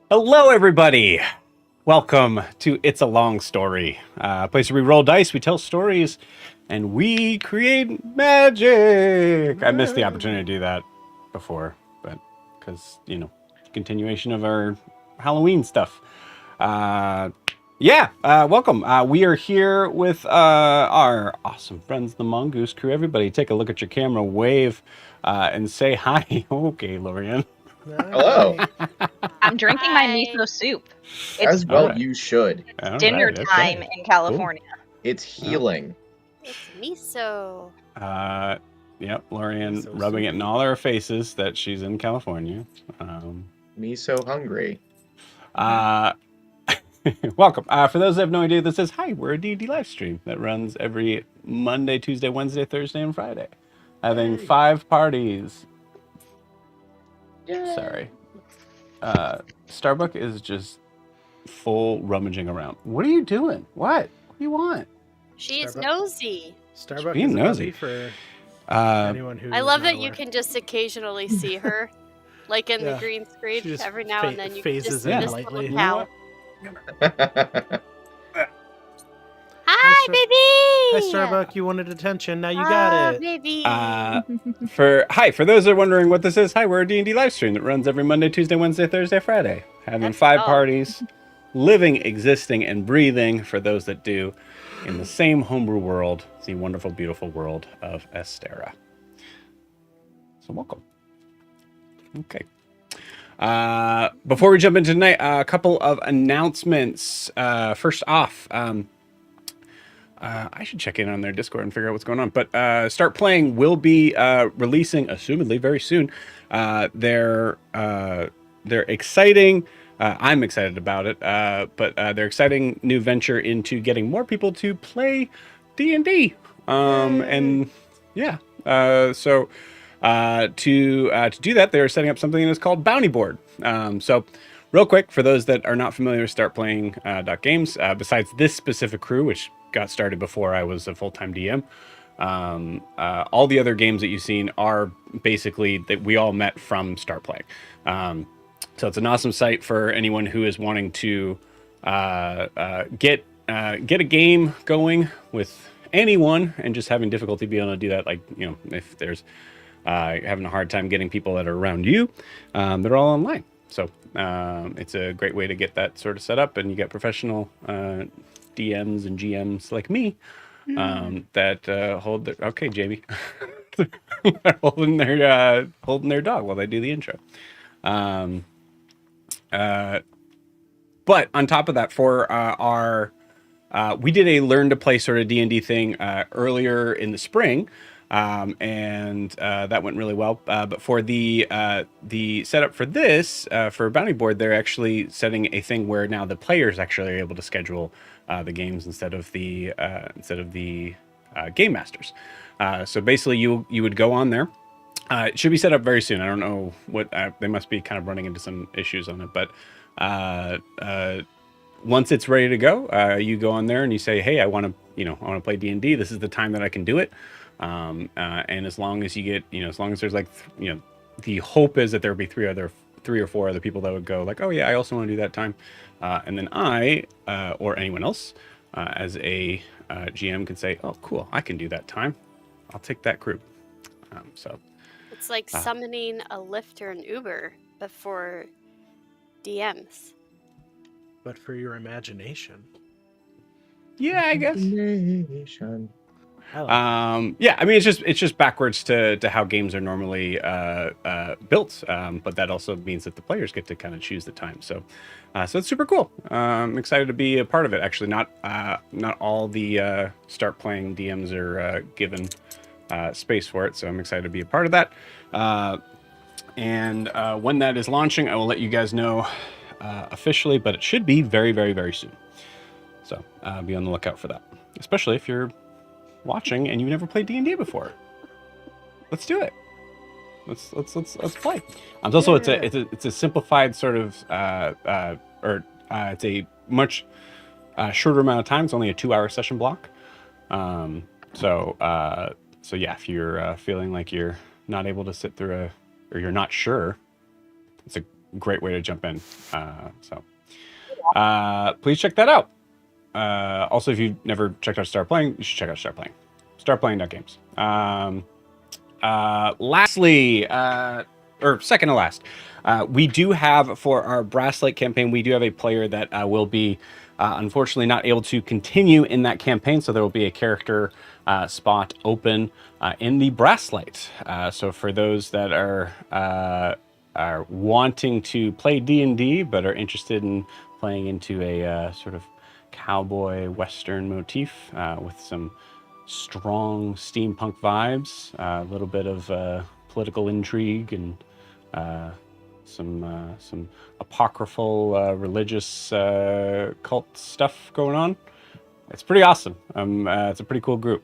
Hello, everybody! Welcome to It's a Long Story, a place where we roll dice, we tell stories, and we create magic. I missed the opportunity to do that before, but because, continuation of our Halloween stuff. Welcome. We are here with our awesome friends, the Mongoose Crew. Everybody, take a look at your camera, wave, and say hi. Okay, Lorian. Hello. I'm drinking my Hi. miso soup. As It's well Alright. you should. dinner Alright, time okay. in California. It's healing. It's miso. Yep, Lorian So rubbing it in sweet. all our faces that she's in California. Me so hungry. Welcome. For those that have no idea, this is we're a D&D live stream that runs every Monday, Tuesday, Wednesday, Thursday, and Friday. Having 5 parties. Sorry. Starbuck is just full rummaging around. What are you doing? What do you want? She's Starbucks. nosy. Starbuck being is a nosy. puppy for Uh, anyone who I is love not that you aware. can just occasionally see her, like in the Yeah. green screen. She just Every now and then you can phases just see in this lightly. little You cow. what? Hi, Hi, baby. Hi, Starbuck. You wanted attention. Now you got it. Baby. For those that are wondering what this is, we're a D&D live stream that runs every Monday, Tuesday, Wednesday, Thursday, Friday. Having Let's 5 go. parties, living, existing, and breathing for those that do in the same homebrew world, the wonderful, beautiful world of Estera. So welcome. Okay. Before we jump into tonight, a couple of announcements. First off, I should check in on their Discord and figure out what's going on. But Start Playing will be releasing, assumedly very soon, their exciting. I'm excited about it, but their exciting new venture into getting more people to play D&D. And yeah, so to do that, they're setting up something that's called Bounty Board. So real quick, for those that are not familiar with Start Playing games, besides this specific crew, which got started before I was a full-time DM, all the other games that you've seen are basically that we all met from Start Playing. So it's an awesome site for anyone who is wanting to get a game going with anyone and just having difficulty being able to do that. Like, if there's having a hard time getting people that are around you, they're all online. So it's a great way to get that sort of set up, and you get professional DMs and GMs like me that hold their Jamie holding their dog while they do the intro. But on top of that, for our we did a learn to play sort of D&D thing earlier in the spring, and that went really well. But for the setup for this for Bounty Board, they're actually setting a thing where now the players actually are able to schedule the games instead of the game masters. So basically, you would go on there. It should be set up very soon. I don't know what they must be kind of running into some issues on it, but once it's ready to go, you go on there and you say, "Hey, I want to play D&D. This is the time that I can do it." And as long as you get, as long as there's the hope is that there'll be 3 or 4 other people that would go like, "Oh yeah, I also want to do that time," and then I or anyone else as a GM can say, "Oh, cool, I can do that time. I'll take that group." So. It's like summoning a Lyft or an Uber, but for DMs. But for your imagination. Yeah, I guess. I like Yeah, I mean it's just backwards to how games are normally built, but that also means that the players get to kind of choose the time. So it's super cool. I'm excited to be a part of it. Actually, not all the Start Playing DMs are given space for it, so I'm excited to be a part of that. And when that is launching, I will let you guys know officially, but it should be very, very, very soon. So be on the lookout for that, especially if you're watching and you've never played D&D before. Let's do it. Let's play. Also, it's a simplified sort of it's a much shorter amount of time. It's only a 2-hour session block. So yeah, if you're feeling like you're not able to sit through or you're not sure, it's a great way to jump in. please check that out. Also, if you've never checked out Start Playing, you should check out Start Playing. Startplaying.games. Lastly, or second to last, we do have for our Brasslight campaign, we do have a player that will be unfortunately not able to continue in that campaign. So there will be a character spot open in the Brasslight. So for those that are wanting to play D&D but are interested in playing into a sort of cowboy western motif with some strong steampunk vibes, a little bit of political intrigue, and some apocryphal religious cult stuff going on. It's pretty awesome. It's a pretty cool group.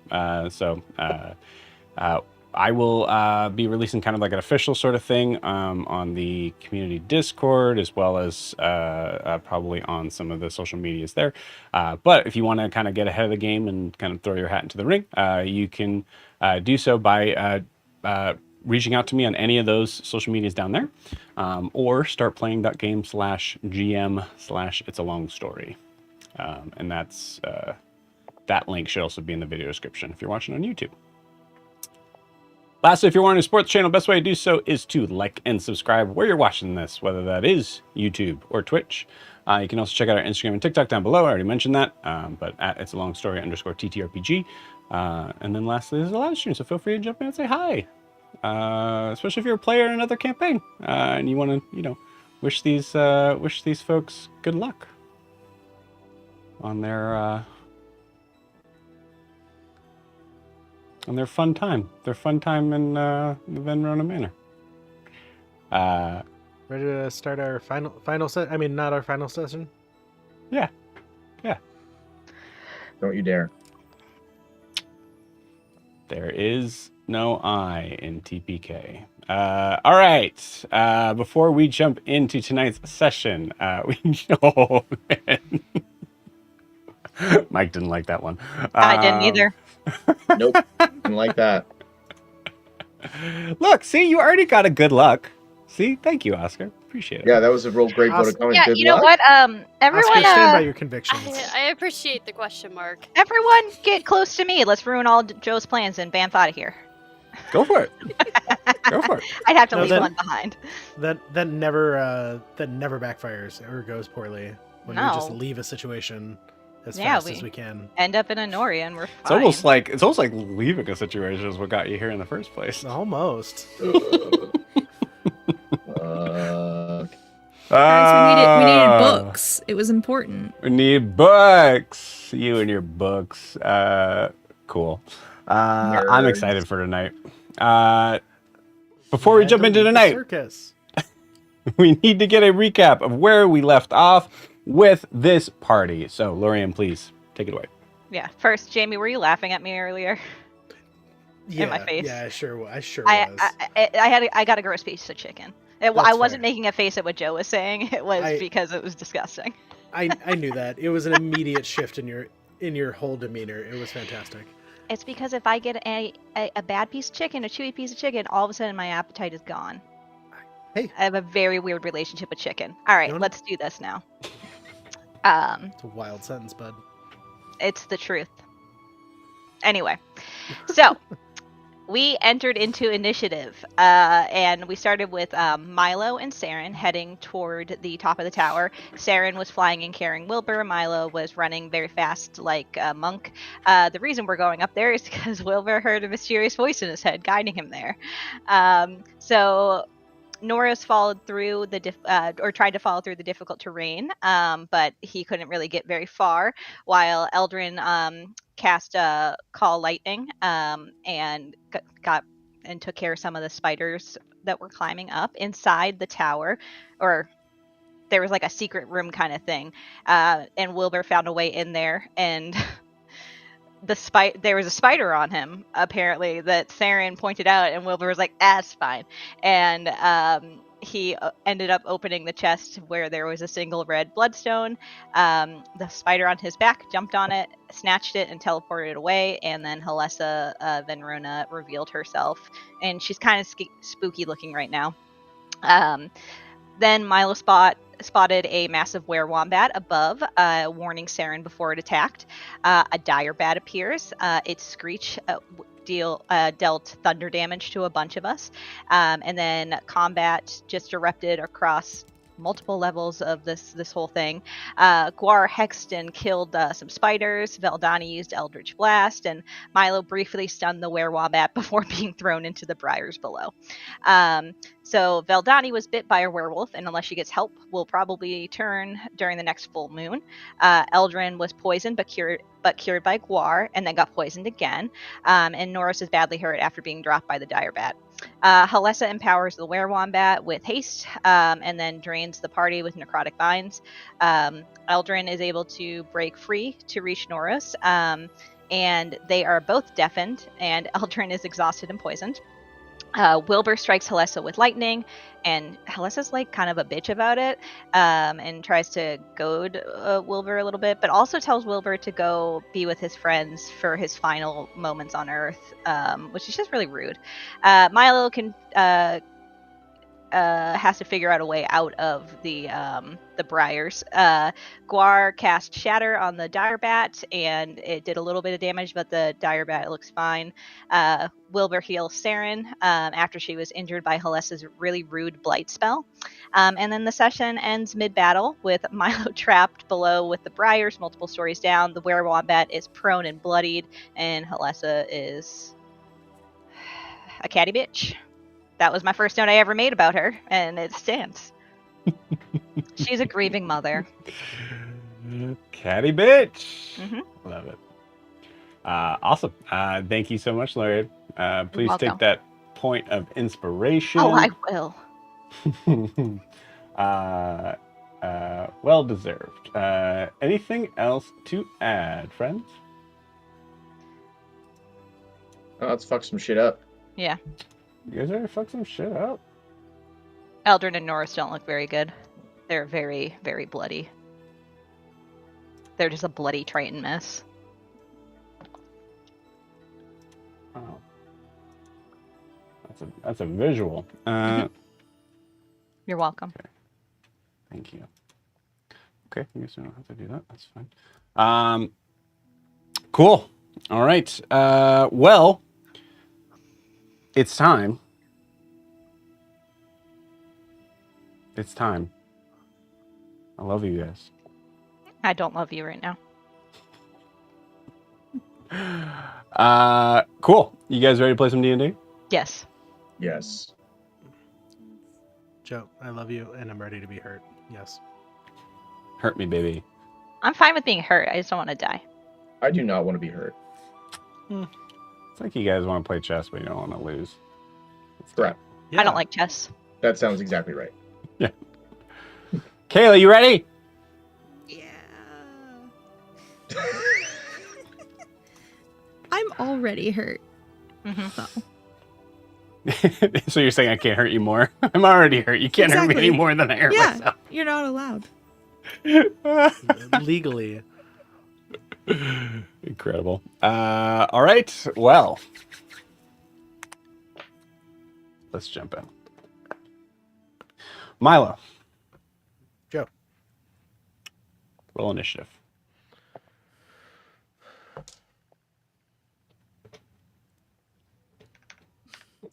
I will be releasing kind of like an official sort of thing on the community Discord, as well as probably on some of the social medias there. But if you want to kind of get ahead of the game and kind of throw your hat into the ring, you can do so by reaching out to me on any of those social medias down there, or startplaying.game/GM/It's a Long Story. And that's that link should also be in the video description if you're watching on YouTube. Lastly, if you're wanting to support the channel, best way to do so is to like and subscribe where you're watching this, whether that is YouTube or Twitch. You can also check out our Instagram and TikTok down below. I already mentioned that, but at It's a Long Story _TTRPG. And then lastly, there's a live stream, so feel free to jump in and say hi. Especially if you're a player in another campaign and you want to, wish these folks good luck on their fun time. Their fun time in the Venrona Manor. Ready to start our final set? I mean, not our final session. Yeah. Don't you dare. There is no I in TPK. All right. Before we jump into tonight's session, oh, man. Mike didn't like that one. I didn't either. Nope. Didn't like that. Look, see, you already got a good luck. See, thank you, Oscar. Appreciate it. Yeah, that was a real great vote of confidence. Yeah, Good you know luck. what? Oscar, Everyone, stand by your convictions. I appreciate the question mark. everyone, get close to me. Let's ruin all Joe's plans and bamf out of here. Go for it. Go for it. I'd have to No, leave then- one behind. That never backfires or goes poorly when we just No. leave a situation as Yeah, fast as we can. End up in a Nori and we're fine. It's almost like leaving a situation is what got you here in the first place. Almost. Guys, we needed books. It was important. We need books. You and your books. Cool. I'm Nerds. excited for tonight. Before we jump into tonight, Circus. we need to get a recap of where we left off with this party. So, Lorian, please take it away. Yeah. First, Jamie, were you laughing at me earlier? Yeah, my face. Yeah, I sure was. I got a gross piece of chicken. I That's wasn't fair. making a face at what Joe was saying. It was because it was disgusting. I knew that. It was an immediate shift in your whole demeanor. It was fantastic. It's because if I get a bad piece of chicken, a chewy piece of chicken, all of a sudden my appetite is gone. Hey. I have a very weird relationship with chicken. All right, You wanna- let's do this now. It's a wild sentence, bud. It's the truth. Anyway, so we entered into initiative, and we started with Milo and Saren heading toward the top of the tower. Saren was flying and carrying Wilbur. Milo was running very fast like a monk. The reason we're going up there is because Wilbur heard a mysterious voice in his head guiding him there. So Norris followed through or tried to follow through the difficult terrain, but he couldn't really get very far, while Eldrin cast Call Lightning and got and took care of some of the spiders that were climbing up inside the tower, or there was like a secret room kind of thing, and Wilbur found a way in there, and there was a spider on him apparently that Saren pointed out, and Wilbur was like, "That's fine," and he ended up opening the chest where there was a single red bloodstone. The spider on his back jumped on it, snatched it, and teleported it away. And then Halessa Venrona revealed herself, and she's kind of spooky looking right now. Then Milo spotted a massive were-wombat above, warning Saren before it attacked. A dire bat appears. Its screech dealt thunder damage to a bunch of us. And then combat just erupted across multiple levels of this whole thing. Guar Hexton killed some spiders. Veldani used Eldritch Blast, and Milo briefly stunned the were-wombat before being thrown into the briars below. So Veldani was bit by a werewolf, and unless she gets help, will probably turn during the next full moon. Eldrin was poisoned but cured by Guar, and then got poisoned again. And Norris is badly hurt after being dropped by the dire bat. Halessa empowers the were-wombat with haste, and then drains the party with necrotic vines. Eldrin is able to break free to reach Norris, and they are both deafened, and Eldrin is exhausted and poisoned. Wilbur strikes Halessa with lightning, and Halessa's like kind of a bitch about it, and tries to goad Wilbur a little bit, but also tells Wilbur to go be with his friends for his final moments on Earth, which is just really rude. Milo has to figure out a way out of the briars. Guar cast Shatter on the dire bat, and it did a little bit of damage, but the dire bat looks fine. Wilbur heals Saren after she was injured by Halessa's really rude blight spell. And then the session ends mid-battle with Milo trapped below with the briars multiple stories down. The were-wombat is prone and bloodied, and Halessa is a catty bitch. That was my first note I ever made about her, and it stands. She's a grieving mother. Catty bitch. Mm-hmm. Love it. Awesome. Thank you so much, Larry. Please welcome. take that point of inspiration. Oh, I will. Well deserved. Anything else to add, friends? Oh, let's fuck some shit up. Yeah. You guys already fucked some shit up? Eldrin and Norris don't look very good. They're very, very bloody. They're just a bloody Triton mess. Oh. That's a visual. You're welcome. Okay. Thank you. Okay, I guess we don't have to do that. That's fine. Cool. All right. Well, it's time. It's time. I love you guys. I don't love you right now. Cool. You guys ready to play some D&D? Yes. Yes. Joe, I love you, and I'm ready to be hurt. Yes. Hurt me, baby. I'm fine with being hurt. I just don't want to die. I do not want to be hurt. It's like you guys want to play chess, but you don't want to lose. Correct. I don't like chess. That sounds exactly right. Yeah. Kayla, you ready? Yeah. I'm already hurt. Mm-hmm. So. So you're saying I can't hurt you more? I'm already hurt. You can't hurt me Exactly. any more than I hurt Yeah, myself. you're not allowed. Legally. Incredible. All right. Well, let's jump in. Milo. Joe. Roll initiative.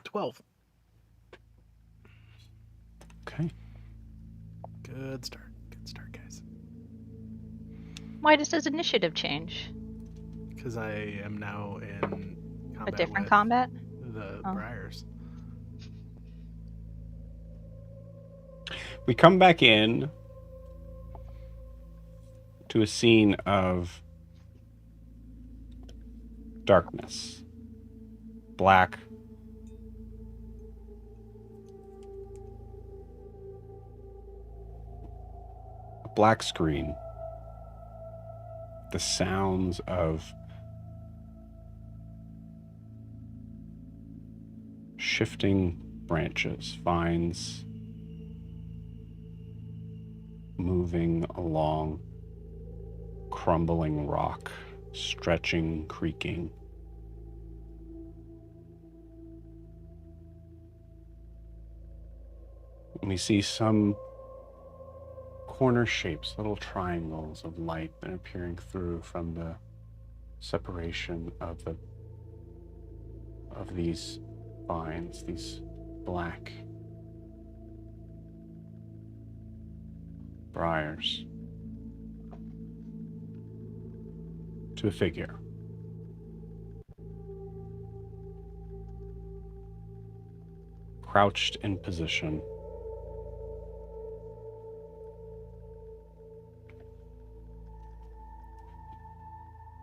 12. Okay. Good start. Good start, guys. Why does his initiative change? Because I am now in combat A different with combat? the Oh. Briars. We come back in to a scene of darkness. Black. A black screen. The sounds of shifting branches, vines moving along crumbling rock, stretching, creaking. And we see some corner shapes, little triangles of light that are peering through from the separation of these vines, these black briars, to a figure. Crouched in position.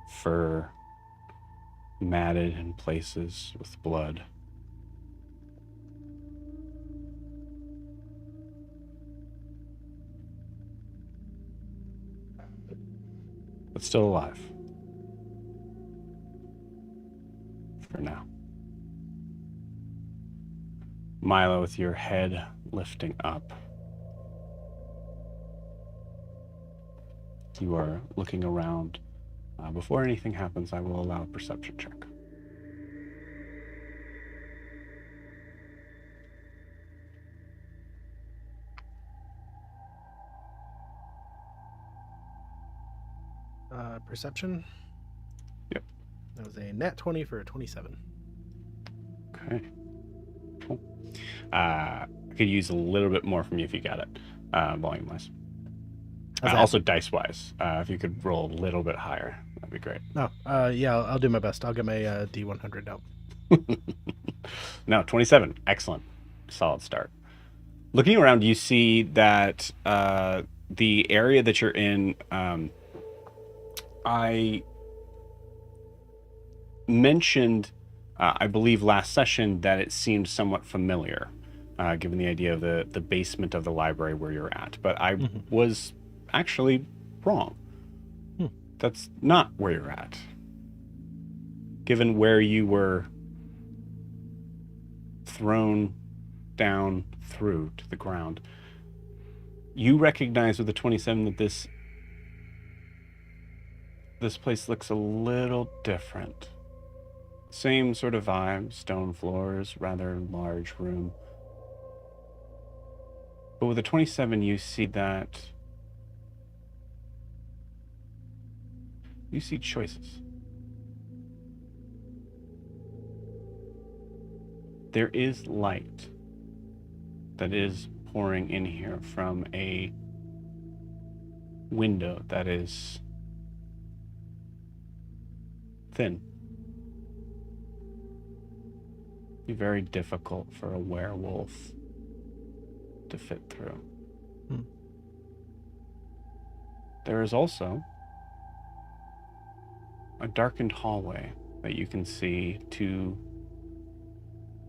Fur matted in places with blood. But still alive. For now. Milo, with your head lifting up, you are looking around. Before anything happens, I will allow a perception check. Perception. Yep. That was a nat 20 for a 27. Okay. Cool. I could use a little bit more from you if you got it, volume-wise. Also dice-wise. If you could roll a little bit higher, that'd be great. No, yeah, I'll do my best. I'll get my D100 out. No, 27. Excellent. Solid start. Looking around, you see that the area that you're in, I mentioned, I believe last session, that it seemed somewhat familiar, given the idea of the basement of the library where you're at. But I was actually wrong. That's not where you're at. Given where you were thrown down through to the ground, you recognize with the 27 that this place looks a little different. Same sort of vibe, stone floors, rather large room. But with the 27, you see that you see choices. There is light that is pouring in here from a window that is thin. Be very difficult for a werewolf to fit through. There is also a darkened hallway that you can see to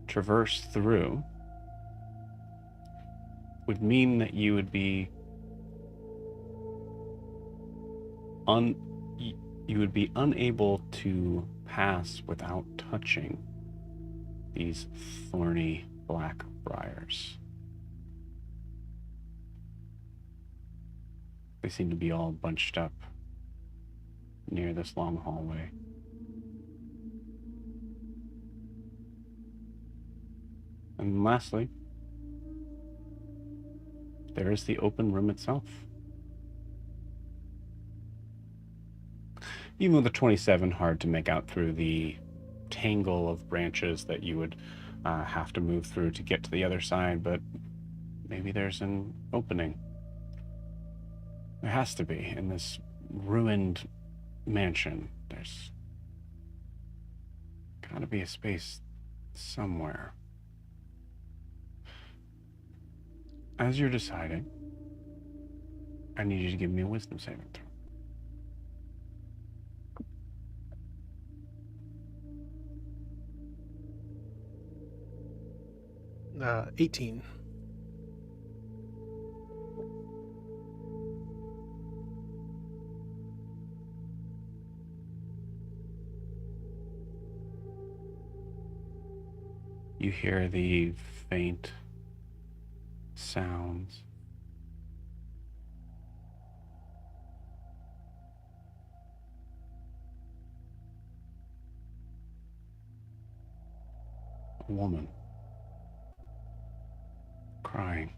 traverse through. Would mean that you would be unable to pass without touching these thorny black briars. They seem to be all bunched up near this long hallway. And lastly, there is the open room itself. Even with the 27, hard to make out through the tangle of branches that you would have to move through to get to the other side, but maybe there's an opening. There has to be. In this ruined mansion, there's gotta be a space somewhere. As you're deciding, I need you to give me a wisdom saving throw. 18. You hear the faint sounds. A woman crying.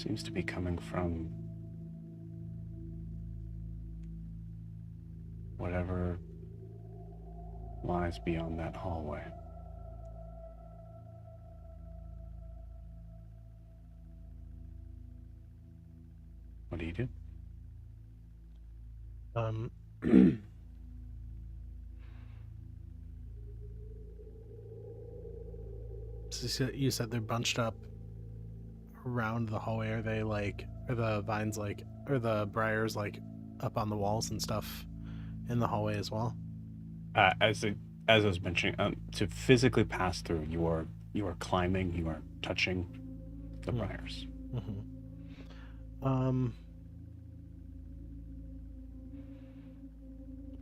Seems to be coming from whatever lies beyond that hallway. What do you do? So you said they're bunched up around the hallway. Are they like, are the vines like, or the briars like up on the walls and stuff in the hallway as well? As I was mentioning, to physically pass through, you are climbing, you are touching the briars. Mm-hmm.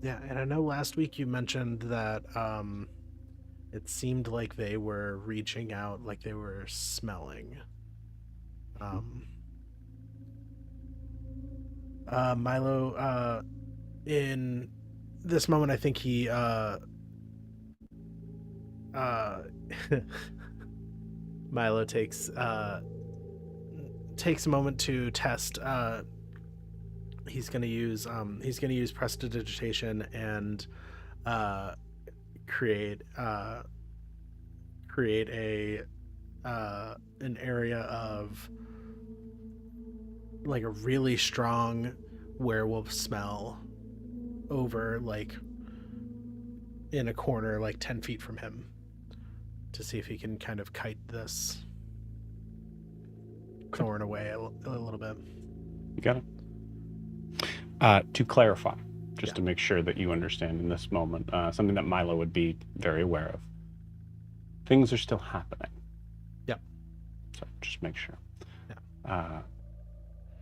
Yeah, and I know last week you mentioned that it seemed like they were reaching out, like they were smelling. Milo, in this moment, I think he Milo takes a moment to test. He's gonna use prestidigitation and create a an area of like a really strong werewolf smell over, like, in a corner like 10 feet from him, to see if he can kind of kite this thorn away a little bit. You got it. To clarify, just to make sure that you understand in this moment, something that Milo would be very aware of. Things are still happening. Yep. So just make sure. Yeah.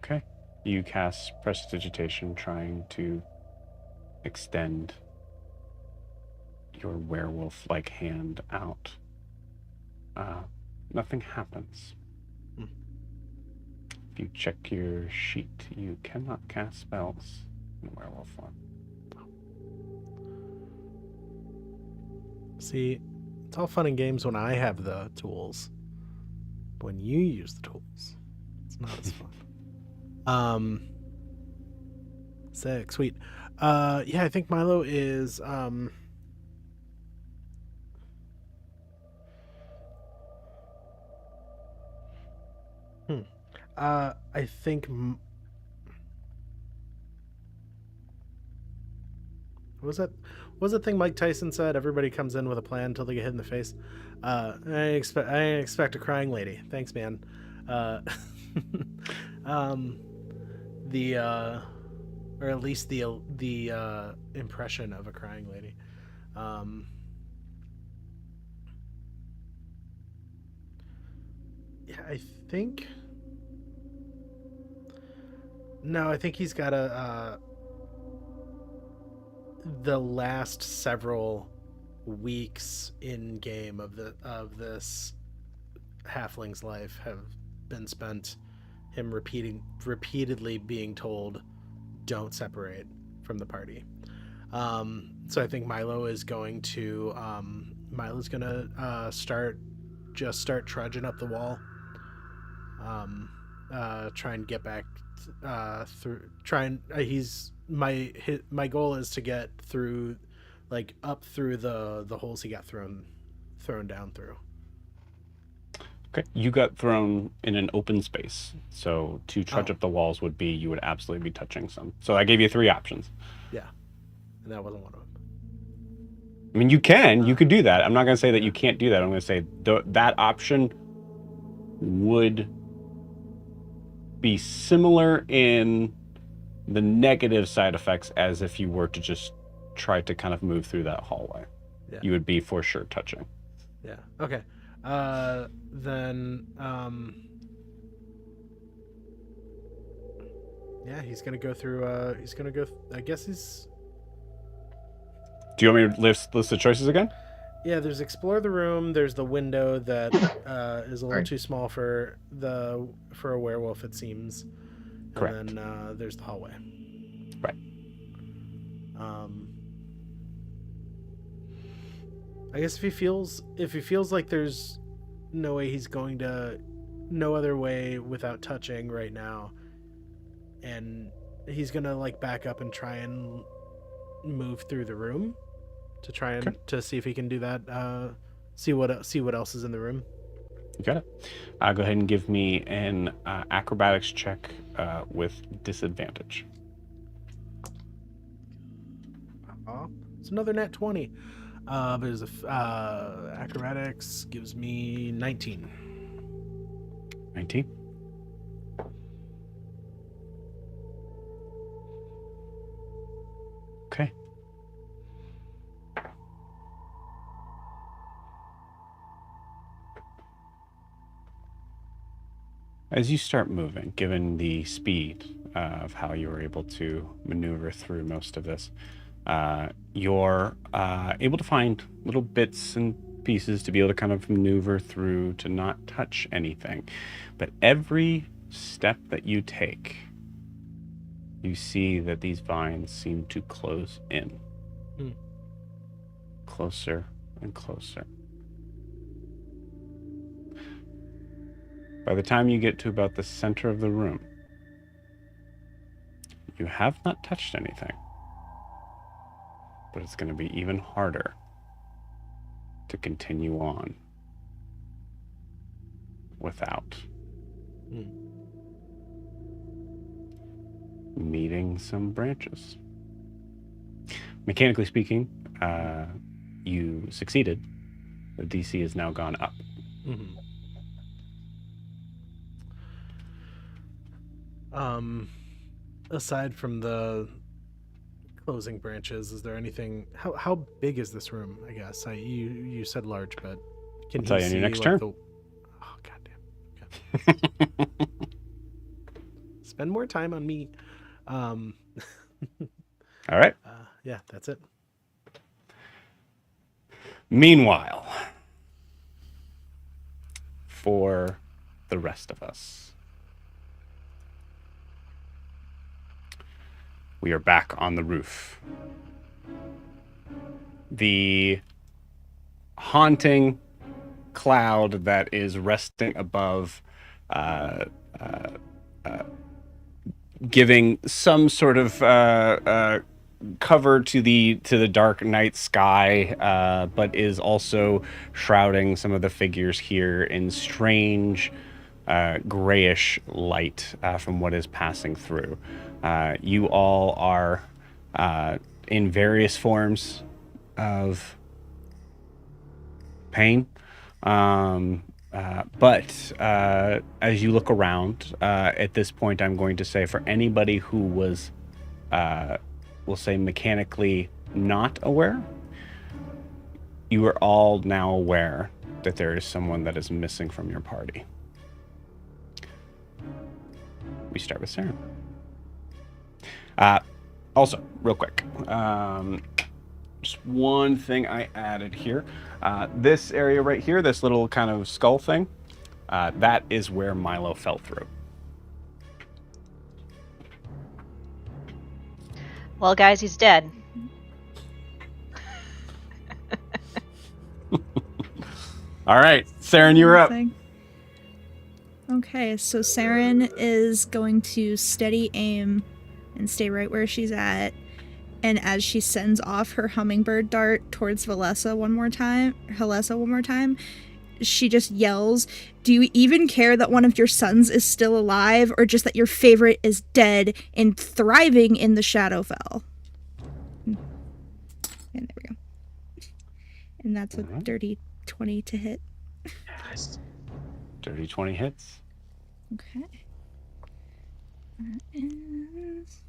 Okay. You cast prestidigitation, trying to extend your werewolf-like hand out. Nothing happens. If you check your sheet, you cannot cast spells in werewolf form. See, it's all fun and games when I have the tools. But when you use the tools, it's not as fun. Sick, sweet. Yeah, I think Milo is I think what was that thing Mike Tyson said? Everybody comes in with a plan until they get hit in the face. I expect a crying lady. Thanks, man. Or at least the impression of a crying lady. Yeah, I think. No, I think he's got the last several weeks in game of this halfling's life have been spent him repeatedly being told, don't separate from the party. So I think Milo is going to start trudging up the wall, try and get back through. My goal is to get through, like, up through the holes he got thrown down through. Okay, you got thrown in an open space, so to trudge Oh. up the walls would be, you would absolutely be touching some. So I gave you 3 options. Yeah, and that wasn't one of them. I mean, you could do that. I'm not going to say that you can't do that. I'm going to say that option would be similar in the negative side effects as if you were to just try to kind of move through that hallway. Yeah. You would be for sure touching. Yeah. Okay. Then yeah, he's gonna go through. I guess he's. Do you want me to list the choices again? Yeah, there's explore the room. There's the window that is a little Right. too small for a werewolf, it seems. Correct. And then there's the hallway. Right. I guess if he feels like there's no way he's going to no other way without touching right now. And he's gonna like back up and try and move through the room to try and to see if he can do that. See what else is in the room. You got it. Go ahead and give me an acrobatics check with disadvantage. It's another nat 20. There's acrobatics gives me 19. 19. Okay. As you start moving, given the speed of how you were able to maneuver through most of this, you're able to find little bits and pieces to be able to kind of maneuver through to not touch anything. But every step that you take, you see that these vines seem to close in. Closer and closer. By the time you get to about the center of the room, you have not touched anything. But it's going to be even harder to continue on without meeting some branches. Mechanically speaking, you succeeded. The DC has now gone up. Aside from the closing branches, is there anything? How big is this room? I guess you said large, but can I'll tell you on your next turn. Oh goddamn! Okay. Spend more time on me. All right. Yeah, that's it. Meanwhile, for the rest of us, we are back on the roof. The haunting cloud that is resting above, giving some sort of cover to the dark night sky, but is also shrouding some of the figures here in strange grayish light from what is passing through. You all are in various forms of pain, but as you look around, at this point, I'm going to say for anybody who was, we'll say, mechanically not aware, you are all now aware that there is someone that is missing from your party. We start with Saren. Also, real quick, just one thing I added here. This area right here, this little kind of skull thing, that is where Milo fell through. Well, guys, he's dead. All right, Saren, you're up. Okay, so Saren is going to steady aim and stay right where she's at. And as she sends off her hummingbird dart towards Halessa one more time, she just yells, "Do you even care that one of your sons is still alive, or just that your favorite is dead and thriving in the Shadowfell?" And there we go. And that's a dirty 20 to hit. Yes. Dirty 20 hits. Okay. That is...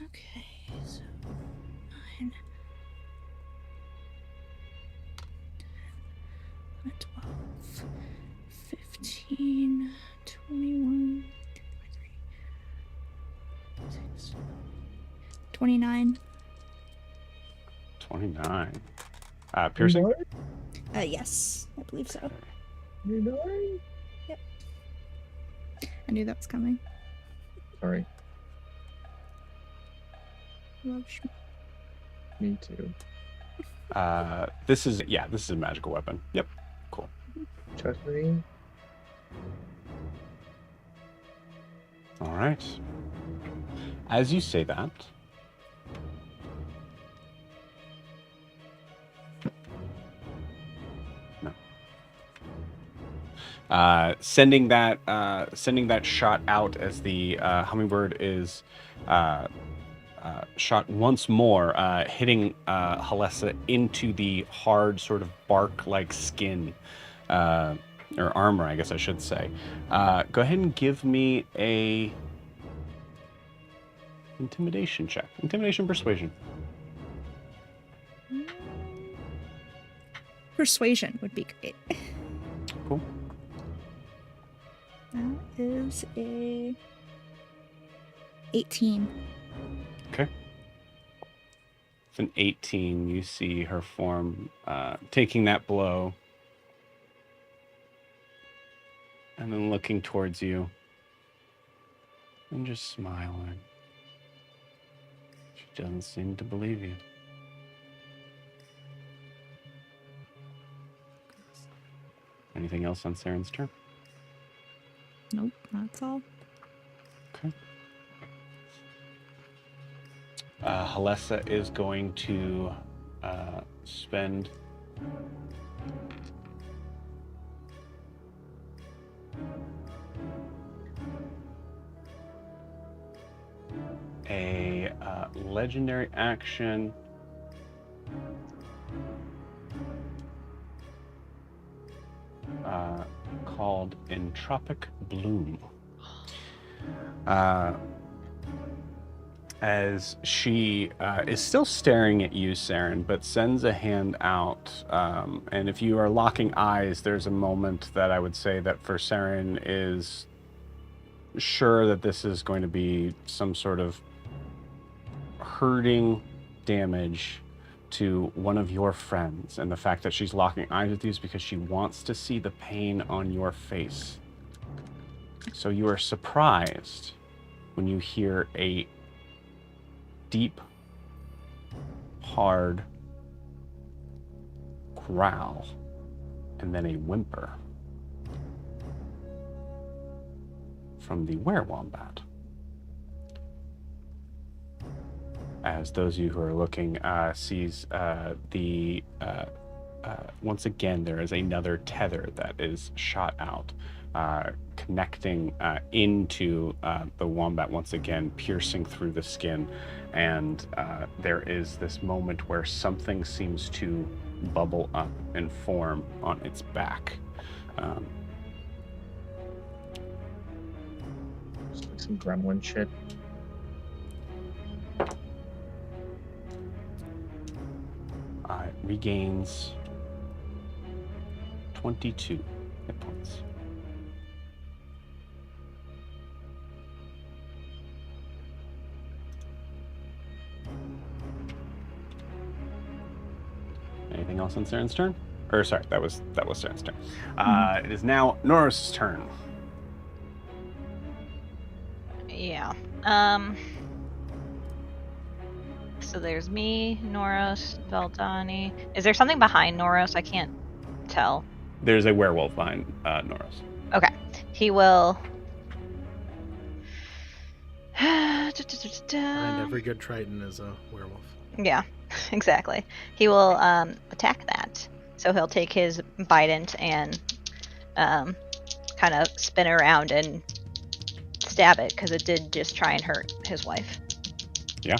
Okay, so 9, 10, 12, 15, 21, 23, 6, 29. 29. Piercing? Yes, I believe so. Nine? Yep. I knew that was coming. Sorry, Love me too. This is a magical weapon. Yep. Cool. Trust me. All right. As you say that, sending that shot out as the hummingbird is shot once more, hitting Halessa into the hard sort of bark-like skin, or armor, I guess I should say. Go ahead and give me a intimidation check. Intimidation persuasion. Persuasion would be great. Cool. That is a 18. Okay. With an 18, you see her form taking that blow and then looking towards you and just smiling. She doesn't seem to believe you. Anything else on Saren's turn? Nope, that's all. Okay. Halessa is going to spend a legendary action called Entropic Bloom. As she is still staring at you, Saren, but sends a hand out. And if you are locking eyes, there's a moment that I would say that for Saren is sure that this is going to be some sort of hurting damage to one of your friends. And the fact that she's locking eyes with you is because she wants to see the pain on your face. So you are surprised when you hear a deep, hard growl, and then a whimper from the werewombat. As those of you who are looking sees once again there is another tether that is shot out, connecting into the wombat once again, piercing through the skin, and there is this moment where something seems to bubble up and form on its back. Just like some gremlin shit. It regains 22 hit points. Anything else on Saren's turn? Or sorry, that was Saren's turn. It is now Norris's turn. Yeah. So there's me, Noros, Veldani. Is there something behind Noros? I can't tell. There's a werewolf behind Norris. Okay. He will. And every good Triton is a werewolf. Yeah, exactly. He will attack that. So he'll take his bident and kind of spin around and stab it, because it did just try and hurt his wife. Yeah.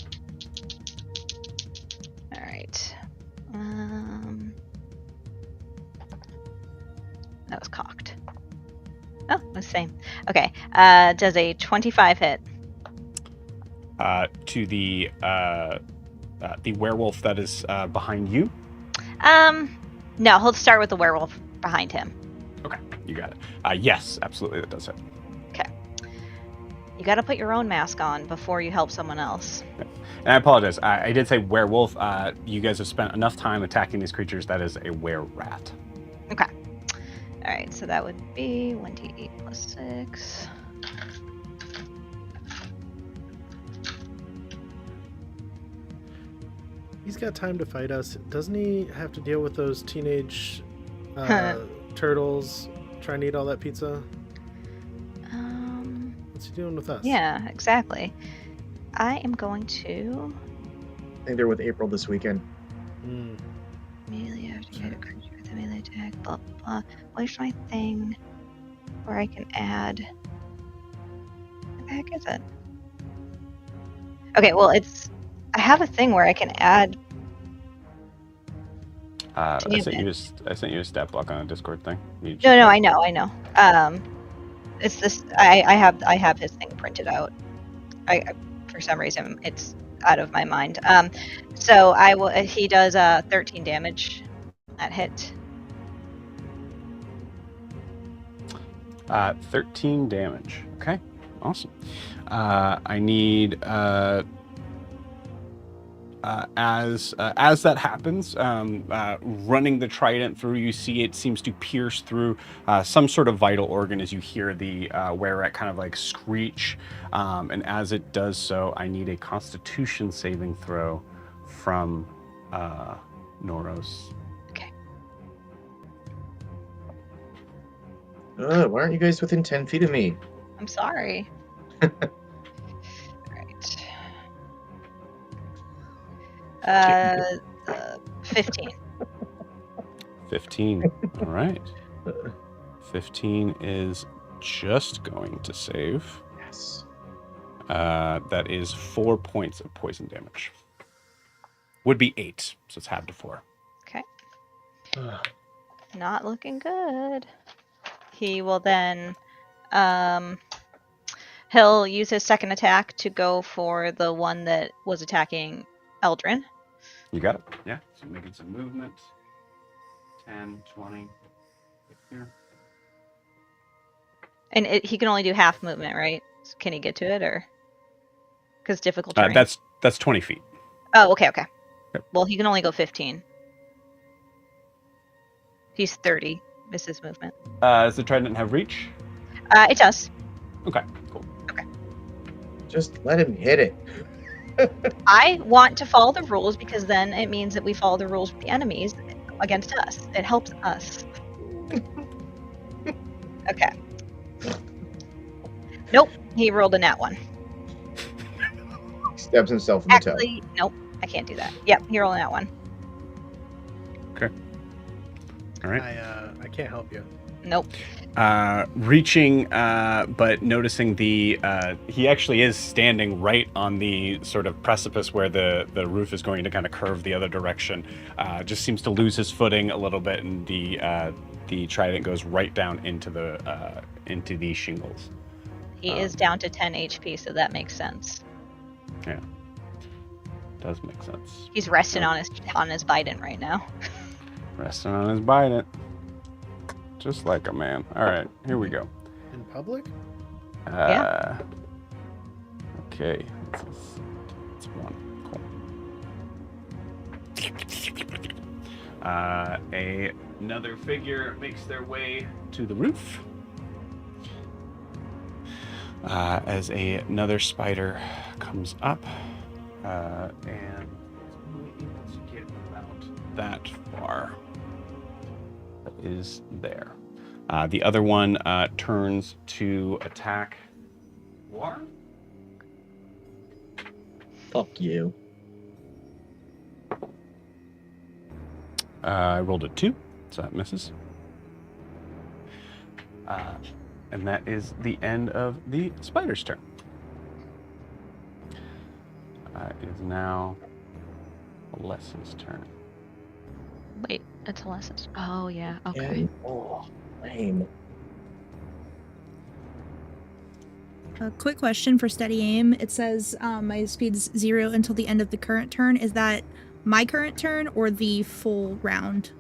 All right. That was cocked. Oh, the same. Okay. Does a 25 hit? To the werewolf that is behind you. No, he'll start with the werewolf behind him. Okay, you got it. Yes, absolutely, that does hit. Okay. You got to put your own mask on before you help someone else. Yeah. And I apologize. I did say werewolf. You guys have spent enough time attacking these creatures. That is a were-rat. Okay. All right, so that would be 1d8 plus 6. He's got time to fight us. Doesn't he have to deal with those teenage turtles trying to eat all that pizza? What's he doing with us? Yeah, exactly. I am going to I think they're with April this weekend. immediately have to get a creature with a melee attack. Blah blah blah. Where's my thing where I can add? What the heck is it? Okay, well I have a thing where I can add. I Damn sent it. you a stat block on a Discord thing. No, I know. It's this. I have his thing printed out. I for some reason it's out of my mind. So I will. He does 13 damage. That hit. 13 damage. Okay, awesome. I need as that happens, running the trident through, you see it seems to pierce through some sort of vital organ as you hear the were-rat kind of like screech, and as it does so, I need a Constitution saving throw from Noros. Okay. Why aren't you guys within 10 feet of me? I'm sorry. Alright. 15. 15. All right. 15 is just going to save. Yes. That is 4 points of poison damage. Would be 8, so it's halved to 4. Okay. Not looking good. He will then he'll use his second attack to go for the one that was attacking Eldrin. You got it? Yeah. So making some movement. 10, 20. Here. And he can only do half movement, right? So can he get to it, or because difficult terrain? That's 20 feet. Oh, okay. Yep. Well, he can only go 15. He's 30. Is his movement? Does the trident have reach? It does. Okay, cool. Just let him hit it. I want to follow the rules because then it means that we follow the rules with the enemies against us. It helps us. Okay. Nope. He rolled a nat 1. Stabs himself in the toe. Actually, nope. I can't do that. Yep. He rolled a nat 1. Okay. All right. I can't help you. Nope. Reaching, but noticing he actually is standing right on the sort of precipice where the roof is going to kind of curve the other direction. Just seems to lose his footing a little bit, and the trident goes right down into the shingles. He is down to 10 HP, so that makes sense. Yeah, does make sense. He's resting on his Biden right now. Resting on his bident. Just like a man. All right, here we go. In public? Yeah. Okay. That's one. Cool. Another figure makes their way to the roof. As another spider comes up, and is only able to get about that far. That is there. The other one turns to attack War. Fuck you. I rolled a 2, so that misses. And that is the end of the spider's turn. It is now Alessa's turn. Wait, it's Alessa's. Oh, yeah. Okay. Yeah. Oh, lame. A quick question for steady aim. It says my speed's 0 until the end of the current turn. Is that my current turn or the full round?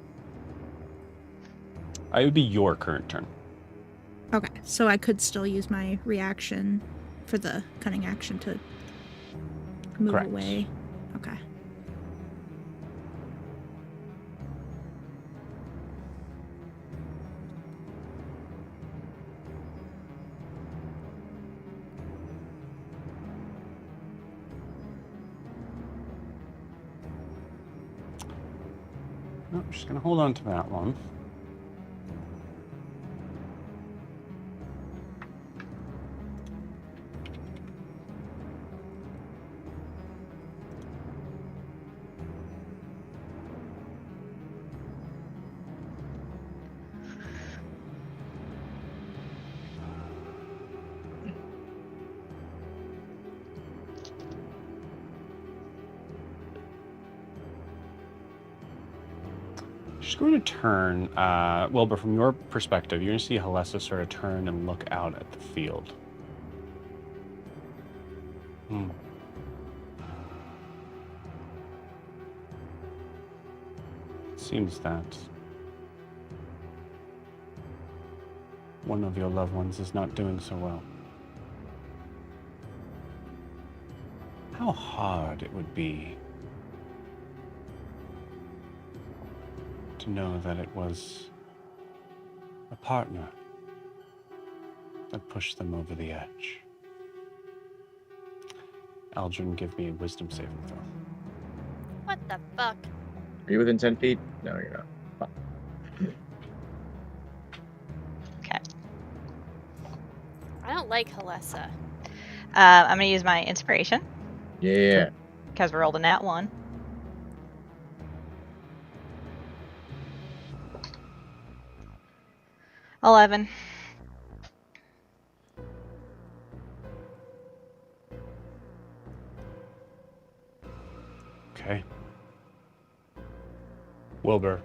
It would be your current turn. Okay, so I could still use my reaction for the cunning action to move Correct. away. Okay. No, I'm just going to hold on to that one. She's going to turn, Wilbur, from your perspective, you're going to see Halessa sort of turn and look out at the field. Hmm. It seems that one of your loved ones is not doing so well. How hard it would be to know that it was a partner that pushed them over the edge. Aldrin, give me a wisdom saving throw. What the fuck? Are you within 10 feet? No, you're not. Fuck. Okay. I don't like Halessa. I'm going to use my inspiration Yeah. because we rolled a nat 1. $11. Okay. Wilbur.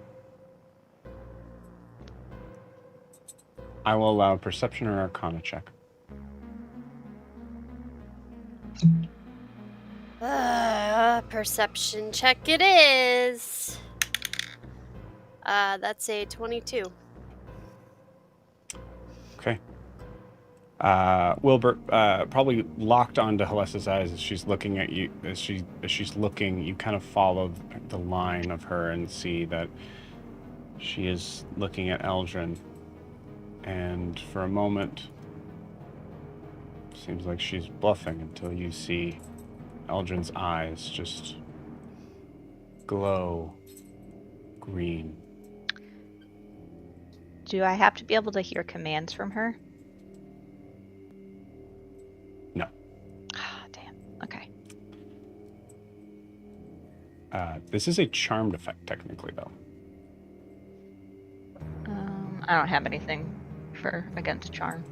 I will allow a perception or arcana check. Perception check it is. That's a 22. Okay. Wilbur, probably locked onto Halessa's eyes as she's looking at you. As she's looking, you kind of follow the line of her and see that she is looking at Eldrin. And for a moment, seems like she's bluffing until you see Eldrin's eyes just glow green. Do I have to be able to hear commands from her? No. Ah, damn. Okay. This is a charmed effect, technically, though. I don't have anything for against charm.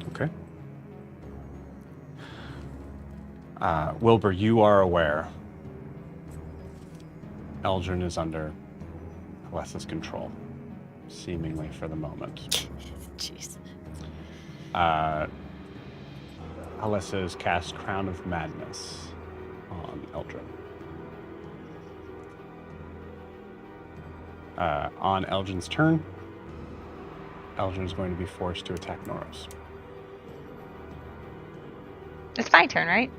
Okay. Wilbur, you are aware Eldrin is under Halessa's control, seemingly for the moment. Jeez. Halessa has cast Crown of Madness on Eldrin. On Eldrin's turn, Eldrin is going to be forced to attack Noros. It's my turn, right?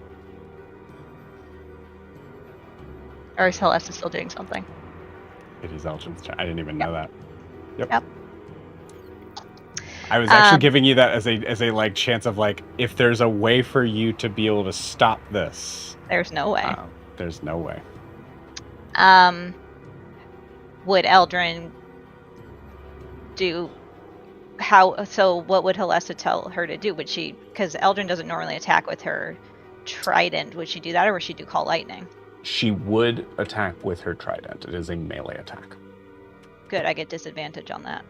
Or is Halessa still doing something? It is Eldrin's turn. I didn't even know that. Yep. I was actually giving you that as a like chance of like, if there's a way for you to be able to stop this. There's no way. There's no way. Would Eldrin do how? So what would Halessa tell her to do? Would she? Because Eldrin doesn't normally attack with her trident. Would she do that, or would she do call lightning? She would attack with her trident. It is a melee attack. Good. I get disadvantage on that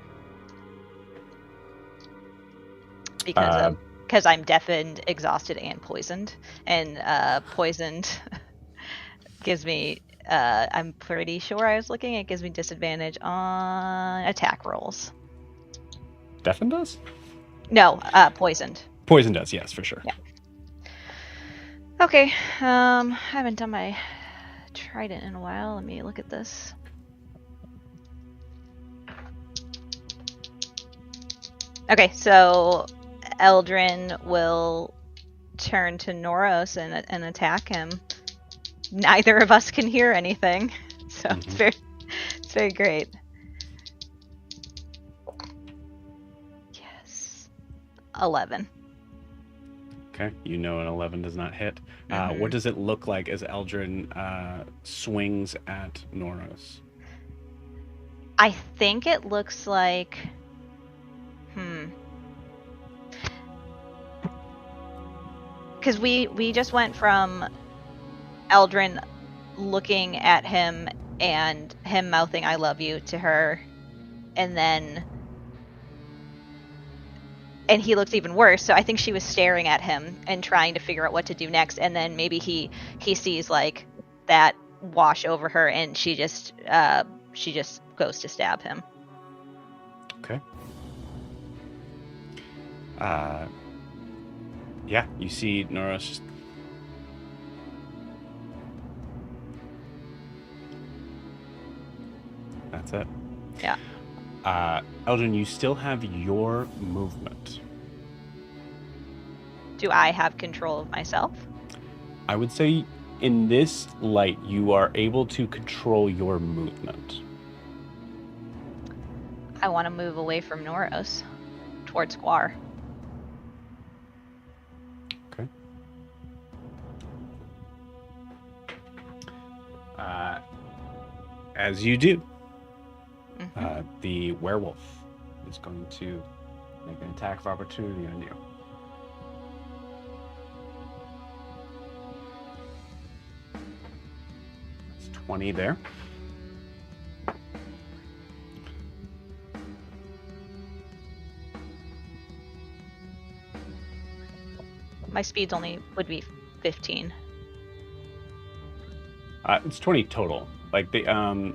because I'm deafened, exhausted, and poisoned. And poisoned gives me. I'm pretty sure I was looking. It gives me disadvantage on attack rolls. Deafen does? No, poisoned. Poison does, yes, for sure. Yeah. Okay. I haven't done my trident in a while. Let me look at this. Okay, so Eldrin will turn to Noros and attack him. Neither of us can hear anything, so it's very great. Yes, 11. Okay, you know an 11 does not hit. What does it look like as Eldrin swings at Noros? I think it looks like... Because we just went from Eldrin looking at him and him mouthing "I love you" to her, and he looks even worse. So I think she was staring at him and trying to figure out what to do next, and then maybe he sees like that wash over her, and she just goes to stab him. Okay. Yeah, you see Nora's just... That's it. Yeah. Eldrin, you still have your movement. Do I have control of myself? I would say in this light, you are able to control your movement. I want to move away from Noros towards Guar. Okay. As you do, the werewolf is going to make an attack of opportunity on you. It's 20 there. My speed's only would be 15. It's 20 total. Like the Well,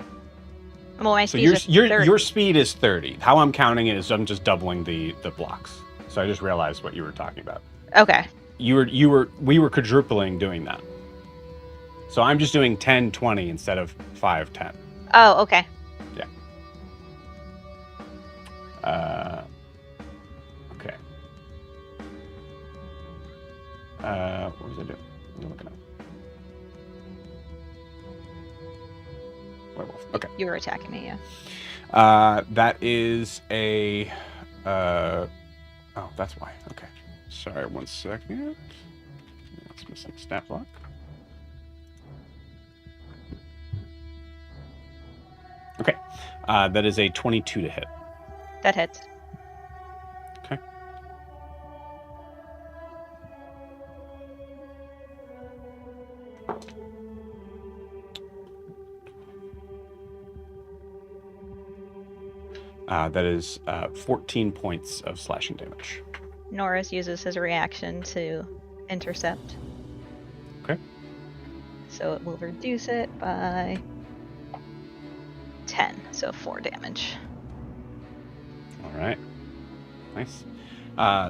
my so speed is 30. your speed is 30. How I'm counting it is I'm just doubling the blocks. So I just realized what you were talking about. Okay. We were quadrupling doing that. So I'm just doing 10, 20 instead of 5, 10. Oh, okay. Yeah. Okay. What was I doing? What am I looking at? Werewolf. Okay. You were attacking me, yeah. That is a... oh, that's why. Okay. Sorry, 1 second. That's missing stat block. Okay. That is a 22 to hit. That hits. Okay. That is 14 points of slashing damage. Norris uses his reaction to intercept. Okay. So it will reduce it by 10, so 4 damage. All right. Nice.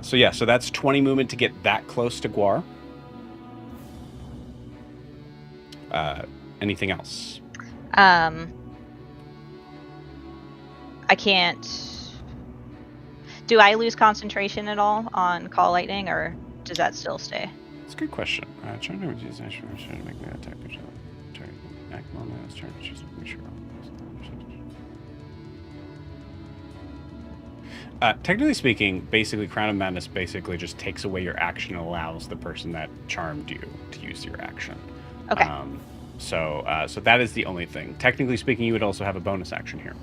So that's 20 movement to get that close to Guar. Anything else? I can't... Do I lose concentration at all on Call Lightning, or does that still stay? That's a good question. Trying to reduce action, trying to make the attack control. Trying to act on that. Trying to just make sure. Technically speaking, basically, Crown of Madness basically just takes away your action and allows the person that charmed you to use your action. Okay. So that is the only thing. Technically speaking, you would also have a bonus action here.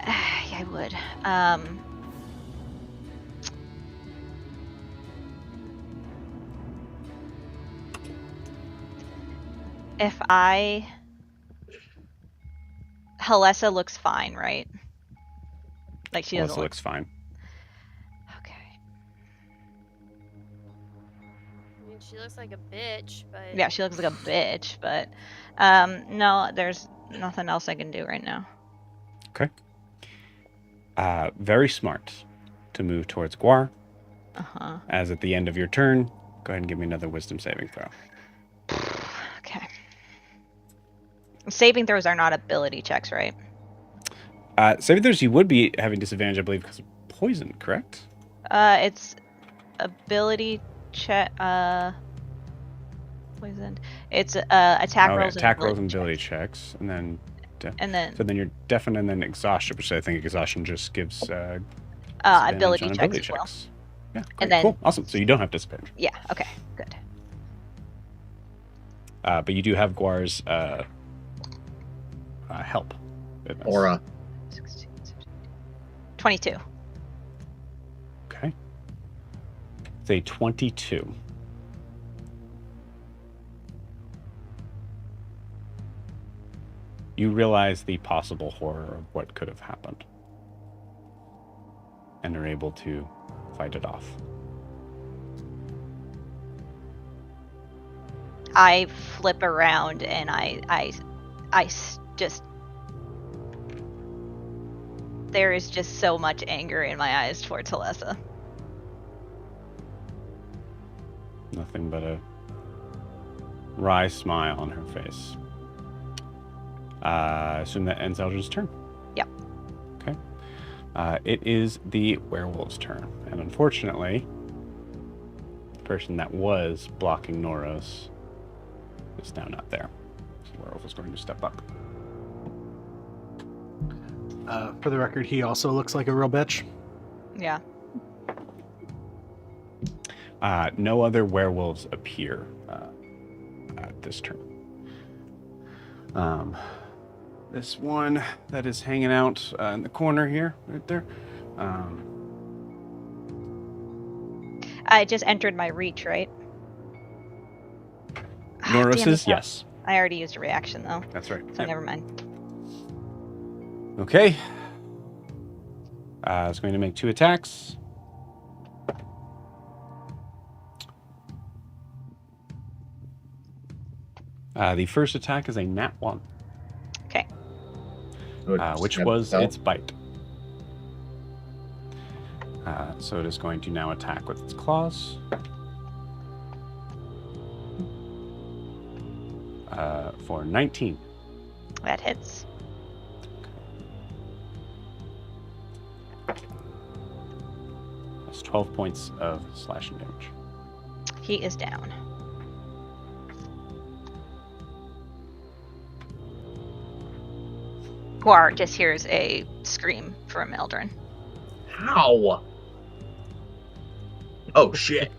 Yeah, I would. If I... Halessa looks fine, right? Like she doesn't Also looks fine. Okay. I mean, she looks like a bitch, but Yeah, she looks like a bitch, but no, there's nothing else I can do right now. Okay. Very smart to move towards Guar. Uh-huh. As at the end of your turn, go ahead and give me another wisdom saving throw. Okay. Saving throws are not ability checks, right? Saving throws, you would be having disadvantage, I believe, because of poison, correct? It's ability check. Poisoned. It's attack rolls. Attack and rolls and ability ability checks, and then so then you're deafened, and then exhaustion, which I think exhaustion just gives ability on checks as well. Yeah, great, And then- cool, awesome. So you don't have disadvantage, Yeah. Okay. Good. but you do have Guar's help. Goodness. Aura. 16, 17, 22. Okay. It's a 22. You realize the possible horror of what could have happened. And are able to fight it off. I flip around and just. There is just so much anger in my eyes towards Alessa. Nothing but a wry smile on her face. I assume that ends Eldred's turn. Yep. Okay. It is the werewolf's turn. And unfortunately, the person that was blocking Noros is now not there. So the werewolf is going to step up. For the record, he also looks like a real bitch. Yeah. No other werewolves appear at this turn. This one that is hanging out in the corner here, right there. I just entered my reach, right? Noros Damn it, is, yes. I already used a reaction, though, That's right. so Yep. never mind. Okay. It's going to make 2 attacks. The first attack is a nat 1, Okay. which was its bite. So it is going to now attack with its claws. For 19. That hits. That's 12 points of slashing damage. He is down. Guar just hears a scream from Eldrin. How? Oh shit.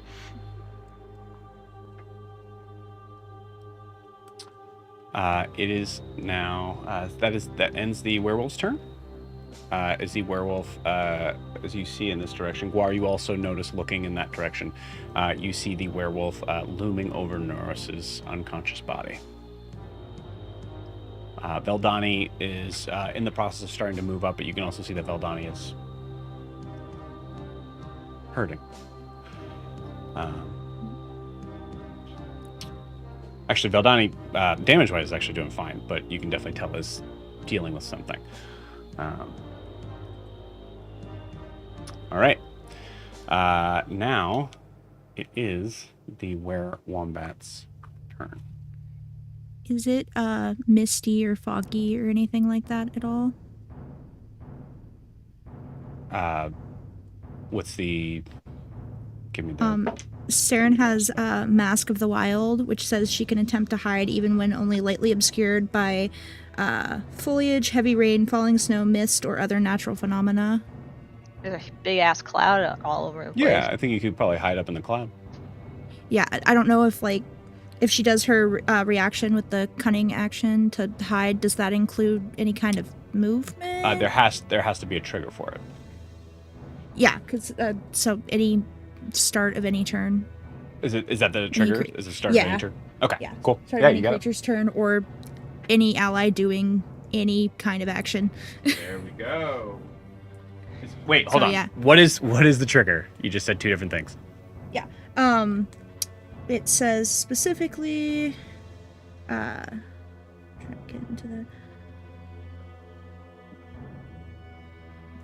It is now that ends the werewolf's turn. As the werewolf, as you see in this direction, Guar, you also notice looking in that direction. You see the werewolf looming over Norris's unconscious body. Veldani is in the process of starting to move up, but you can also see that Veldani is hurting. Actually, Veldani, damage-wise, is actually doing fine, but you can definitely tell is dealing with something. All right. Now it is the were-wombat's turn. Is it misty or foggy or anything like that at all? What's the... Give me the... Saren has Mask of the Wild, which says she can attempt to hide even when only lightly obscured by foliage, heavy rain, falling snow, mist, or other natural phenomena. There's a big ass cloud all over the place. Yeah, I think you could probably hide up in the cloud. Yeah, I don't know if she does her reaction with the cunning action to hide, does that include any kind of movement? There has to be a trigger for it. Yeah, because so any start of any turn. Is that the trigger? Is it start of any turn? Okay, Yeah. cool. Start Yeah, of any you got it. creature's turn or any ally doing any kind of action. There we go. Wait, hold on. Yeah. What is the trigger? You just said 2 different things. Yeah. It says specifically trying to get into the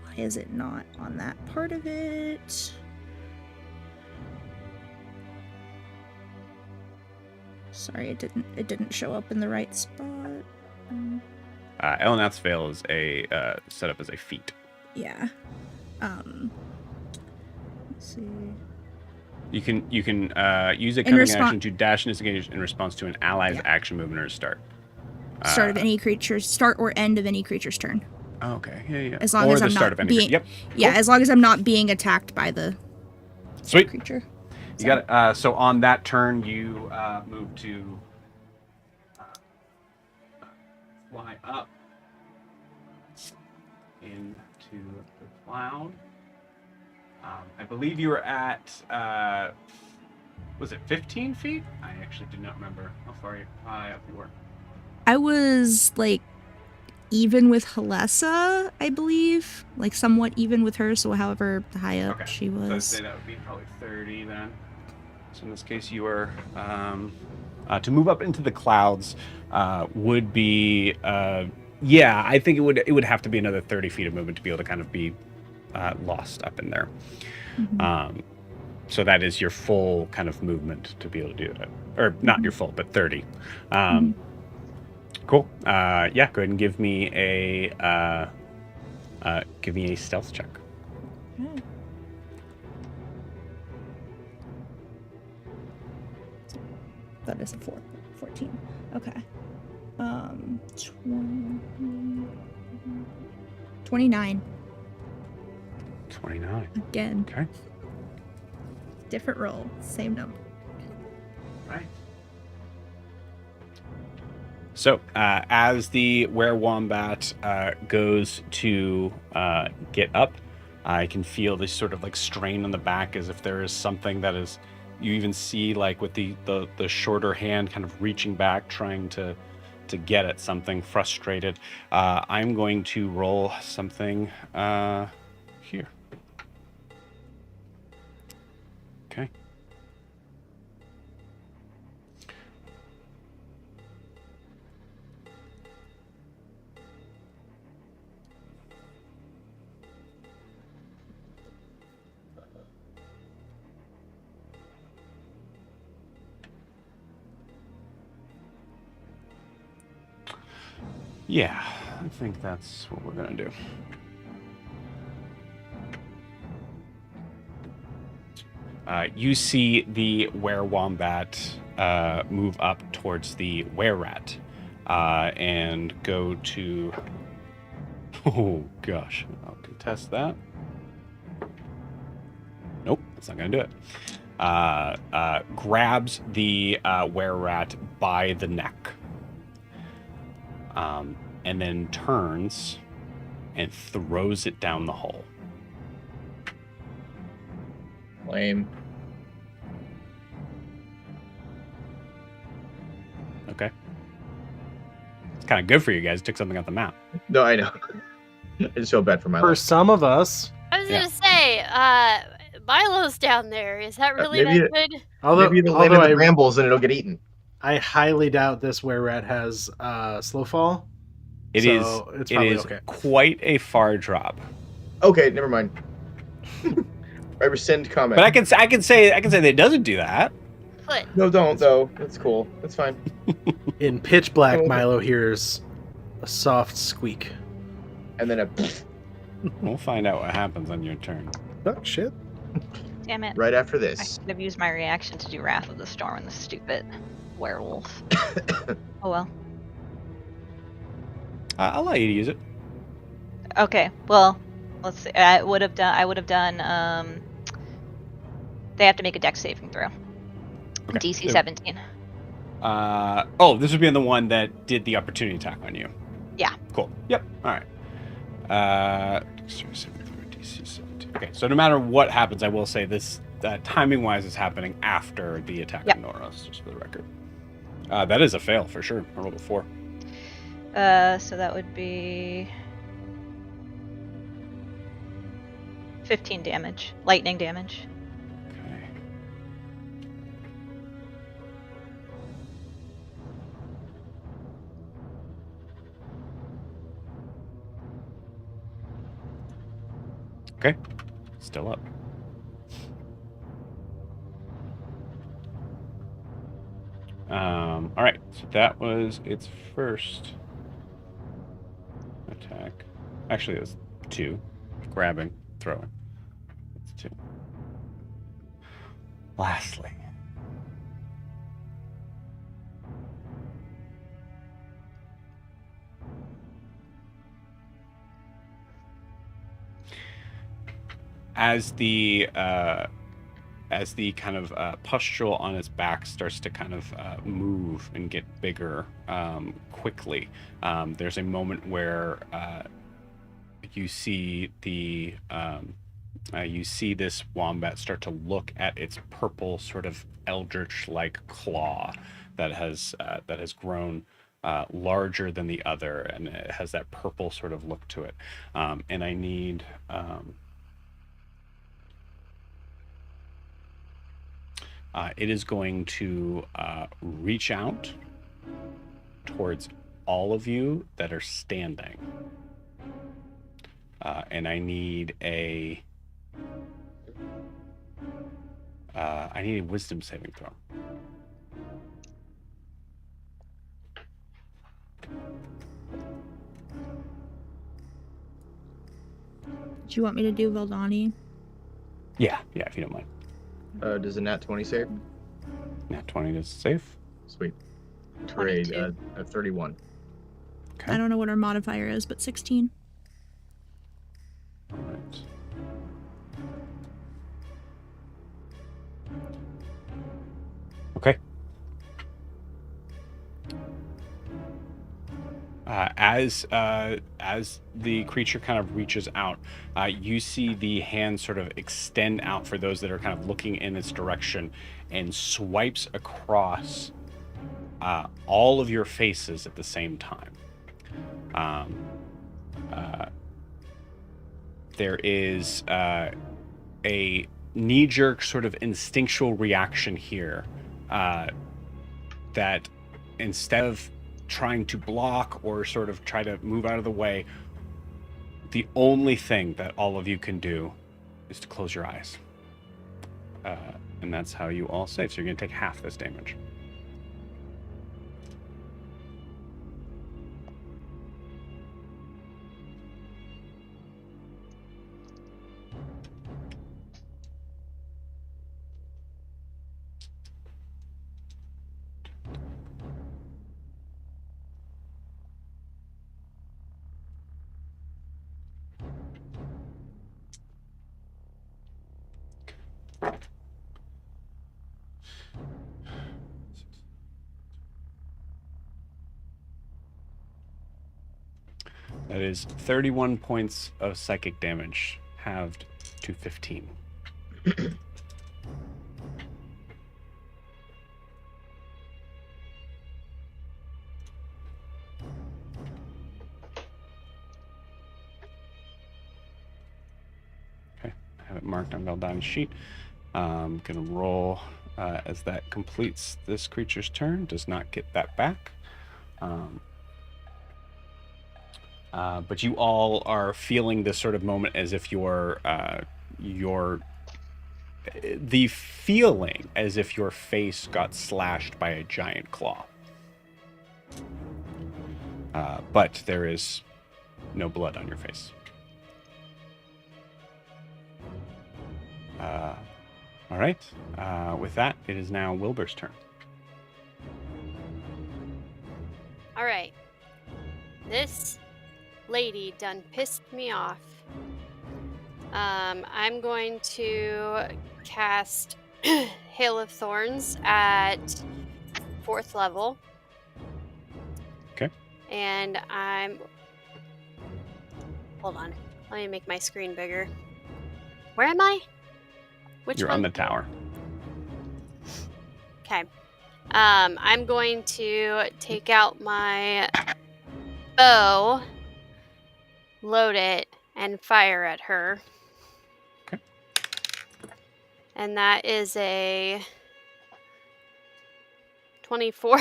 why is it not on that part of it? Sorry, it didn't show up in the right spot. Elanath's Veil is a set up as a feat. Yeah. Let's see. You can use a In cunning respon- action to dash and disengage in response to an ally's action movement or start. Start of any creature's start or end of any creature's turn. Oh, okay. Yeah. As long or as the I'm start not of any. being Yep. Yeah, Cool. as long as I'm not being attacked by the Sweet. creature. You got it. So on that turn, you move to fly up into the cloud. I believe you were at, was it 15 feet? I actually do not remember how far high up you were. I was like even with Halessa, I believe, like somewhat even with her. So however high up she was. So I'd say that would be probably 30 then. So in this case, you are to move up into the clouds would be yeah. I think it would have to be another 30 feet of movement to be able to kind of be lost up in there. Mhm. So that is your full kind of movement to be able to do that, or not your full, but 30. Cool. Yeah. Go ahead and give me a stealth check. Okay. That is a 14. Okay. 29. 29. Again. Okay. Different roll, same number. Right. So, as the werewombat goes to get up, I can feel this sort of like strain on the back, as if there is something that is. You even see like with the shorter hand kind of reaching back, trying to get at something, frustrated. I'm going to roll something here. Okay. Yeah, I think that's what we're gonna do. You see the werewombat move up towards the wererat and go to. Oh gosh, I'll contest that. Nope, that's not gonna do it. Grabs the wererat by the neck. And then turns and throws it down the hole. Lame. Okay. It's kind of good for you guys. Took something off the map. No, I know. I just feel bad for my For life. some of us. I was gonna say, Milo's down there. Is that really maybe that good? Maybe it'll land in the brambles and it'll get eaten. I highly doubt this wererat has slow fall. It so is. It's it probably is okay. quite a far drop. Okay, never mind. I rescind comment. But I can say that it doesn't do that. Foot. No, don't though. That's cool. That's fine. In pitch black, Oh. Milo hears a soft squeak. And then a We'll find out what happens on your turn. Oh shit! Damn it. right after I this. should have used my reaction to do Wrath of the Storm on the stupid werewolf. Oh well. I'll allow you to use it. Okay, well, let's see. I would have done. They have to make a dex saving throw. Okay. DC So- 17. This would be on the one that did the opportunity attack on you. Yeah. Cool. Yep. All right. DC 17. Okay. So no matter what happens, I will say this timing-wise is happening after the attack Yep. on Noros, just for the record. That is a fail for sure. I rolled a 4. So that would be 15 damage, lightning damage. Okay. Okay. Still up. All right. So that was its first attack. Actually, it was 2. Grabbing, throwing. It's 2. Lastly. As the kind of pustule on its back starts to kind of move and get bigger quickly, there's a moment where you see you see this wombat start to look at its purple sort of eldritch-like claw that has grown larger than the other, and it has that purple sort of look to it. And I need it is going to reach out towards all of you that are standing. And I need a wisdom saving throw. Do you want me to do Valdani? Yeah, if you don't mind. Does a nat 20 save? Nat 20 is safe. Sweet. Great. 22. 31. Okay. I don't know what our modifier is, but 16. All right. Okay. As the creature kind of reaches out, you see the hand sort of extend out for those that are kind of looking in its direction, and swipes across all of your faces at the same time. There is a knee-jerk sort of instinctual reaction here that instead of trying to block or sort of try to move out of the way, the only thing that all of you can do is to close your eyes. And that's how you all save. So you're going to take half this damage. That is 31 points of psychic damage, halved to 15. Okay, I have it marked on Valdani's sheet. I'm going to roll as that completes this creature's turn. Does not get that back. But you all are feeling this sort of moment as if the feeling as if your face got slashed by a giant claw. But there is no blood on your face. All right. With that, it is now Wilbur's turn. All right. This lady done pissed me off. I'm going to cast Hail of Thorns at 4th level. Okay. And hold on. Let me make my screen bigger. Where am I? Which You're one? on the tower. Okay. I'm going to take out my bow, load it, and fire at her. Okay. And that is a 24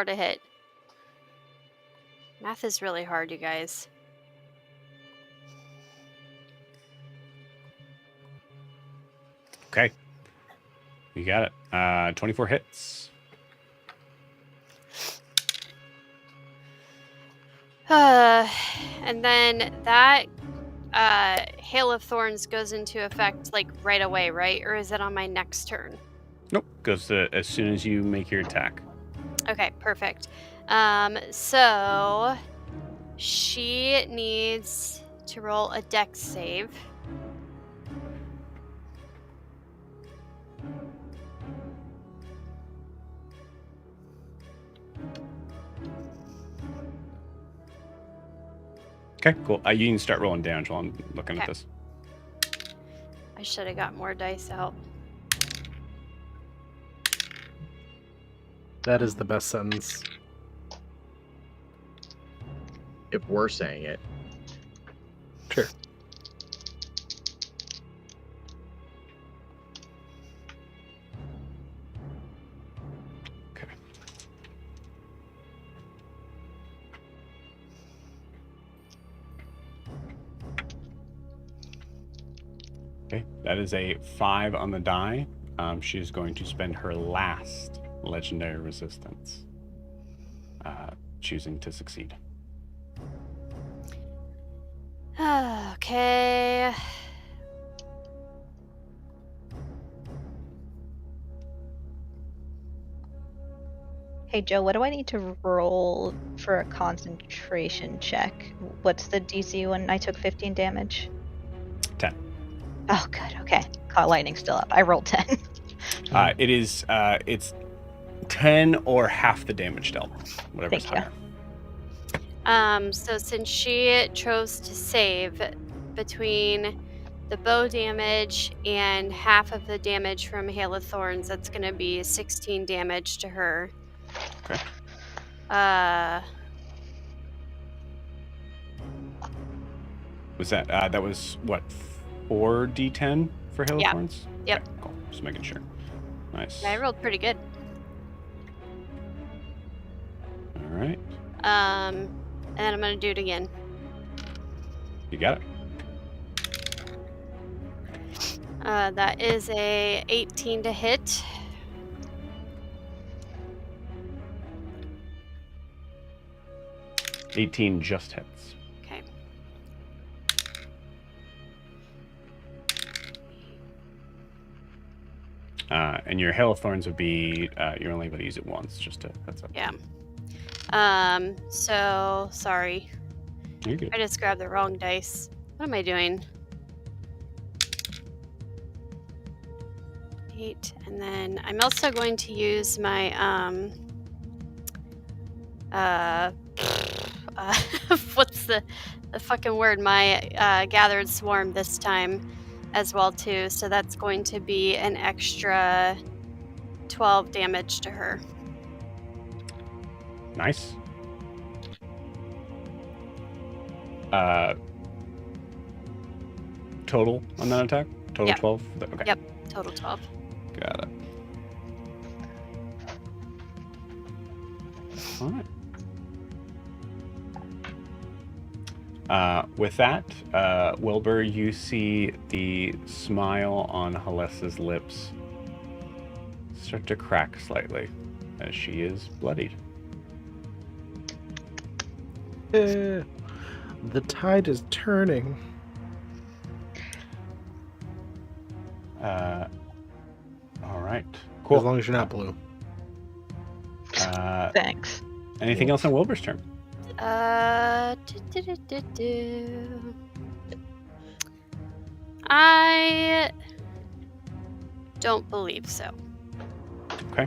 to hit. Math is really hard, you guys. Okay. You got it. 24 hits. And then that Hail of Thorns goes into effect like right away, right? Or is it on my next turn? Nope. Goes to as soon as you make your attack. Okay, perfect. So she needs to roll a dex save. Okay, cool. You can start rolling damage while I'm looking at Okay. this. I should have got more dice out. That is the best sentence. If we're saying it. Sure. Okay. Okay, that is a 5 on the die. She's going to spend her last legendary resistance, choosing to succeed. Okay. Hey Joe, what do I need to roll for a concentration check? What's the DC when I took 15 damage? 10. Oh, good. Okay. Caught lightning still up. I rolled 10. It's 10 or half the damage dealt, whatever's Thank you. higher. So since she chose to save between the bow damage and half of the damage from Hail of Thorns, that's going to be 16 damage to her. Okay. Was that that was what, 4d10 for Hail of Yeah. Thorns? Yep. Okay, cool. Just making sure. Nice. I rolled pretty good. All right. And then I'm going to do it again. You got it. That is a 18 to hit. – 18 just hits. Okay. And your Hail of Thorns would be you're only able to use it once. Just to that's up. Yeah. So sorry. You're good. I just grabbed the wrong dice. What am I doing? 8, and then I'm also going to use my what's the fucking word? My gathered swarm this time as well too. So that's going to be an extra 12 damage to her. Nice. Total on that attack? Total Yep. 12? Okay. Yep. Total 12. Got it. All right. With that, Wilbur, you see the smile on Halessa's lips start to crack slightly as she is bloodied. The tide is turning. All right. Cool. As long as you're not blue. Thanks. Anything else on Wilbur's turn? I don't believe so. Okay.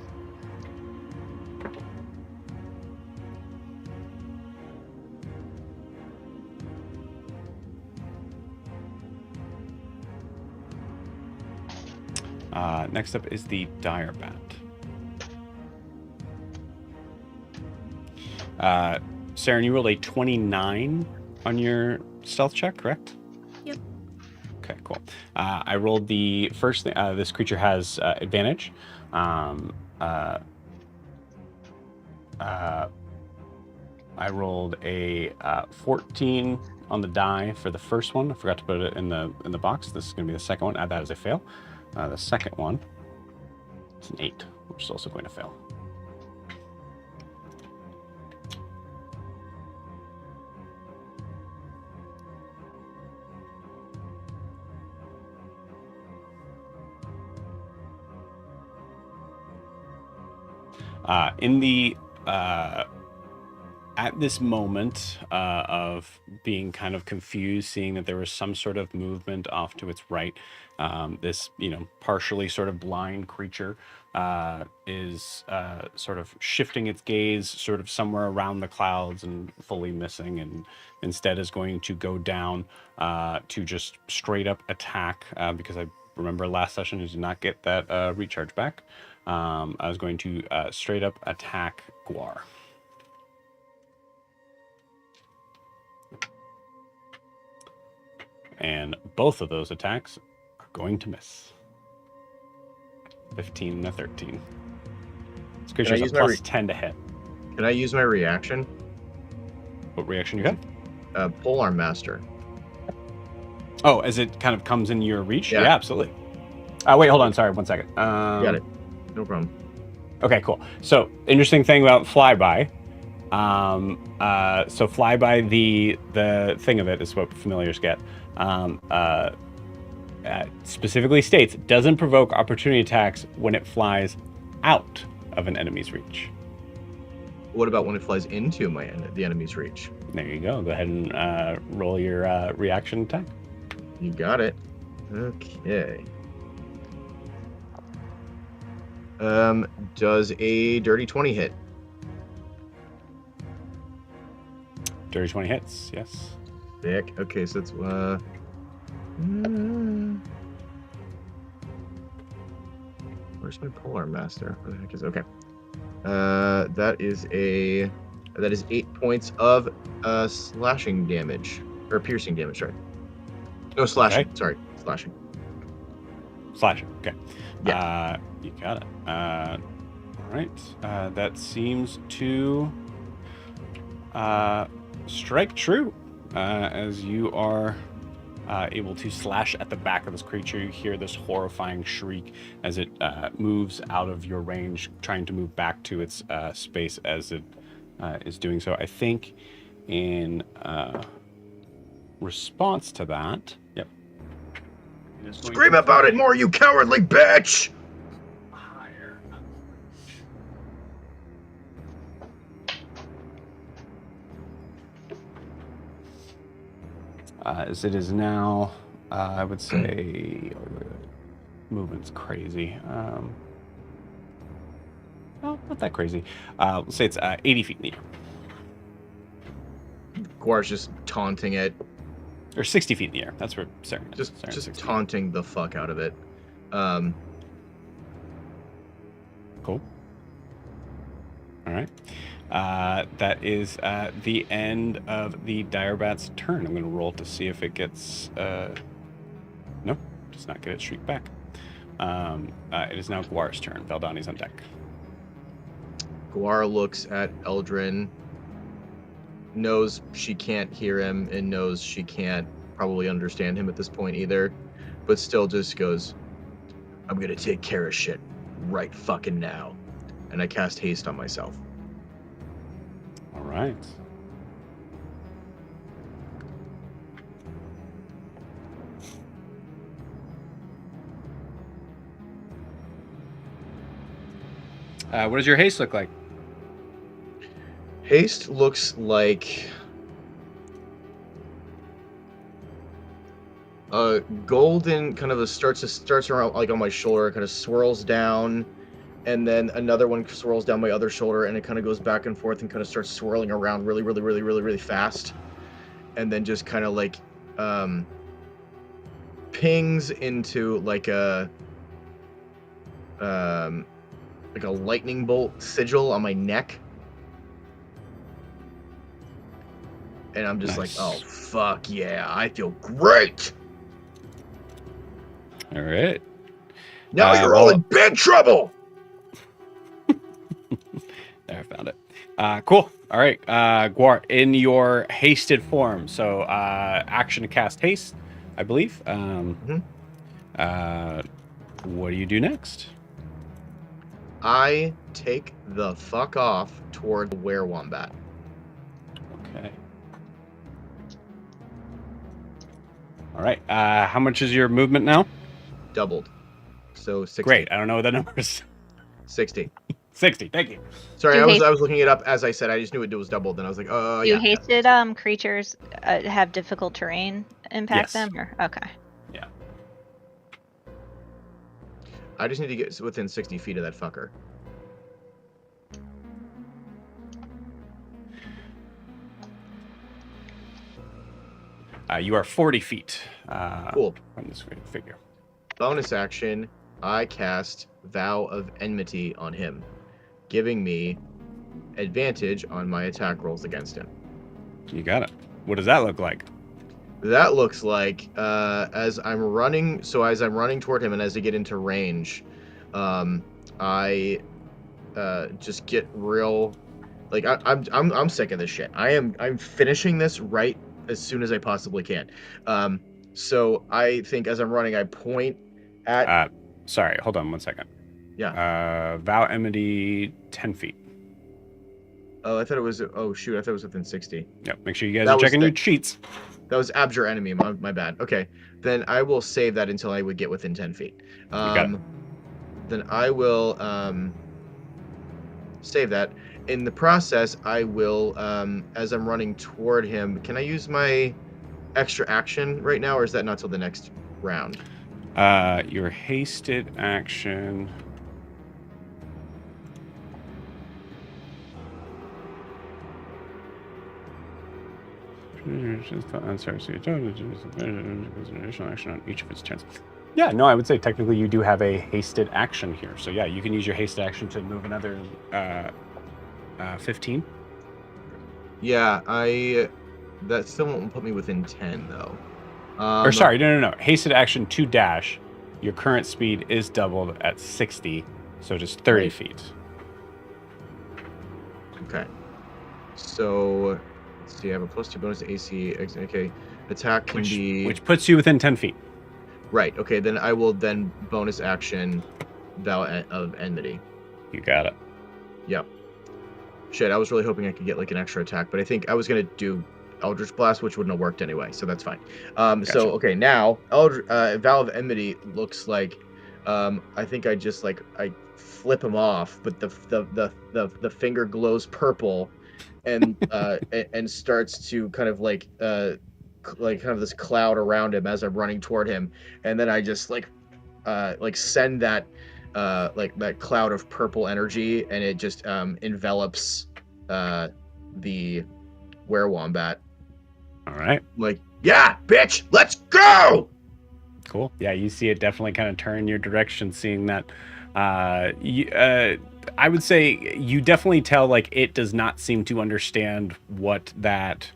Next up is the Dire Bat. Saren, you rolled a 29 on your stealth check, correct? Yep. Okay, cool. I rolled the first thing. This creature has advantage. I rolled a 14 on the die for the first one. I forgot to put it in the box. This is going to be the second one. Add that as a fail. The second one is an 8, which is also going to fail. In the at this moment of being kind of confused, seeing that there was some sort of movement off to its right, this, partially sort of blind creature is sort of shifting its gaze sort of somewhere around the clouds and fully missing, and instead is going to go down to just straight up attack because I remember last session I did not get that recharge back. I was going to straight up attack Guar. And both of those attacks are going to miss. 15 and a 13. This creature has a plus 10 to hit. Can I use my reaction? What reaction you have? Polearm Master. Oh, as it kind of comes in your reach? Yeah. Yeah, absolutely. Wait, hold on. Sorry, 1 second. Got it. No problem. Okay, cool. So, interesting thing about flyby. So flyby, the thing of it is what familiars get. Specifically states it doesn't provoke opportunity attacks when it flies out of an enemy's reach. What about when it flies into the enemy's reach? There you go. Go ahead and roll your reaction attack. You got it. Okay. Does a dirty 20 hit? Dirty 20 hits, yes. Sick. Okay, so it's where's my Polearm Master? Where the heck is okay? That is 8 points of slashing damage or piercing damage, right? No, slashing. Okay. Sorry, slashing. Slashing. Okay. Yeah. You got it. All right. That seems to strike true. As you are able to slash at the back of this creature, you hear this horrifying shriek as it moves out of your range, trying to move back to its space as it is doing so. I think in response to that, yep. Scream about it more, you cowardly bitch! Higher. As it is now, I would say movement's crazy. Well, not that crazy. Let's say it's 80 feet in the air. Guar's just taunting it. Or 60 feet in the air. That's where Saren is. Just Saren's 60 feet. taunting the fuck out of it. Cool. All right. That is the end of the Direbat's turn. I'm going to roll to see if it gets... No, does not get its shriek back. It is now Guar's turn. Valdani's on deck. Guar looks at Eldrin, knows she can't hear him, and knows she can't probably understand him at this point either, but still just goes, I'm gonna take care of shit right fucking now. And I cast haste on myself. All right. What does your haste look like? Haste looks like a golden kind of starts around like on my shoulder, kind of swirls down, and then another one swirls down my other shoulder, and it kind of goes back and forth and kind of starts swirling around really fast, and then just kind of like pings into like a lightning bolt sigil on my neck. And I'm just Nice. like, oh, fuck yeah, I feel great. All right. Now you're all in big trouble. There, I found it. Cool. All right. Guar, in your hasted form. So action to cast haste, I believe. What do you do next? I take the fuck off toward the werewombat. Okay. All right. How much is your movement now? Doubled. So 60. Great. I don't know what that number is. 60. 60. Thank you. Sorry, Do I you was hate- I was looking it up as I said. I just knew it was doubled, and I was like, oh Do yeah. hasted creatures have difficult terrain impact Yes. them? Or okay. Yeah. I just need to get within 60 feet of that fucker. You are 40 feet Cool. from this figure. Bonus action, I cast Vow of Enmity on him, giving me advantage on my attack rolls against him. You got it. What does that look like? That looks like as I'm running toward him and as I get into range, I just get real like I'm sick of this shit. I'm finishing this right as soon as I possibly can. So I think as I'm running, I point at Sorry, hold on 1 second. Yeah. Vow Enmity 10 feet. Oh, I thought it was. Oh shoot, I thought it was within 60. Yep. Make sure you guys That are was checking your the- cheats. That was Abjure Enemy. My bad. Okay, then I will save that until I would get within 10 feet. got it. Then I will save that. In the process, I will, as I'm running toward him, can I use my extra action right now, or is that not till the next round? Your hasted action. I'm sorry, so additional action on each of its turns. Yeah, no, I would say technically you do have a hasted action here. So yeah, you can use your hasted action to move another 15. Yeah, that still won't put me within 10 though. Or sorry, no. Hasted action to dash. Your current speed is doubled at 60, so just 30 feet. Okay. So let's see. I have a +2 bonus to AC. Okay, attack can be Which puts you within 10 feet. right. Okay, then I will then bonus action Vow of Enmity. You got it. Yep. Shit, I was really hoping I could get like an extra attack, but I think I was gonna do Eldritch Blast, which wouldn't have worked anyway, so that's fine. So okay, now Vow of Enmity looks like I think I just like I flip him off, but the finger glows purple, and and starts to kind of like kind of this cloud around him as I'm running toward him, and then I just like send that like that cloud of purple energy, and it just envelops the werewombat. All right. Like, yeah, bitch, let's go. Cool. Yeah, you see it definitely kind of turn your direction, seeing that. I would say you definitely tell like it does not seem to understand what that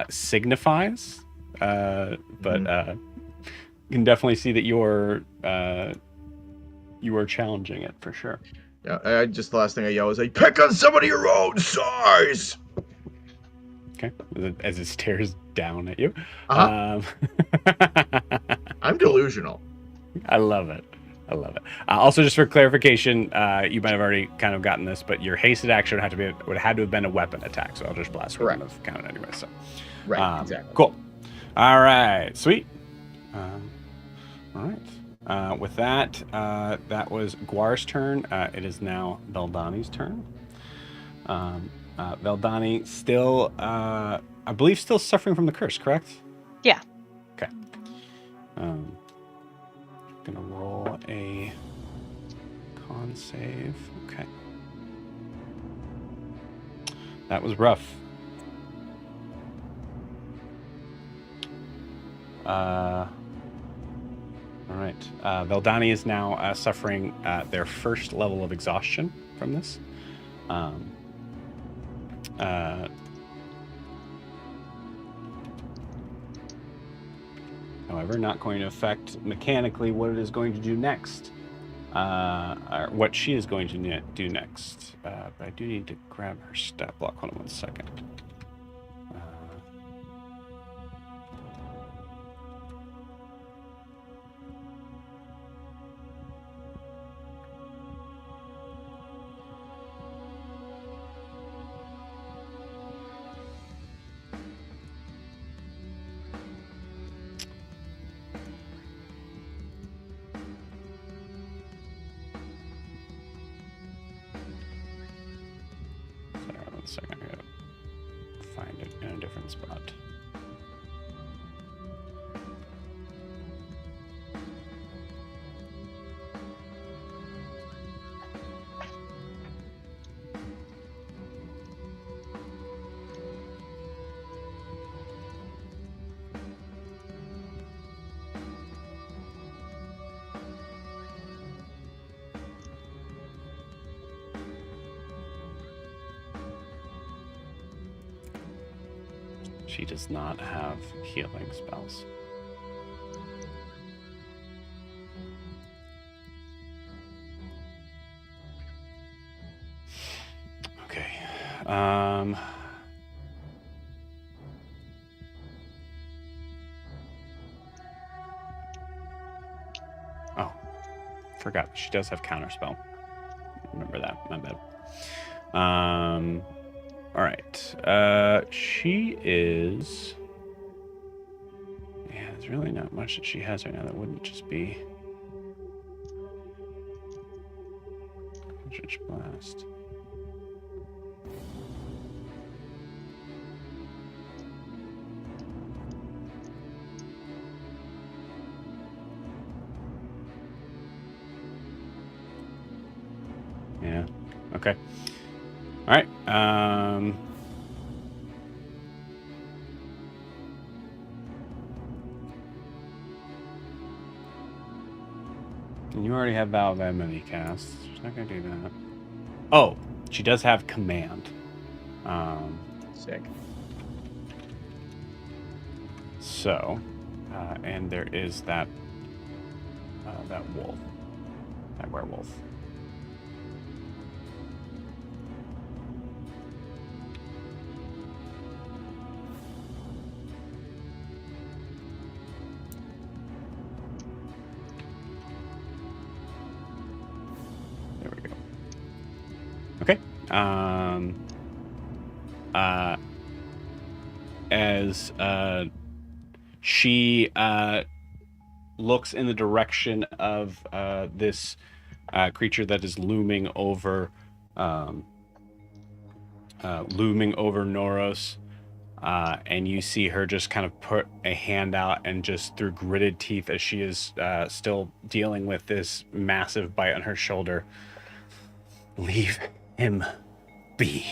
signifies, but you can definitely see that you are challenging it for sure. Yeah, I just the last thing I yell is like, pick on somebody your own size. Okay, as it stares down at you. I'm delusional. I love it. Also, just for clarification, you might have already kind of gotten this, but your hasted action would have to have been a weapon attack. So Eldritch Blast wouldn't have counted anyway. So, right, exactly. Cool. All right, sweet. All right. With that, that was Guar's turn. It is now Veldani's turn. Veldani still, I believe, still suffering from the curse, correct? Yeah. Okay. Gonna roll a con save. Okay. That was rough. All right. Veldani is now suffering their first level of exhaustion from this. However, not going to affect mechanically what it is going to do next, or what she is going to do next. But I do need to grab her stat block. Hold on 1 second. spot. She does not have healing spells. Okay. Oh, forgot. She does have counterspell. Remember that. My bad. All right. She is. Yeah, there's really not much that she has right now that wouldn't just be. Eldritch Blast. Yeah. Okay. All right. And you already have Vow of Enmity cast. She's not gonna do that. Oh, she does have Command. Sick. So, and there is that that wolf, that werewolf. There we go. Okay. As she looks in the direction of this creature that is looming over Noros, and you see her just kind of put a hand out and just through gritted teeth as she is still dealing with this massive bite on her shoulder. Leave him be.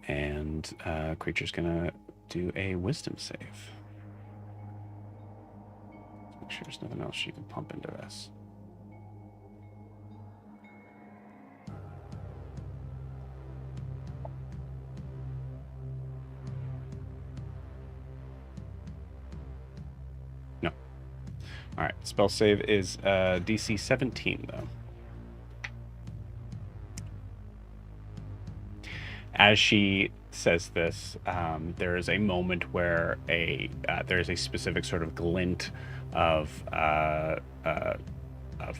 And creature's gonna do a wisdom save. Make sure there's nothing else she can pump into this. No. All right. Spell save is DC 17 though. As she says this, there is a moment where there is a specific sort of glint of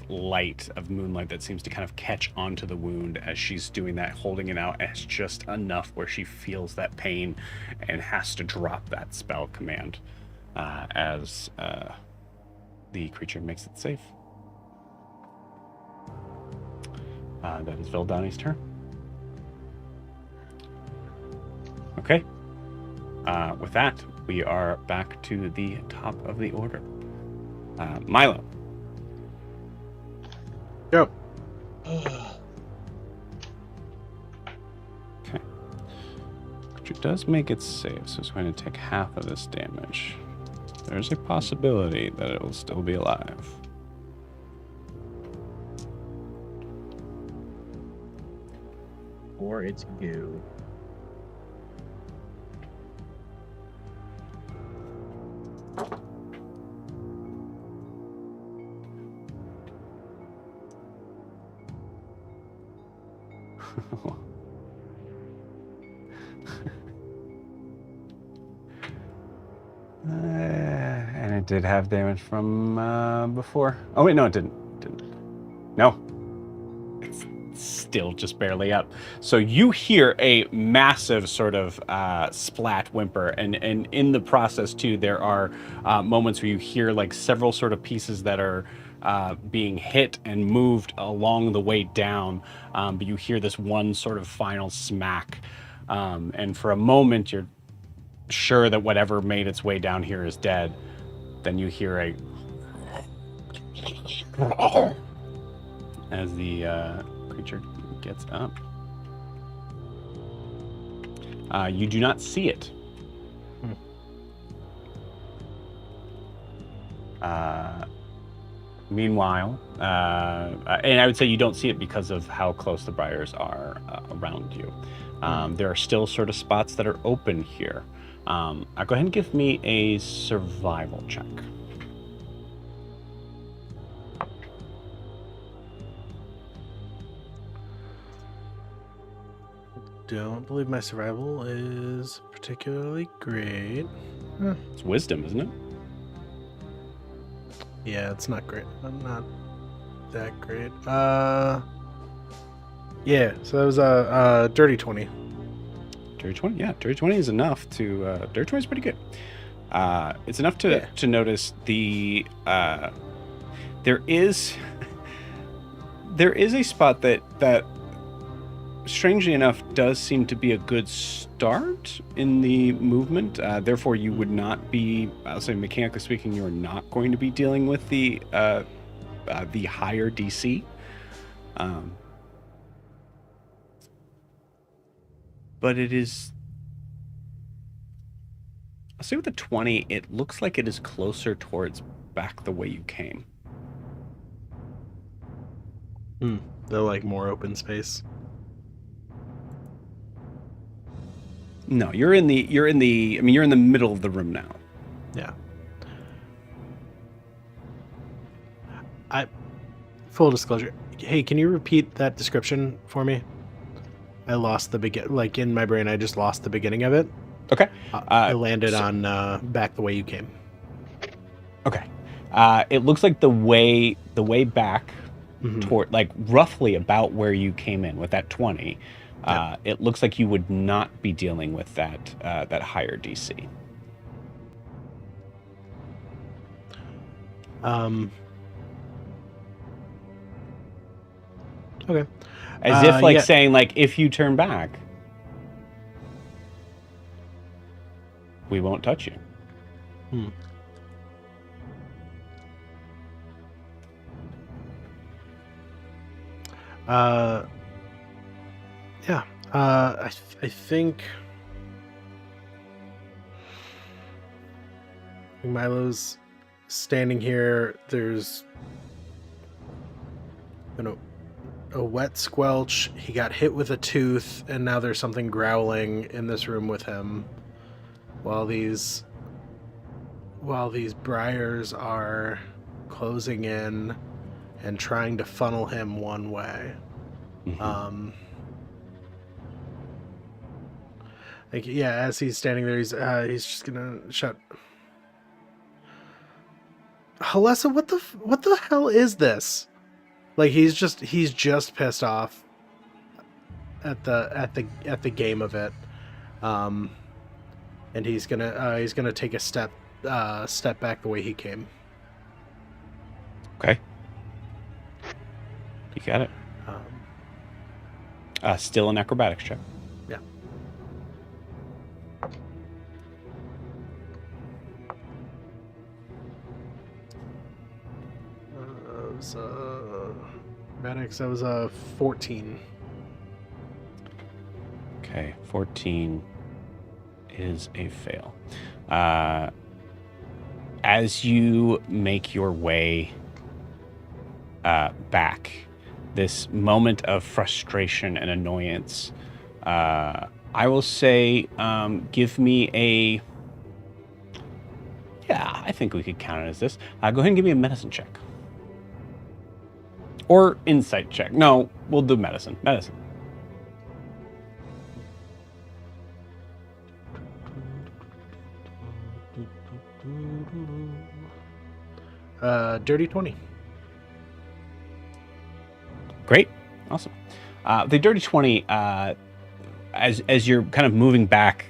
light, of moonlight that seems to kind of catch onto the wound as she's doing that, holding it out as just enough where she feels that pain and has to drop that spell command as the creature makes it safe. That is Vildani's turn. Okay. With that, we are back to the top of the order. Milo. Go. Okay. Creature does make its save, so it's going to take half of this damage. There's a possibility that it will still be alive. Or it's goo. And it did have damage from before. Oh wait, no, it didn't. No. It's still just barely up. So you hear a massive sort of splat whimper, and in the process too, there are moments where you hear like several sort of pieces that are being hit and moved along the way down, but you hear this one sort of final smack And for a moment, you're sure that whatever made its way down here is dead. Then you hear a as the creature gets up. You do not see it. Meanwhile, and I would say you don't see it because of how close the briars are around you. There are still sort of spots that are open here. Go ahead and give me a survival check. Don't believe my survival is particularly great. It's wisdom, isn't it? Yeah, it's not great. Not that great. Yeah, so that was a dirty 20. Dirty 20, yeah. Dirty 20 is enough to... Dirty 20 is pretty good. It's enough to notice the... there is a spot that strangely enough does seem to be a good start in the movement. Therefore, you would not be... I'll say, mechanically speaking, you are not going to be dealing with the higher DC. But it is... I'll say with the 20, it looks like it is closer towards back the way you came. They're like more open space. No, you're in the middle of the room now. Yeah. Full disclosure. Hey, can you repeat that description for me? I lost the like in my brain, I just lost the beginning of it. Okay. I landed on back the way you came. Okay. It looks like the way back toward, like, roughly about where you came in with that 20. It looks like you would not be dealing with that higher DC. Okay. As if like saying, like, if you turn back, we won't touch you. Yeah. I think Milo's standing here. There's a wet squelch. He got hit with a tooth, and now there's something growling in this room with him. While these briars are closing in and trying to funnel him one way. As he's standing there, he's just gonna shout, Halessa, what the hell is this? Like, he's just pissed off at the game of it, and he's gonna take a step back the way he came. Okay, you got it. Still an acrobatics check. Yeah. Acrobatics, that was a 14. Okay, 14 is a fail. As you make your way back, this moment of frustration and annoyance, I will say, give me a... Yeah, I think we could count it as this. Go ahead and give me a medicine check. Or insight check. No, we'll do medicine. Dirty 20. Great. Awesome. The dirty 20, as you're kind of moving back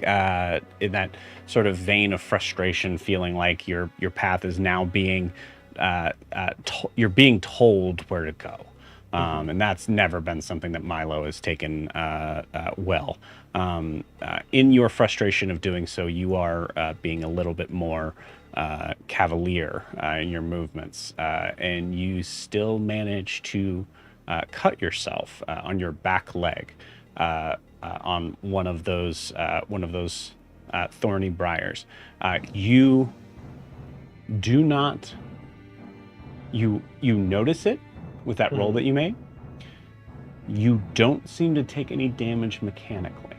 in that sort of vein of frustration, feeling like your path is now being you're being told where to go. And that's never been something that Milo has taken well. In your frustration of doing so, you are being a little bit more cavalier in your movements, and you still manage to cut yourself on your back leg on one of those thorny briars. You do not. You notice it with that roll that you made. You don't seem to take any damage mechanically.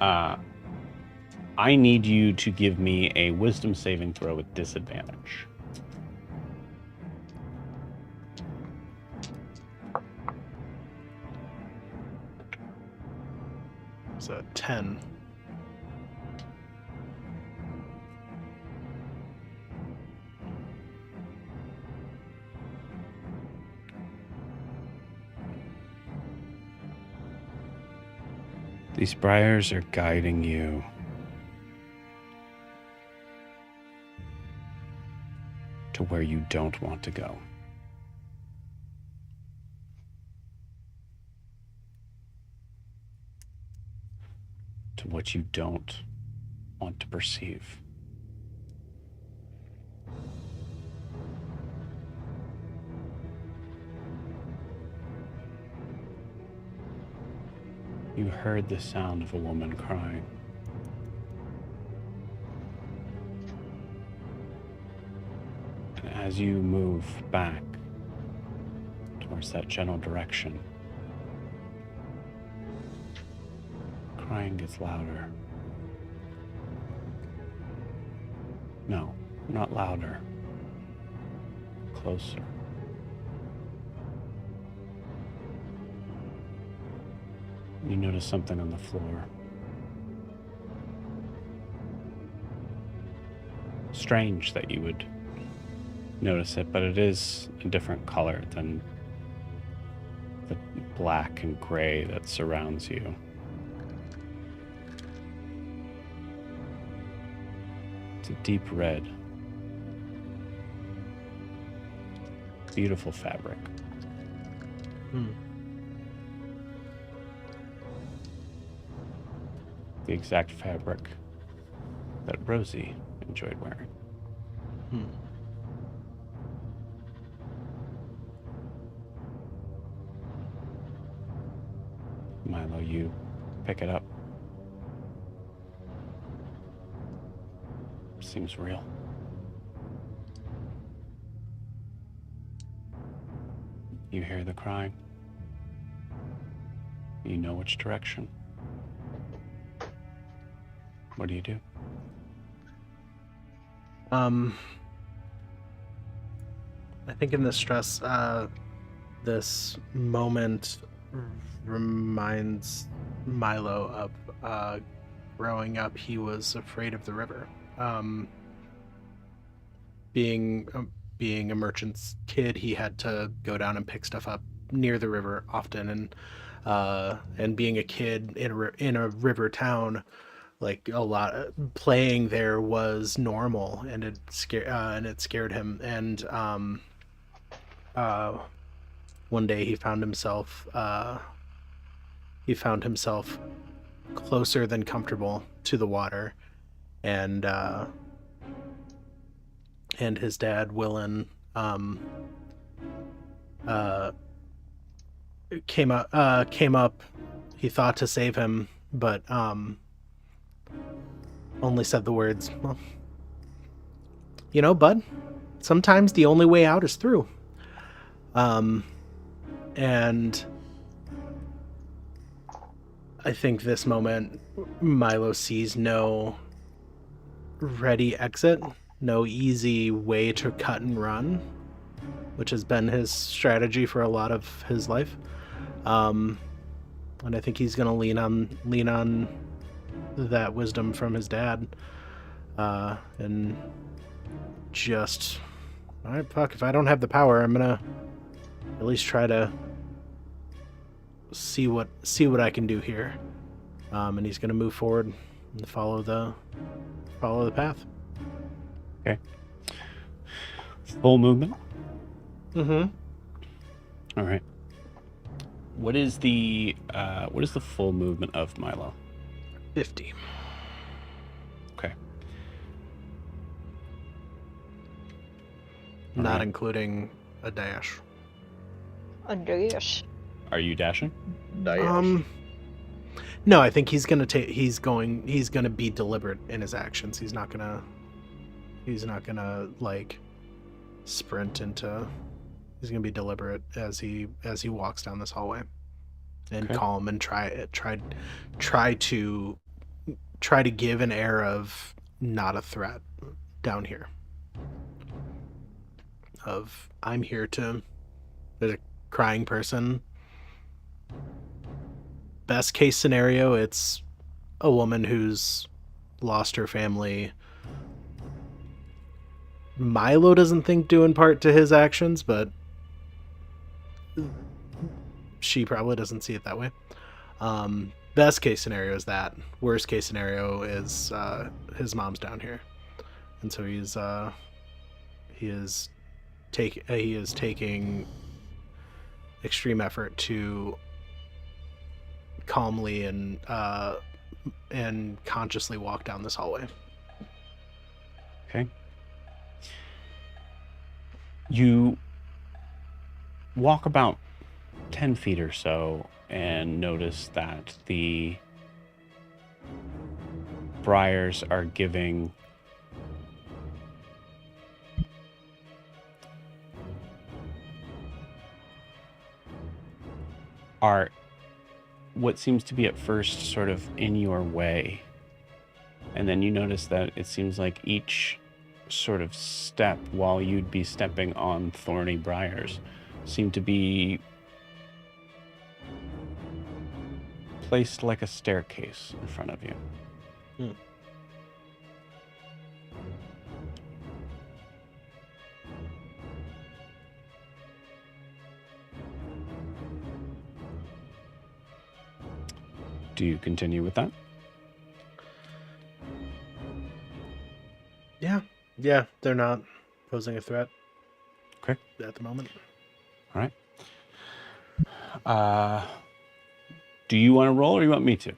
I need you to give me a wisdom saving throw with disadvantage. It's a 10. These briars are guiding you. To where you don't want to go. To what you don't want to perceive. You heard the sound of a woman crying. And as you move back towards that general direction, crying gets louder. No, not louder. Closer. You notice something on the floor. Strange that you would notice it, but it is a different color than the black and gray that surrounds you. It's a deep red. Beautiful fabric. The exact fabric that Rosie enjoyed wearing. Milo, you pick it up. Seems real. You hear the crying. You know which direction. What do you do? I think in this stress, this moment reminds Milo of growing up. He was afraid of the river. Being a merchant's kid, he had to go down and pick stuff up near the river often, and being a kid in a river town, like a lot playing there was normal, and it scared him. And one day he found himself closer than comfortable to the water, and his dad Willen came up. He thought to save him, but only said the words, "Well, you know, bud, sometimes the only way out is through." And I think this moment, Milo sees no ready exit, no easy way to cut and run, which has been his strategy for a lot of his life. And I think he's gonna lean on that wisdom from his dad, and just, all right, fuck, if I don't have the power, I'm gonna at least try to see what I can do here. And he's gonna move forward and follow the path. Okay. Full movement. All right. What is the full movement of Milo? 50. Okay. Not right. including a dash. Yes. Are you dashing? No, I think he's gonna be deliberate in his actions. He's not gonna like sprint into. He's gonna be deliberate as he walks down this hallway, and Okay. calm and try to give an air of not a threat down here. Of I'm here to. There's a crying person. Best case scenario, it's a woman who's lost her family. Milo doesn't think due in part to his actions, but she probably doesn't see it that way. Best case scenario is that. Worst case scenario is his mom's down here, and so he is taking extreme effort to calmly and consciously walk down this hallway. Okay. You walk about 10 feet or so and notice that the briars are giving what seems to be at first sort of in your way. And then you notice that it seems like each sort of step, while you'd be stepping on thorny briars, seem to be placed like a staircase in front of you. Do you continue with that? Yeah, they're not posing a threat. Okay. At the moment. All right. Do you want to roll or do you want me to?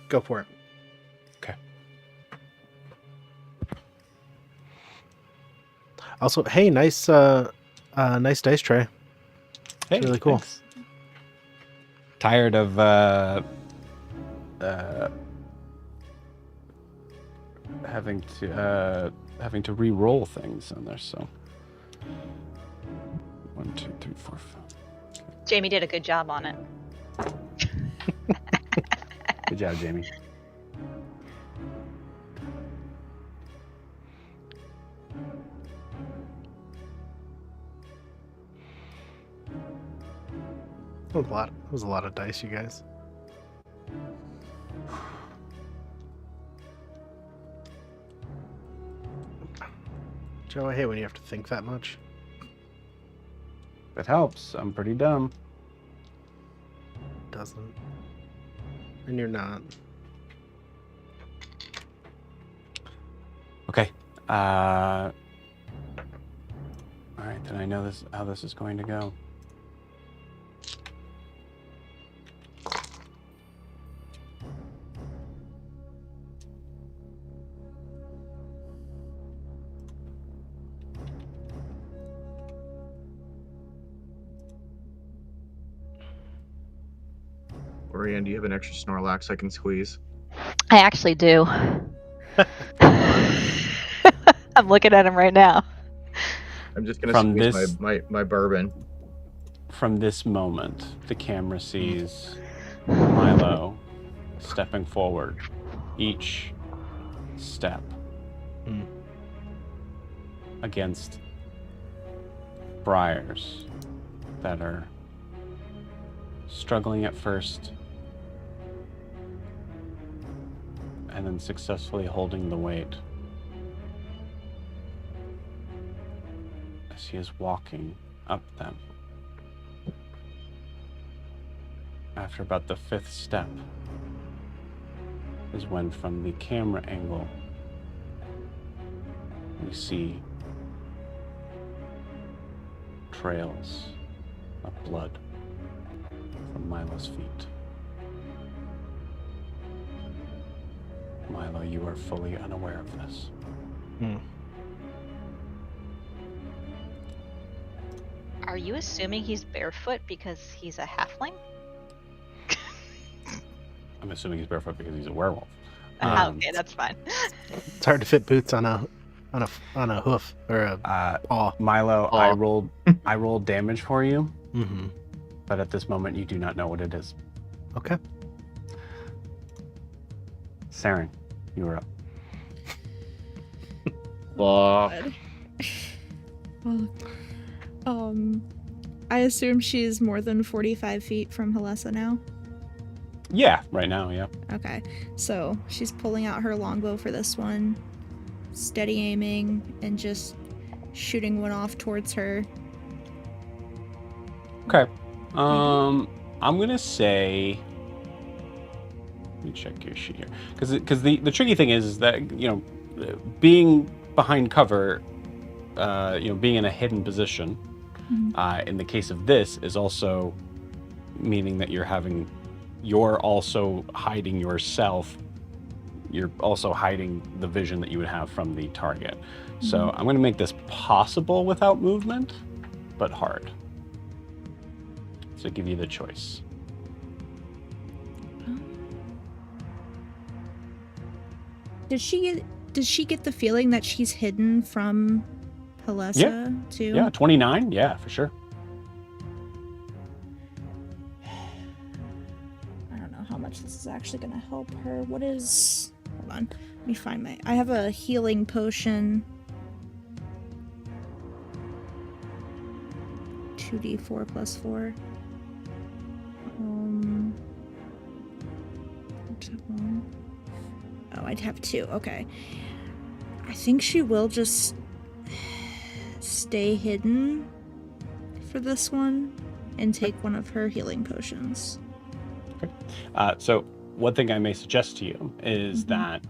Go for it. Okay. Also, hey, nice dice tray. Hey, really cool. Thanks. Tired of having to re-roll things on there. So 1, 2, 3, 4, 5. Jamie did a good job on it. Good job, Jamie. That was a lot of dice, you guys. Joe, I hate when you have to think that much. That helps. I'm pretty dumb. Doesn't. And you're not. Okay. All right, then I know how this is going to go. Orion, do you have an extra Snorlax I can squeeze? I actually do. I'm looking at him right now. I'm just gonna From squeeze this- my bourbon. From this moment, the camera sees Milo stepping forward. Each step against briars that are struggling at first and then successfully holding the weight as he is walking up them. After about the 5th step is when, from the camera angle, You see trails of blood from Milo's feet. Milo, you are fully unaware of this. Are you assuming he's barefoot because he's a halfling? I'm assuming he's barefoot because he's a werewolf. Okay, that's fine. It's hard to fit boots on a hoof or a paw. Milo, Aw. I rolled damage for you, Mm-hmm. but at this moment you do not know what it is. Okay. Saren, you are up. God. Well, I assume she's more than 45 feet from Halessa now. Yeah, right now, yeah. Okay, so she's pulling out her longbow for this one, steady aiming, and just shooting one off towards her. Okay. I'm gonna say. Let me check your sheet here, because the tricky thing is that being behind cover, being in a hidden position, in the case of this is also meaning that you're also hiding yourself. You're also hiding the vision that you would have from the target. So I'm going to make this possible without movement, but hard. So give you the choice. Does she get the feeling that she's hidden from Halessa too? Yeah, 29. Yeah, for sure. I don't know how much this is actually going to help her. What is... Hold on. Let me find my... I have a healing potion. 2d4 plus 4. Oh, I'd have 2. Okay. I think she will just stay hidden for this one and take one of her healing potions. So one thing I may suggest to you is that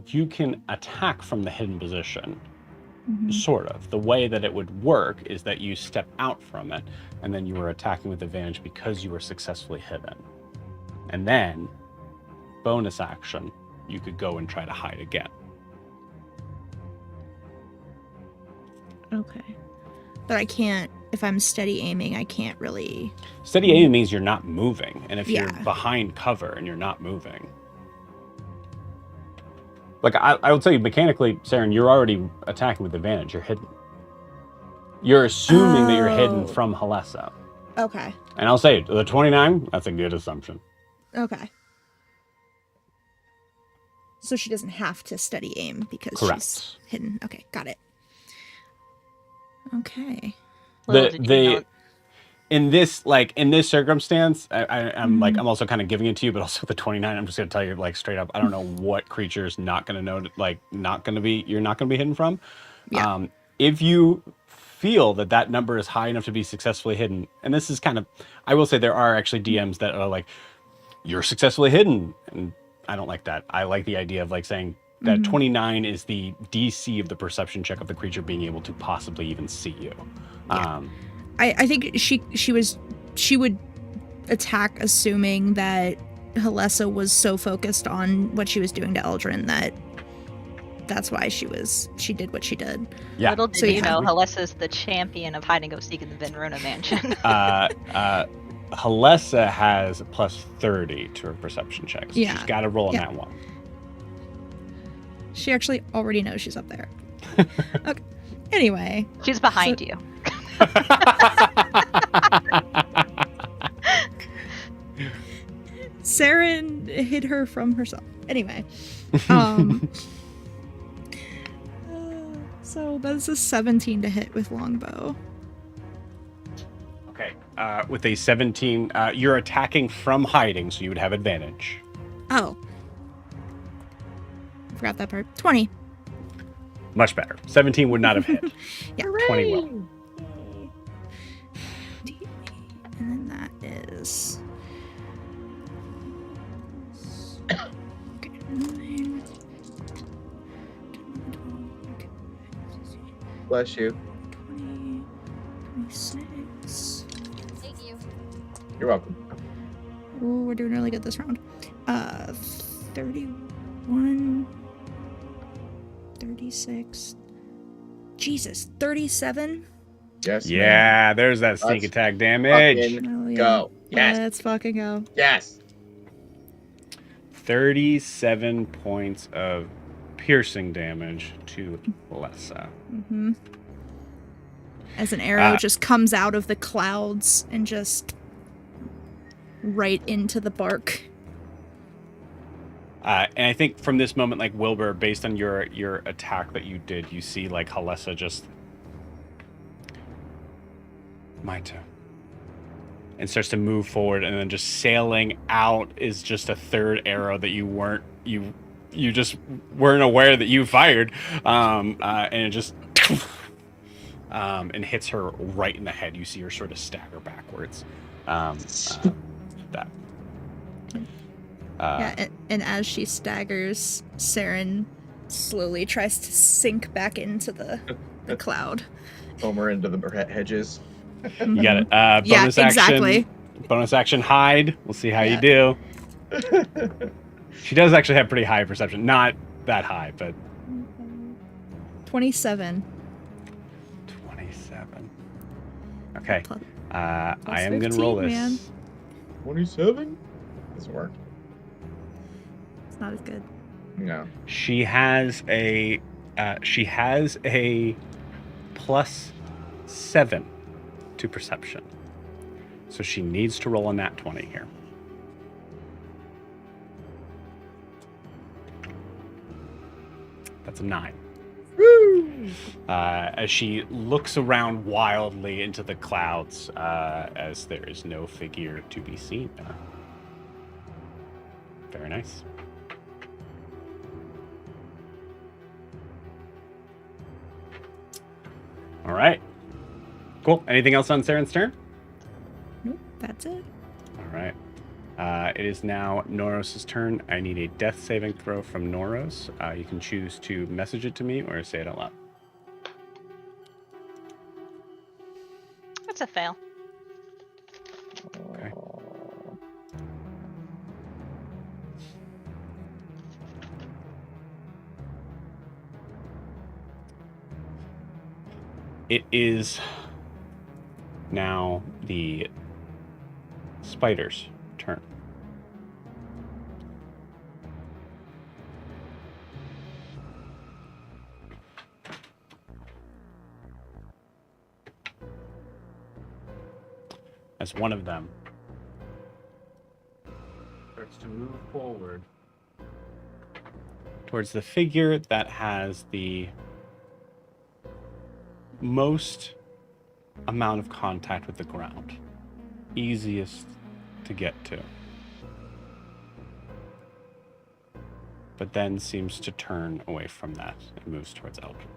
you can attack from the hidden position. Sort of. The way that it would work is that you step out from it, and then you are attacking with advantage because you were successfully hidden. And then, bonus action, you could go and try to hide again. Okay. But I can't, if I'm steady aiming, I can't really... Steady aiming means you're not moving, and if you're Yeah. behind cover and you're not moving... Like, I will tell you, mechanically, Saren, you're already attacking with advantage. You're hidden. You're assuming that you're hidden Oh. from Halessa. Okay. And I'll say, the 29, that's a good assumption. Okay. So she doesn't have to steady aim because Correct. she's hidden. Okay, got it. Okay. Little did you know- In this circumstance, I'm also kind of giving it to you, but also the 29, I'm just gonna tell you like straight up, I don't know what creature's not gonna know, you're not gonna be hidden from. Yeah. If you feel that number is high enough to be successfully hidden, and this is kind of, I will say there are actually DMs that are like, you're successfully hidden, and I don't like that. I like the idea of like saying that 29 is the DC of the perception check of the creature being able to possibly even see you. Yeah. I think she would attack assuming that Halessa was so focused on what she was doing to Eldrin that's why she did what she did. Yeah. Little did So you yeah. know, Halessa's the champion of hide and go seek in the Venrona mansion. Halessa has plus 30 to her perception check. So Yeah. she's got to roll on Yeah. that one. She actually already knows she's up there. Okay. Anyway. She's behind you. Saren hid her from herself. Anyway. So that's a 17 to hit with longbow. Okay. With a 17, you're attacking from hiding, so you would have advantage. Oh. Forgot that part. 20. Much better. 17 would not have hit. Yeah. 20 will. And then that is... Okay. 9, 10, 12, Bless you. 20, 26. Thank you. You're welcome. Ooh, we're doing really good this round. 31, 36. Jesus, 37. Yes. ma'am. Yeah, there's that sneak Let's attack damage. fucking Oh, yeah. go. Yes. Let's fucking go. Yes. 37 points of piercing damage to Lessa. Mm-hmm. As an arrow Ah. just comes out of the clouds and just right into the bark. And I think from this moment, like Wilbur, based on your attack that you did, you see like Halessa just my turn, and starts to move forward, and then just sailing out is just a third arrow that you just weren't aware that you fired, and it just and hits her right in the head. You see her sort of stagger backwards. That. Yeah, and as she staggers, Saren slowly tries to sink back into the cloud. Homer into the hedges. You got it. Yeah, Bonus action. exactly. Bonus action hide. We'll see how Yeah. you do. She does actually have pretty high perception. Not that high, but 27. 27. Okay. Plus- I plus am going to roll 15, this. man. 27? Doesn't work. It's not as good. No. She has a +7 to perception. So she needs to roll a nat 20 here. That's a 9. Woo! As she looks around wildly into the clouds, as there is no figure to be seen there. Very nice. All right. Cool. Anything else on Saren's turn? Nope, that's it. All right. It is now Noros' turn. I need a death saving throw from Noros. You can choose to message it to me or say it out loud. That's a fail. Okay. It is now the spider's turn. As one of them starts to move forward towards the figure that has the most amount of contact with the ground, easiest to get to, but then seems to turn away from that and moves towards Eldrin.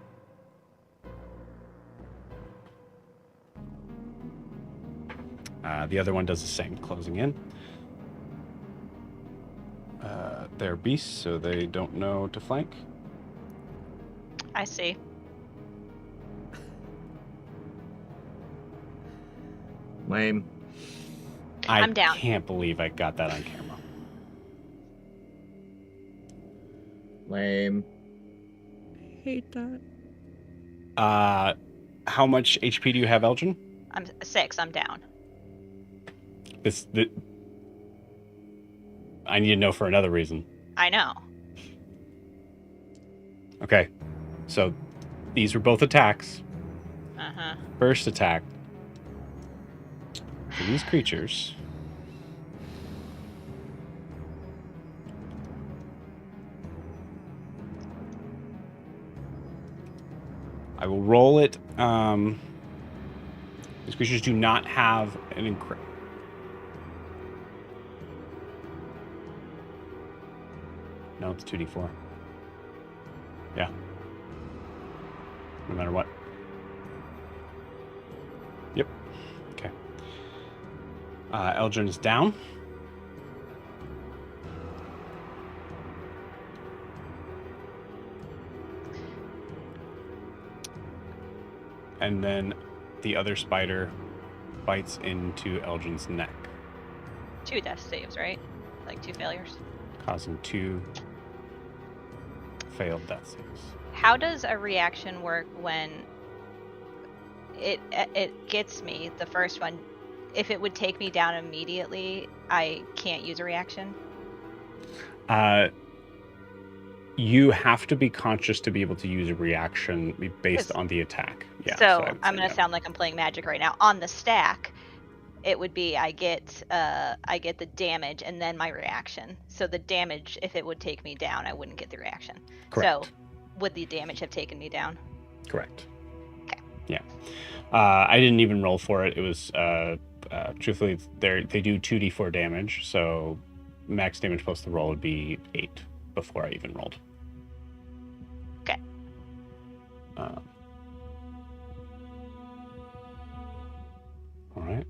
The other one does the same, closing in. They're beasts, so they don't know to flank. I see. Lame. I'm down. I can't believe I got that on camera. Lame. Hate that. How much HP do you have, Eldrin? I'm 6. I'm down. I need to know for another reason. I know. Okay, so these were both attacks. Uh-huh. First attack for these creatures. I will roll it. These creatures do not have an No, it's 2d4. Yeah. No matter what. Yep. Okay. Eldrin is down. And then the other spider bites into Elgin's neck, 2 death saves, right? Like 2 failures. causing 2 failed death saves. How does a reaction work when it gets me, the first one? If it would take me down immediately, I can't use a reaction? You have to be conscious to be able to use a reaction based on the attack. Yeah. So I would I'm say going to sound like I'm playing Magic right now. On the stack, it would be I get the damage and then my reaction. So the damage, if it would take me down, I wouldn't get the reaction. Correct. So would the damage have taken me down? Correct. Okay. Yeah. I didn't even roll for it. It was truthfully they do 2d4 damage, so max damage plus the roll would be 8 before I even rolled. Okay. All right.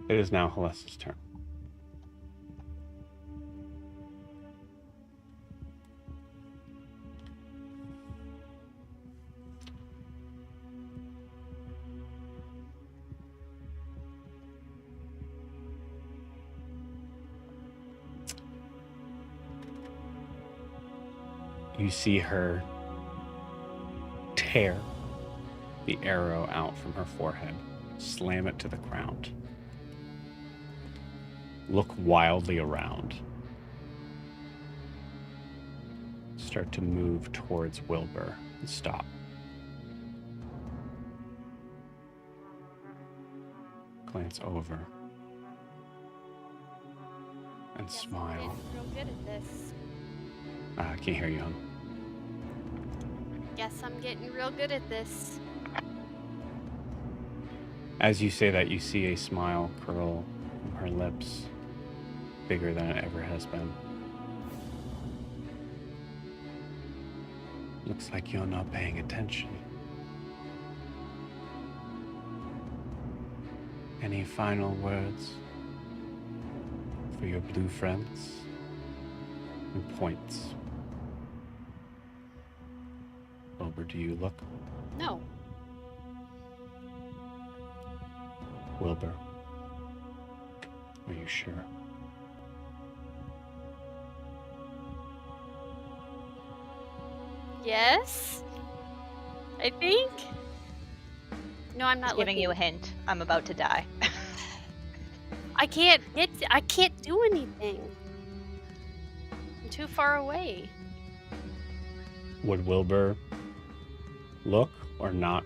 It is now Halesa's turn. You see her tear the arrow out from her forehead, slam it to the ground, look wildly around, start to move towards Wilbur and stop. Glance over and smile. Real good at this. I can't hear you, hon. Guess I'm getting real good at this. As you say that, you see a smile curl from her lips, bigger than it ever has been. Looks like you're not paying attention. Any final words for your blue friends? And points. Wilbur, do you look? No. Wilbur, are you sure? Yes? I think? No, I'm not Giving looking. you a hint. I'm about to die. I can't do anything. I'm too far away. Would Wilbur look or not?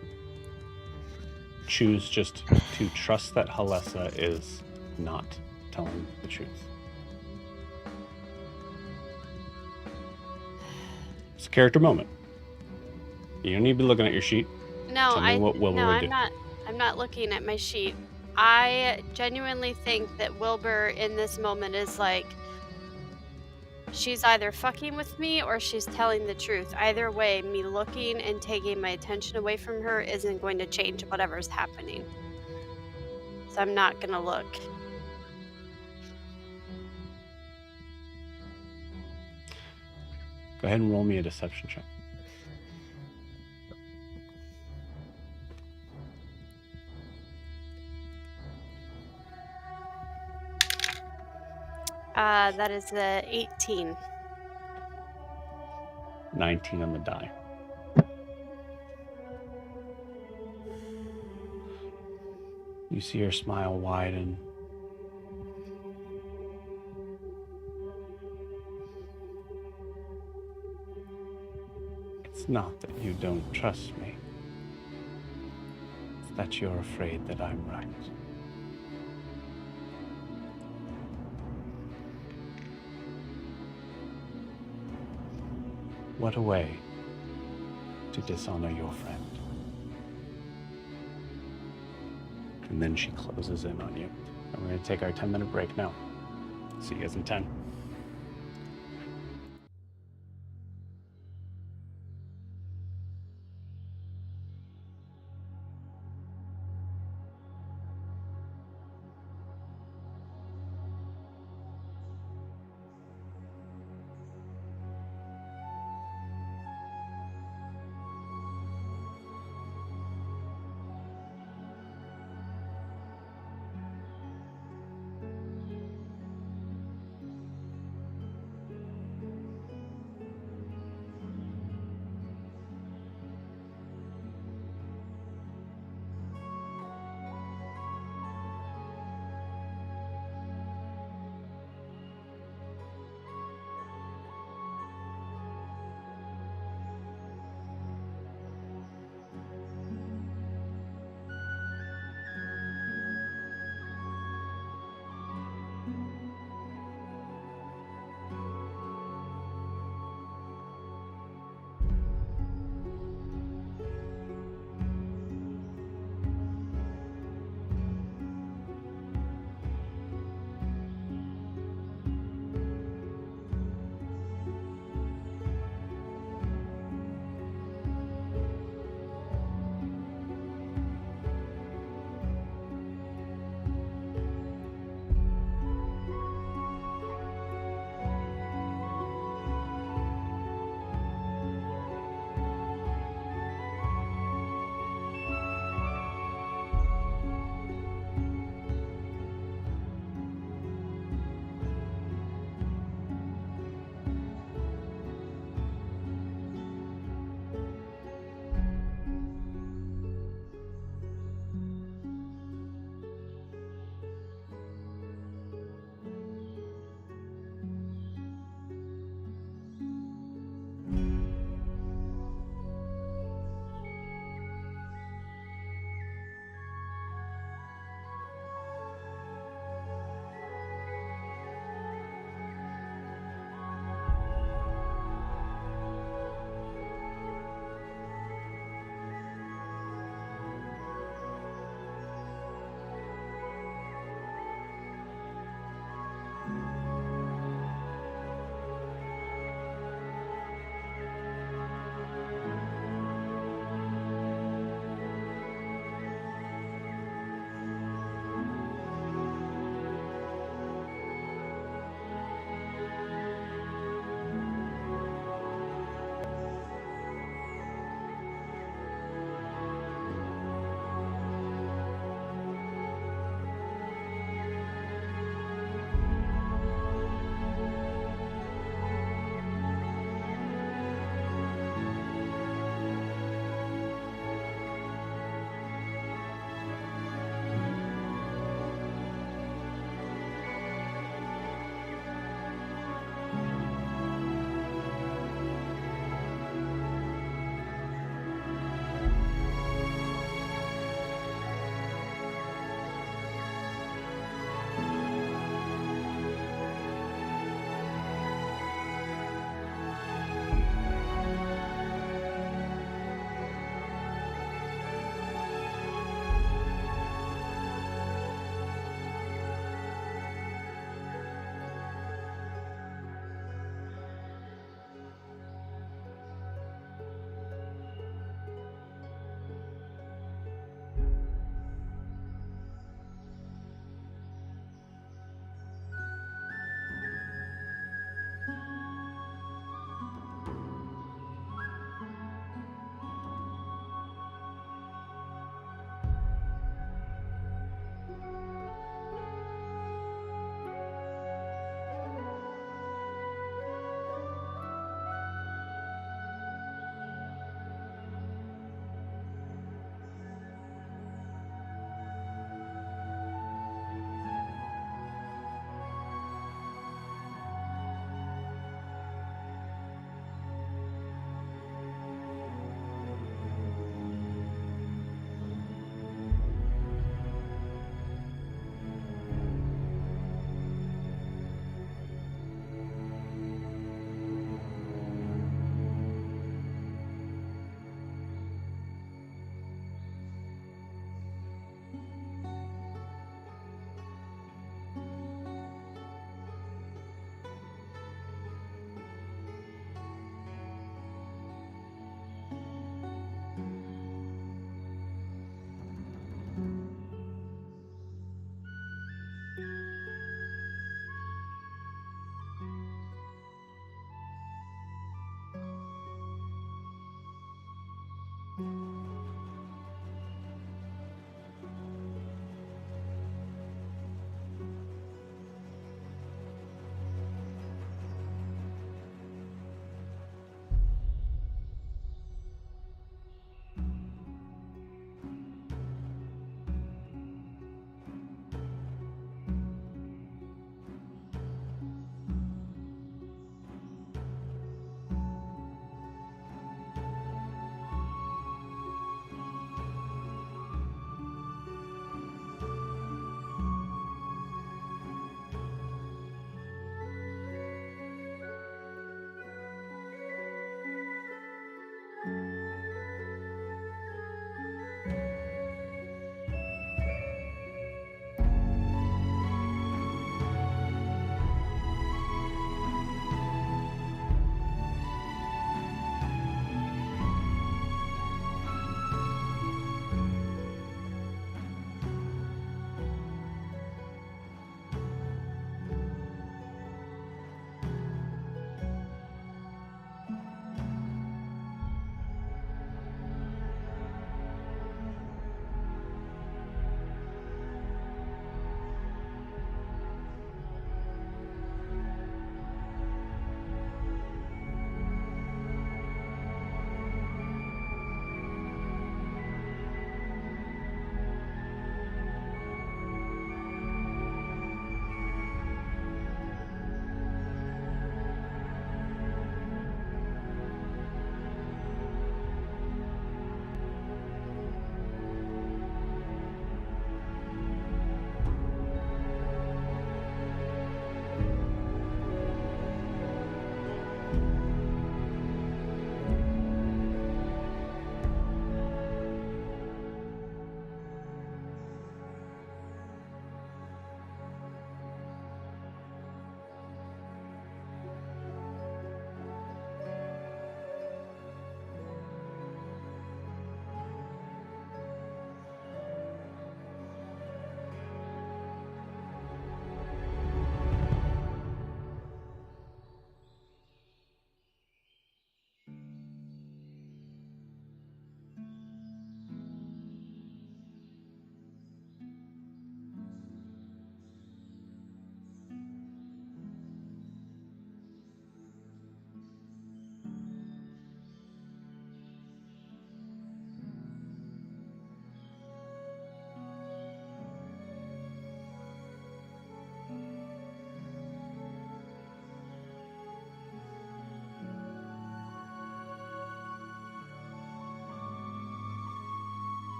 Choose just to trust that Halesa is not telling the truth. It's a character moment. You don't need to be looking at your sheet. No, Tell me what Wilbur would do. I'm not looking at my sheet. I genuinely think that Wilbur in this moment is like, she's either fucking with me or she's telling the truth. Either way, me looking and taking my attention away from her isn't going to change whatever's happening. So I'm not gonna look. Go ahead and roll me a deception check. That is the 18. 19 on the die. You see her smile widen. It's not that you don't trust me. It's that you're afraid that I'm right. What a way to dishonor your friend. And then she closes in on you. And we're going to take our 10-minute break now. See you guys in 10.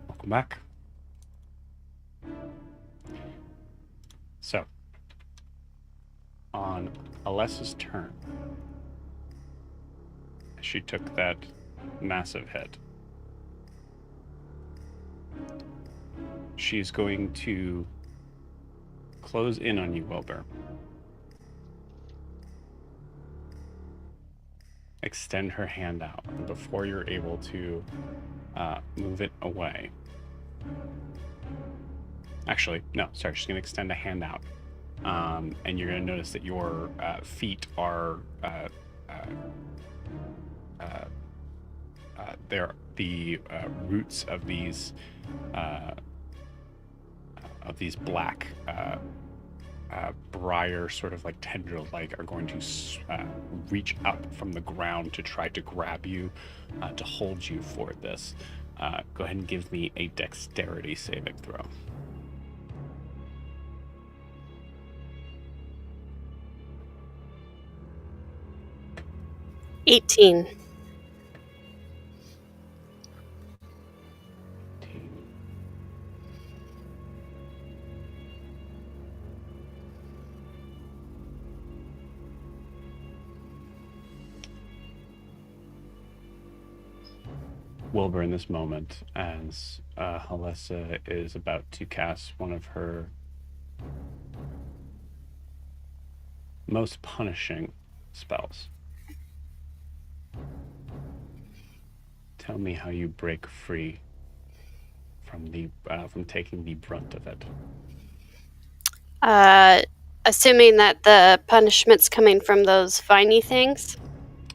Welcome back. So, on Alessa's turn, she took that massive hit. She's going to close in on you, Wilbur. Extend her hand out, and before you're able to move it away. Actually, no, sorry, she's going to extend a hand out. And you're going to notice that your feet are they're the roots of these black briar, sort of like tendril-like, are going to reach up from the ground to try to grab you, to hold you for this. Go ahead and give me a dexterity saving throw. 18. Wilbur, in this moment, as Alessa is about to cast one of her most punishing spells. Tell me how you break free from taking the brunt of it. Assuming that the punishment's coming from those viney things?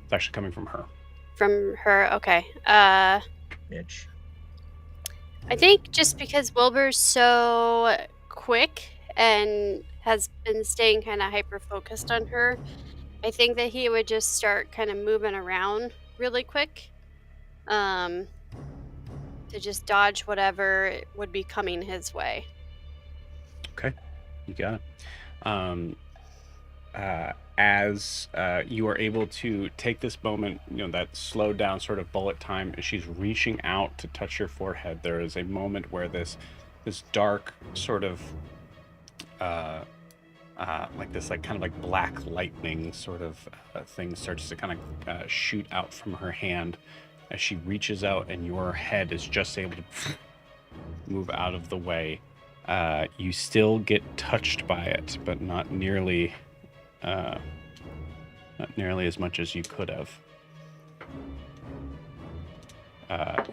It's actually coming from her. From her, okay. Bitch. I think just because Wilbur's so quick and has been staying kind of hyper-focused on her, I think that he would just start kind of moving around really quick to just dodge whatever would be coming his way. Okay, you got it. As you are able to take this moment, that slowed down sort of bullet time, as she's reaching out to touch your forehead, there is a moment where this dark sort of kind of black lightning sort of thing starts to kind of shoot out from her hand as she reaches out, and your head is just able to move out of the way. You still get touched by it, but not nearly as much as you could have.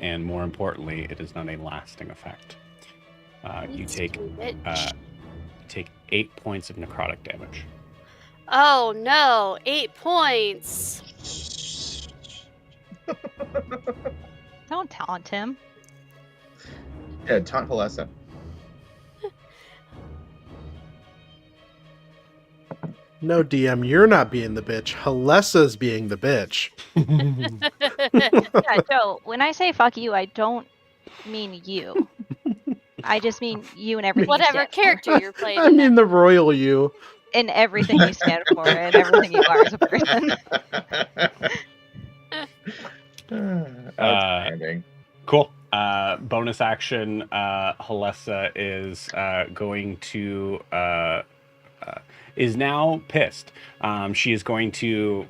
And more importantly, it is not a lasting effect. You take 8 points of necrotic damage. Oh no, 8 points. Don't taunt him. Yeah, taunt Alessa. No, DM, you're not being the bitch. Alessa's being the bitch. Yeah, Joe, when I say fuck you, I don't mean you. I just mean you and everything. Whatever you character you're playing. I mean the royal you. and everything you stand for, and everything you are as a person. Outstanding. Cool. Bonus action, Alessa is going to is now pissed. She is going to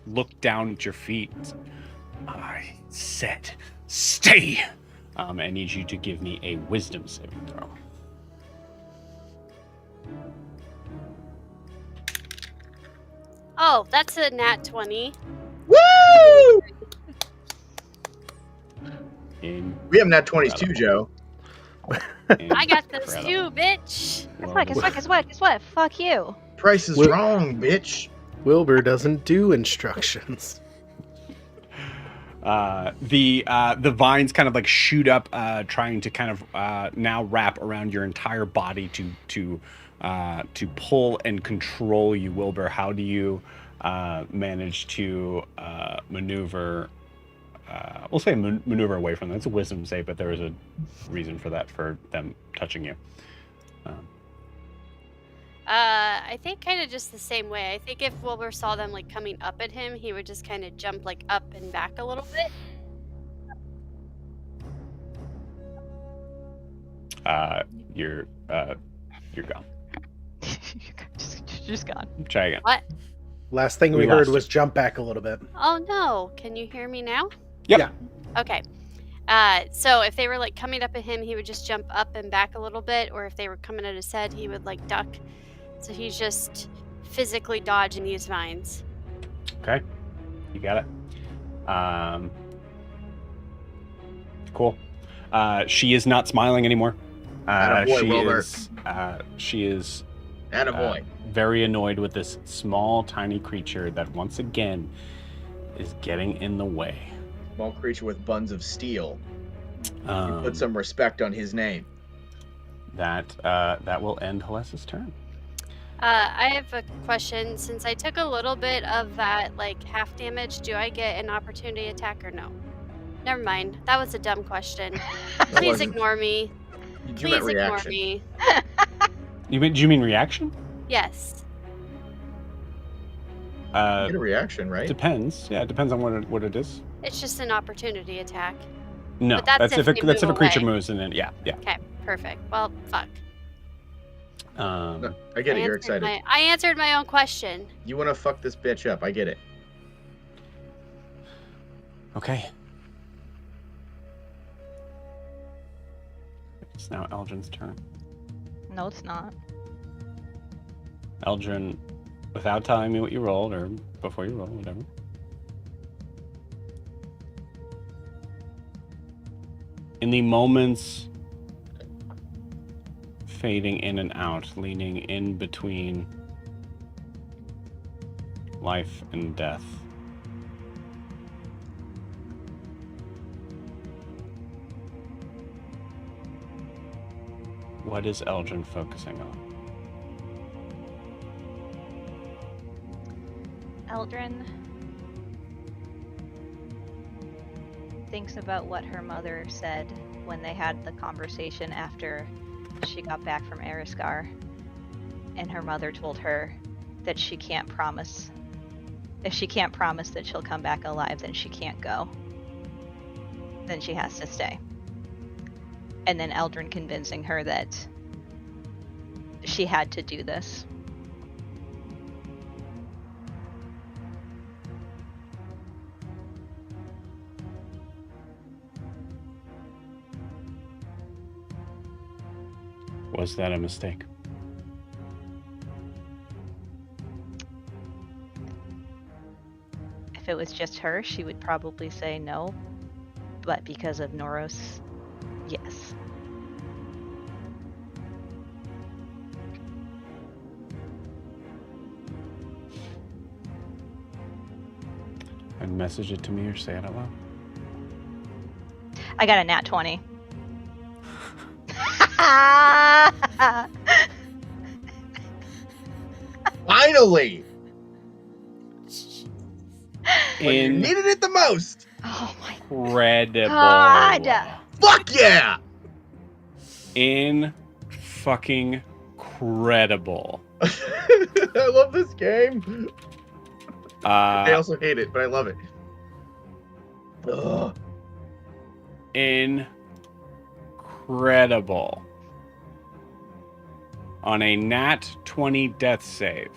look down at your feet. I said, stay. I need you to give me a wisdom saving throw. Oh, that's a nat 20. Woo! We have nat 20s too, Joe. I got those too, bitch. Guess what? Fuck you. Price is wrong, bitch. Wilbur doesn't do instructions. The vines kind of shoot up, trying to kind of now wrap around your entire body to pull and control you, Wilbur. How do you manage to maneuver? We'll say maneuver away from them. It's a wisdom save, but there is a reason for that, for them touching you. I think kind of just the same way. I think if Wilbur saw them like coming up at him, he would just kind of jump like up and back a little bit. You're gone. just gone. Try again. What? Last thing We we heard lost was jump back a little bit. Oh no! Can you hear me now? Yep. Yeah. Okay. So if they were like coming up at him, he would just jump up and back a little bit, or if they were coming at his head, he would like duck. So he's just physically dodge and use vines. Okay. You got it. Cool. She is not smiling anymore. She is Attaboy. very annoyed with this small, tiny creature that once again is getting in the way. Small creature with buns of steel. Um, Put some respect on his name. that will end Halesa's turn. I have a question. Since I took a little bit of that like half damage, do I get an opportunity attack or no? Never mind. That was a dumb question. Please wasn't. ignore me. You meant Please ignore reaction. me. Do you mean reaction? Yes. You get a reaction, right? Depends. Yeah, it depends on what it is. It's just an opportunity attack. No, But that's if they that's if a move creature away. moves, and then yeah. Okay, perfect. Well, fuck. No, I get it. You're excited. I answered my own question. You want to fuck this bitch up. I get it. Okay. It's now Eldrin's turn. No, it's not. Eldrin, without telling me what you rolled, or before you roll, whatever. In the moments fading in and out, leaning in between life and death, what is Eldrin focusing on? Eldrin thinks about what her mother said when they had the conversation after she got back from Erisgar, and her mother told her that she can't promise. If she can't promise that she'll come back alive, then she can't go. Then she has to stay. And then Eldrin convincing her that she had to do this. Was that a mistake? If it was just her, she would probably say no. But because of Noros, yes. And message it to me or say it out loud. I got a nat 20. Finally! When you In needed it the most! Oh my incredible. God! Fuck yeah! In fucking credible. I love this game. I Uh, also hate it, but I love it. Ugh. incredible. On a nat 20 death save,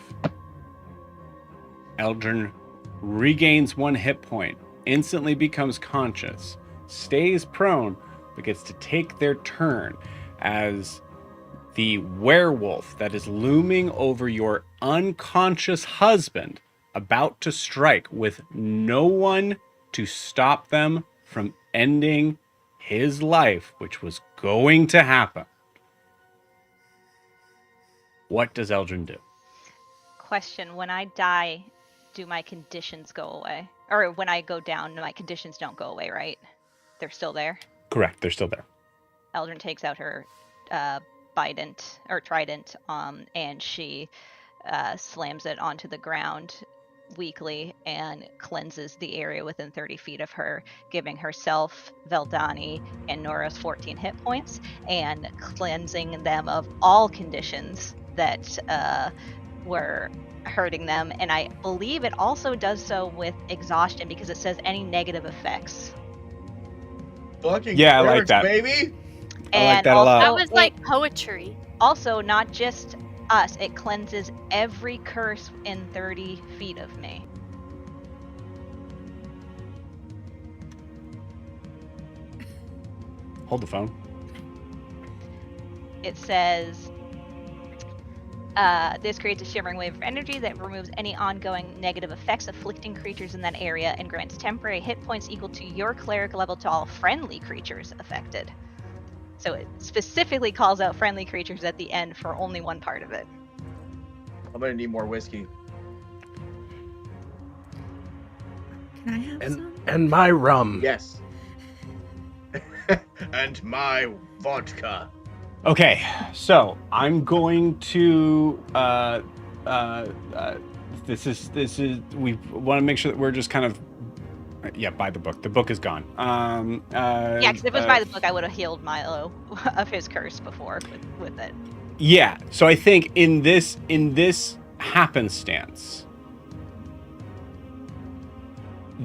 Eldrin regains 1 hit point, instantly becomes conscious, stays prone, but gets to take their turn as the werewolf that is looming over your unconscious husband about to strike with no one to stop them from ending his life, which was going to happen. What does Eldrin do? Question, when I die, do my conditions go away? Or when I go down, my conditions don't go away, right? They're still there? Correct, they're still there. Eldrin takes out her trident, and she slams it onto the ground weakly and cleanses the area within 30 feet of her, giving herself, Veldani, and Nora's 14 hit points, and cleansing them of all conditions that were hurting them, and I believe it also does so with exhaustion because it says any negative effects. Fucking Yeah, I like clerics, that. baby. I like And that a lot. That also was like poetry. Also, not just us, it cleanses every curse in 30 feet of me. Hold the phone. It says, this creates a shivering wave of energy that removes any ongoing negative effects afflicting creatures in that area and grants temporary hit points equal to your cleric level to all friendly creatures affected. So it specifically calls out friendly creatures at the end for only one part of it. I'm gonna need more whiskey. Can I have some? And my rum. Yes. And my vodka. Okay, so I'm going to. This is. We want to make sure that we're just kind of. Yeah, by the book. The book is gone. Yeah, because if it was by the book, I would have healed Milo of his curse before with it. Yeah, so I think in this happenstance,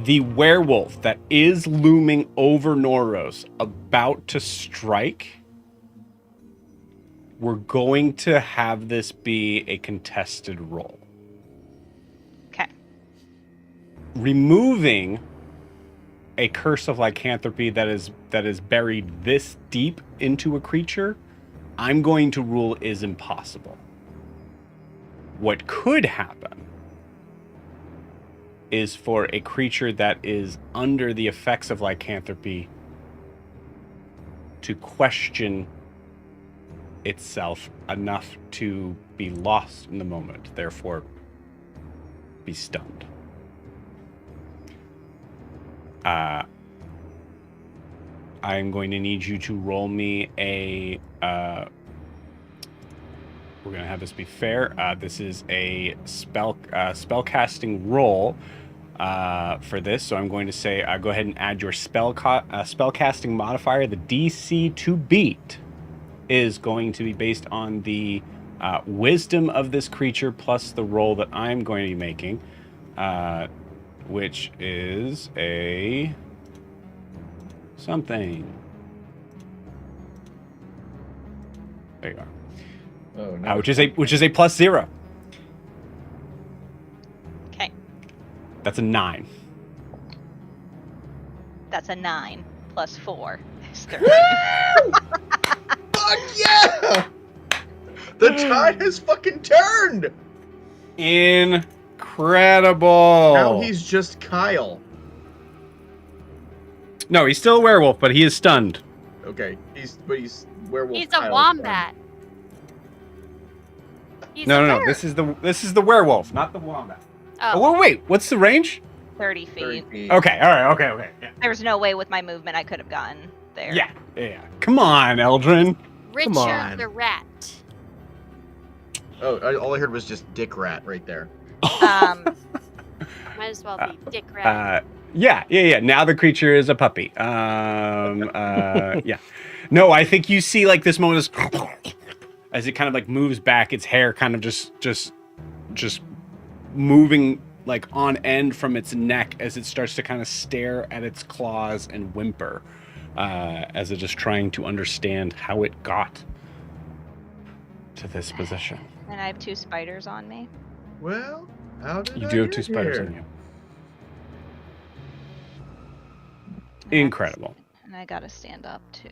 the werewolf that is looming over Noros, about to strike, we're going to have this be a contested roll. Okay. Removing a curse of lycanthropy that is buried this deep into a creature, I'm going to rule is impossible. What could happen is for a creature that is under the effects of lycanthropy to question itself enough to be lost in the moment, therefore be stunned. I'm going to need you to roll me a... we're going to have this be fair. This is a spellcasting roll for this. So I'm going to say, go ahead and add your spellcasting modifier. The DC to beat is going to be based on the wisdom of this creature plus the roll that I'm going to be making, which is a... something. There you are. Oh no. Which is a +0. Okay. That's a 9. That's a 9 plus 4 is 13. Fuck yeah! The tide has fucking turned! Incredible. Now he's just Kyle. No, he's still a werewolf, but he is stunned. Okay, he's werewolf. He's a Kyle's wombat. He's No. a bear. This is the werewolf, not the wombat. Oh, Oh, wait. What's the range? 30 fine. feet. 30 feet. Okay. All right. Okay. Yeah. There's no way with my movement I could have gotten there. Yeah. Come on, Eldrin. Richard on. the rat. Oh, all I heard was just dick rat right there. Um, Might as well be Dick Rat. Yeah. Now the creature is a puppy. Yeah. No, I think you see like this moment as it kind of like moves back, its hair kind of just moving like on end from its neck as it starts to kind of stare at its claws and whimper, as it is trying to understand how it got to this position. and I have 2 spiders on me. Well, how did You I do have get 2 spiders here? on you. Incredible. And I gotta stand up too.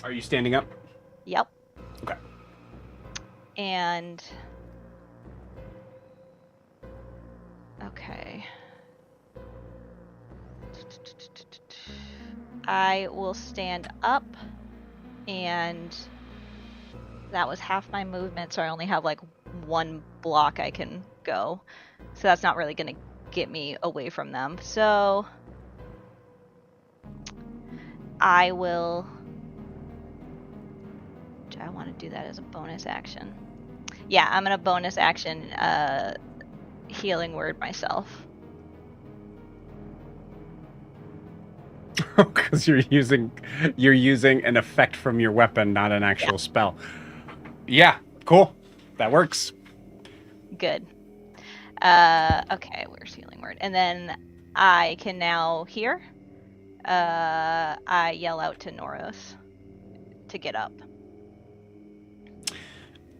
Are you standing up? Yep. Okay. And okay. I will stand up, and that was half my movement, so I only have like 1 block I can go. So that's not really gonna get me away from them. So I will... Do I want to do that as a bonus action? Yeah, I'm gonna bonus action healing word myself. Because you're using an effect from your weapon, not an actual spell. Yeah, cool. That works. Good. Okay, where's healing word? And then I can now hear. I yell out to Noros to get up.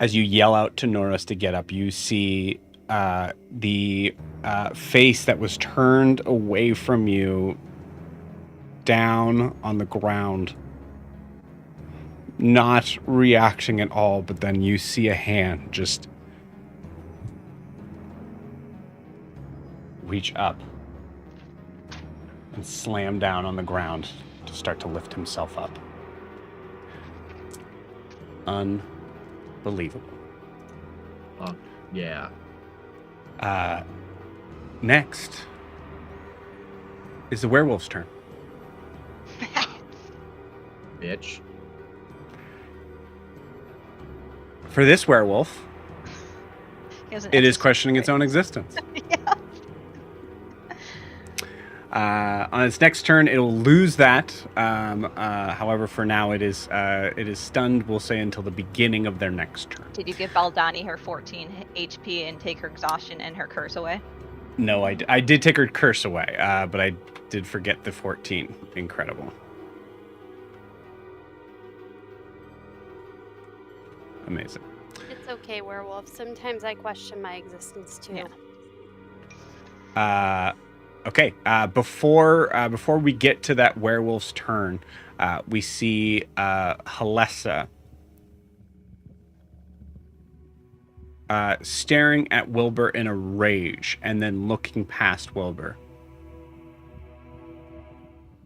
As you yell out to Noros to get up, you see the face that was turned away from you down on the ground, not reacting at all, but then you see a hand just reach up and slam down on the ground to start to lift himself up. Unbelievable. Yeah. Next is the werewolf's turn. Bitch. For this werewolf, He has an it is existential questioning its crisis. own existence. Yeah. On its next turn, it'll lose that. However, for now, it is stunned. We'll say until the beginning of their next turn. Did you give Baldani her 14 HP and take her exhaustion and her curse away? No, I did take her curse away, but I did forget the 14. Incredible. Amazing. It's okay, werewolf. Sometimes I question my existence too. Yeah. Okay. Before we get to that werewolf's turn, we see Halessa staring at Wilbur in a rage, and then looking past Wilbur.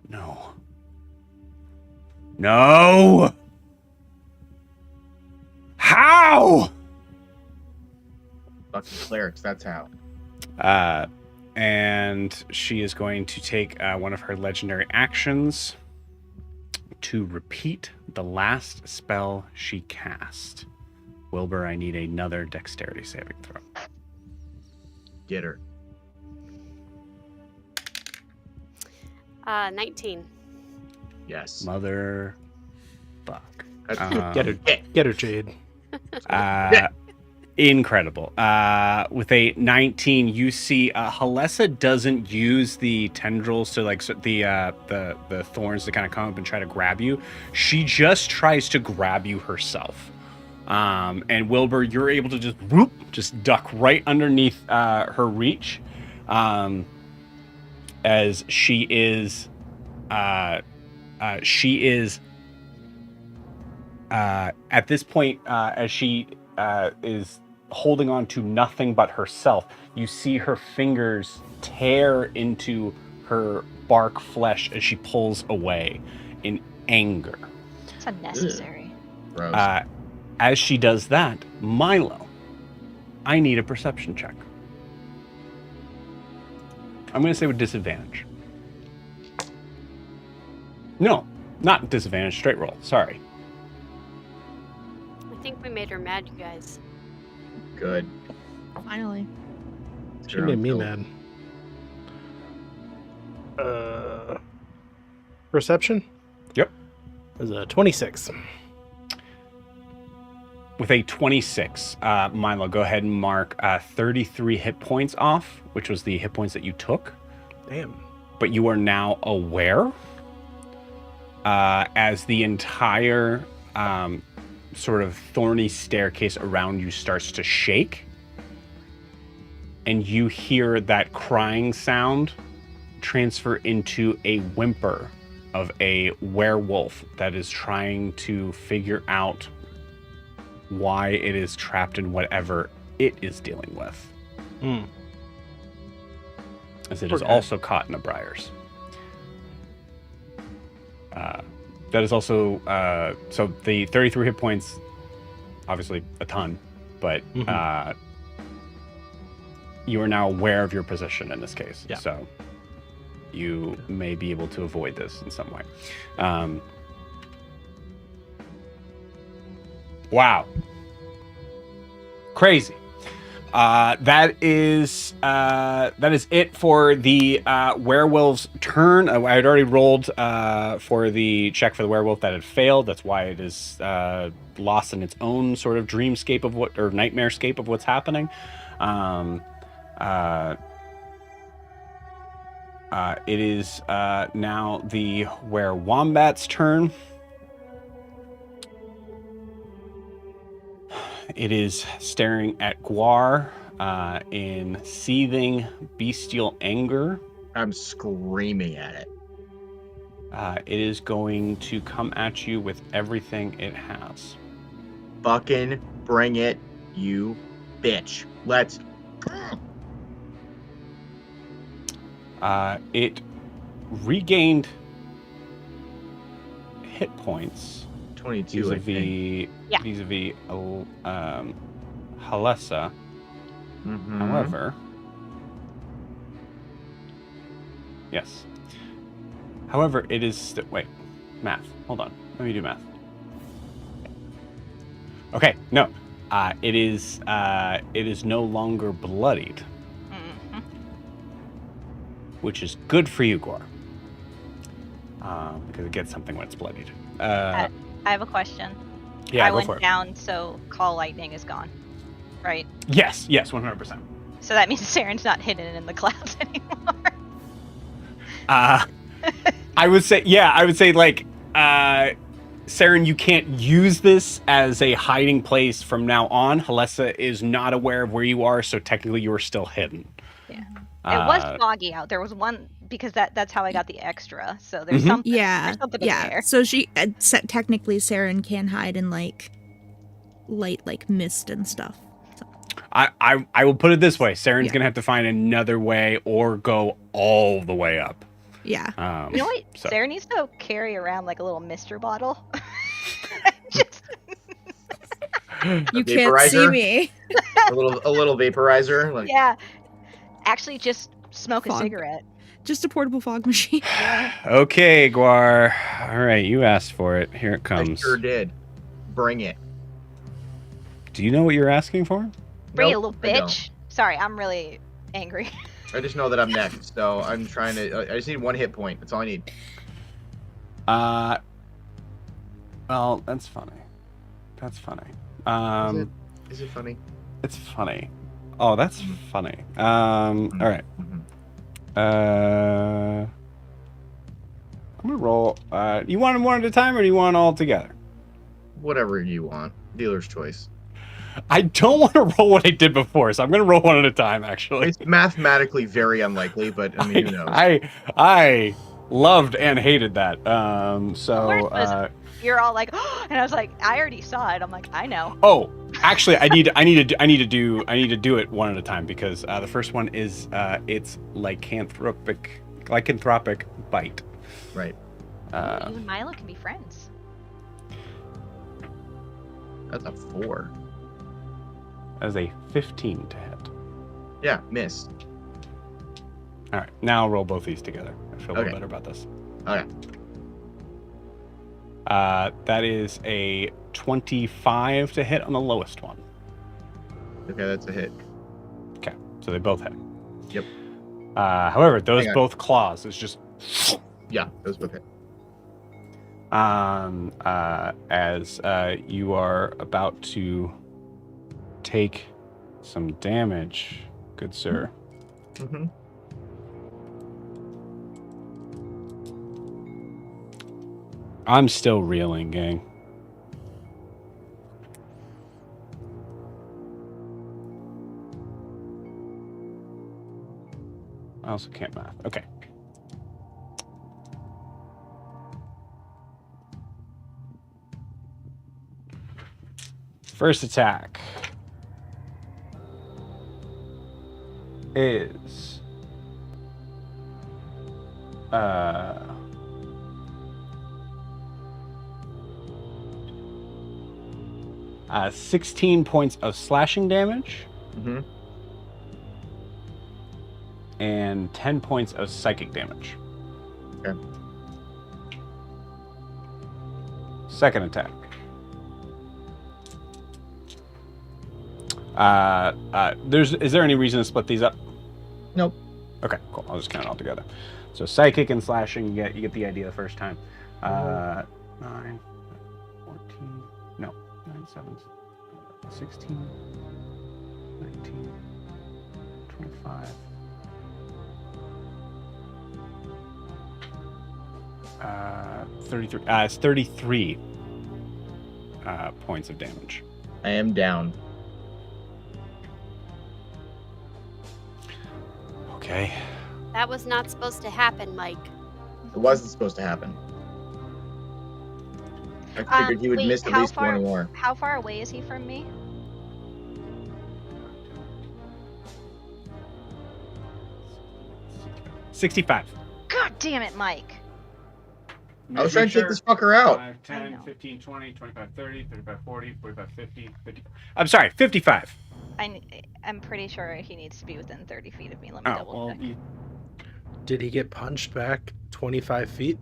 No. How? Fucking clerics, that's how. And she is going to take one of her legendary actions to repeat the last spell she cast. Wilbur, I need another dexterity saving throw. Get her. 19. Yes. Mother fuck. Get her, Jade. Incredible. With a 19, you see Halessa doesn't use the tendrils to the thorns to kind of come up and try to grab you. She just tries to grab you herself. And Wilbur, you're able to just duck right underneath her reach, as she is at this point, as she is holding on to nothing but herself, you see her fingers tear into her bark flesh as she pulls away in anger. It's unnecessary. Gross. As she does that, Milo, I need a perception check. I'm going to say with disadvantage. No, not disadvantage, straight roll. Sorry. I think we made her mad, you guys. Good. Finally. She made me mad. Perception? Yep. Is a 26. With a 26, Milo, go ahead and mark 33 hit points off, which was the hit points that you took. Damn. But you are now aware as the entire sort of thorny staircase around you starts to shake. And you hear that crying sound transfer into a whimper of a werewolf that is trying to figure out why it is trapped in whatever it is dealing with. As it is also caught in the briars. That is also, so the 33 hit points, obviously a ton, but you are now aware of your position in this case. Yeah. So you may be able to avoid this in some way. Wow. Crazy. That is it for the werewolf's turn. I had already rolled for the check for the werewolf that had failed. That's why it is lost in its own sort of dreamscape of what, or nightmarescape of what's happening. It is now the werewombat's turn. It is staring at Guar in seething bestial anger. I'm screaming at it. It is going to come at you with everything it has. Fucking bring it, you bitch. Let's. It regained hit points 22, I think. vis-a-vis Halessa. Mhm. However, yes. However, it is wait, math. Hold on. Let me do math. Okay, no. It is no longer bloodied, which is good for you, Gore. Because it gets something when it's bloodied. I have a question. Yeah, I go went for it. down, so Call Lightning is gone, right? Yes, 100%. So that means Saren's not hidden in the clouds anymore. I would say like, Saren, you can't use this as a hiding place from now on. Halessa is not aware of where you are, so technically you are still hidden. Yeah. It was foggy out. There was one, because that's how I got the extra. So there's Mhm. something. Yeah, There's something in yeah. there. So she technically Saren can hide in like light, like mist and stuff. So. I will put it this way: Saren's Yeah. gonna have to find another way or go all the way up. Yeah. You know what? So. Saren needs to carry around like a little mister bottle. Just, You A can't see vaporizer? me. a little vaporizer. Like, yeah. Actually, just smoke a Fog. cigarette. Just a portable fog machine. Okay, Guar. All right, you asked for it. Here it I comes. sure did. Bring it. Do you know what you're asking for? Bring it, Nope, little I don't. bitch. Sorry, I'm really angry. I just know that I'm next, so I'm trying to. I just need 1 hit point. That's all I need. Well, that's funny. That's funny. Is it funny? It's funny. Oh, that's funny. All right. Mhm. I'm gonna roll. You want them one at a time, or do you want all together? Whatever you want. Dealer's choice. I don't want to roll what I did before, so I'm gonna roll one at a time. Actually, It's mathematically very unlikely, but I mean, who knows? I loved and hated that. Worst was you're all like, oh, and I was like, I already saw it. I'm like, I know. Oh, actually, I need to do it one at a time, because the first one is it's lycanthropic bite. Right. You and Milo can be friends. That's a 4. As a 15 to hit. Yeah, miss. All right, now I'll roll both these together. I feel a little Okay. better about this. Okay. That is a 25 to hit on the lowest one. Okay, that's a hit. Okay, so they both hit. Yep. However, those Hang on. both claws is just Yeah, those both hit. as you are about to take some damage, good sir. Mm-hmm. I'm still reeling, gang. I also can't math. Okay. First attack is 16 points of slashing damage Mm-hmm. and 10 points of psychic damage. Okay. Second attack. Is there any reason to split these up? Nope. Okay, cool. I'll just count it all together. So psychic and slashing, you get the idea the first time. 9, 14, no, 9, 7, 16, 19, 25. 33. It's 33 points of damage. I am down. Okay. That was not supposed to happen, Mike. It wasn't supposed to happen. I figured he would wait, miss at how least far- one more. How far away is he from me? $65. God damn it, Mike. I was trying to take this fucker out. 5, I 10, know. 15, 20, 25, 30, 35, 40, 45, 50, 50. I'm sorry, 55. I'm pretty sure he needs to be within 30 feet of me. Let me Oh, double well, check. Did he get punched back 25 feet?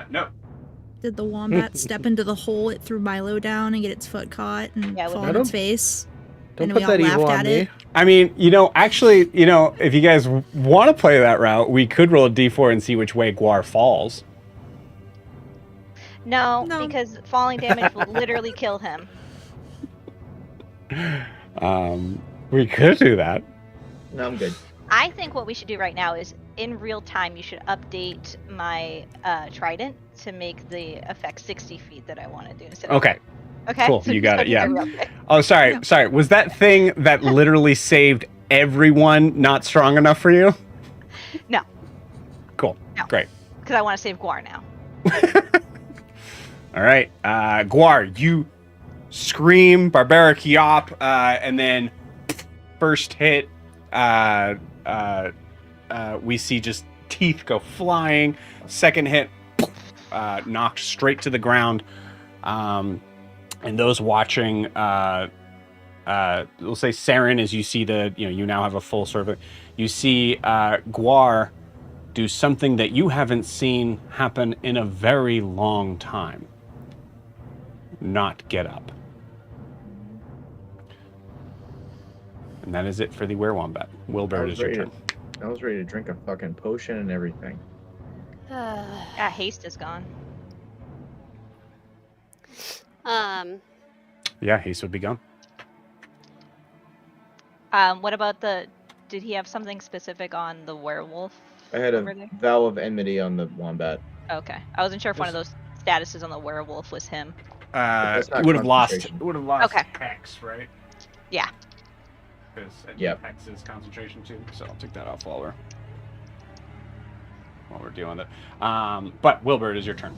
No. Did the wombat step into the hole it threw Milo down and get its foot caught and Yeah, fall with- on its face? Don't And put we all that evil laughed on at me. it. I mean, actually, if you guys want to play that route, we could roll a d4 and see which way Guar falls. No, No. because falling damage will literally kill him. We could do that. No, I'm good. I think what we should do right now is, in real time, you should update my trident to make the effect 60 feet that I want to do instead of... Okay. Okay. Cool, so you just got it, do yeah. that real quick. Oh, sorry. Yeah. Sorry. Was that thing that literally saved everyone not strong enough for you? No. Cool. No. Great. Because I want to save Guar now. All right. Guar, you scream barbaric yop, and then first hit, we see just teeth go flying. Second hit, knocked straight to the ground. And those watching, we'll say Saren, as you see you now have a full sort of, you see Guar do something that you haven't seen happen in a very long time. Not get up. And that is it for the werewombat. Wilbur, it is your turn. I was ready to drink a fucking potion and everything. Yeah, haste is gone. Yeah, haste would be gone. What about did he have something specific on the werewolf? I had a over there? vow of enmity on the wombat. Okay. I wasn't sure if one of those statuses on the werewolf was him. that's not Would have lost concentration. Okay. Hex, right? Yeah. Because Yep. Hex is concentration too, so I'll take that off while we're dealing with it. But Wilbur, it is your turn.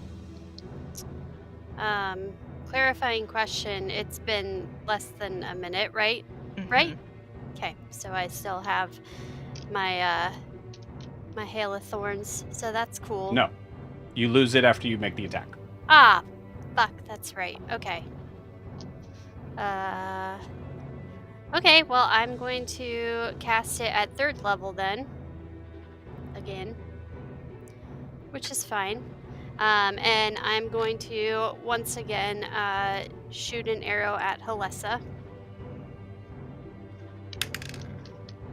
Clarifying question. It's been less than a minute, right? Right? Okay, so I still have my my hail of thorns, so that's cool. No, you lose it after you make the attack. Ah, fuck, that's right. Okay. Okay, well, I'm going to cast it at 3rd level then. Again. Which is fine. And I'm going to, once again, shoot an arrow at Halessa.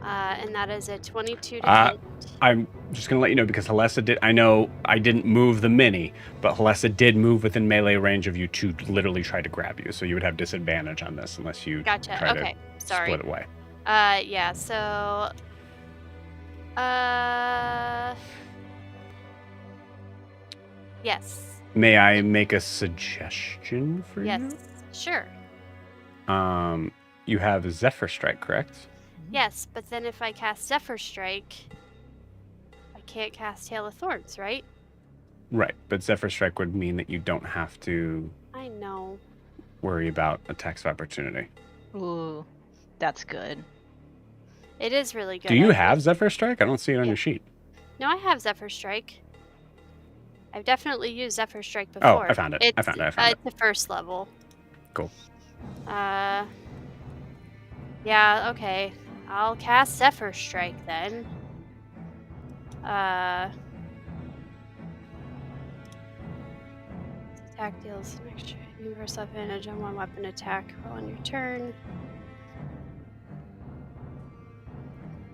And that is a 22 to hit. I'm just gonna let you know because Halessa did. I know I didn't move the mini, but Halessa did move within melee range of you to literally try to grab you. So you would have disadvantage on this unless you Gotcha. try Okay, to sorry. split away. Yeah, so... Yes. May I make a suggestion for Yes. you? Sure. You have Zephyr Strike, correct? Yes, but then if I cast Zephyr Strike, I can't cast Hail of Thorns, right? Right, but Zephyr Strike would mean that you don't have to I know. worry about attacks of opportunity. Ooh, that's good. It is really good. Do you I have think. Zephyr Strike? I don't see it on Yeah. your sheet. No, I have Zephyr Strike. I've definitely used Zephyr Strike Oh, before. I found it. I found it. It's the 1st level. Cool. Yeah, okay. I'll cast Zephyr Strike then. Attack deals an extra. Give yourself advantage on one weapon attack. Roll on your turn.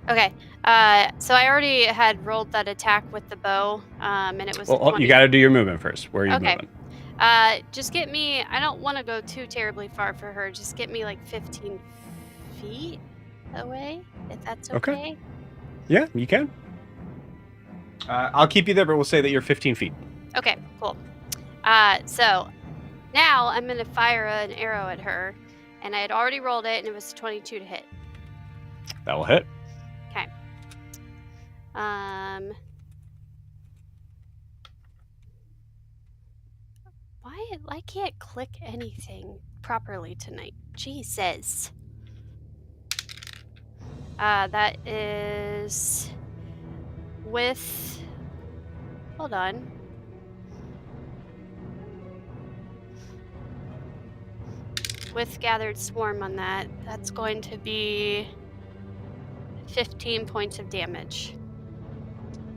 Okay. So I already had rolled that attack with the bow, and it was. Well, you got to do your movement first. Where are you moving? Just get me. I don't want to go too terribly far for her. Just get me like 15 feet away, if that's okay. Yeah, you can. I'll keep you there, but we'll say that you're 15 feet. Okay, cool. So now I'm going to fire an arrow at her, and I had already rolled it, and it was 22 to hit. That will hit. Okay. Why I can't click anything properly tonight? Jesus. That is with. Hold on. With Gathered Swarm on that, that's going to be 15 points of damage.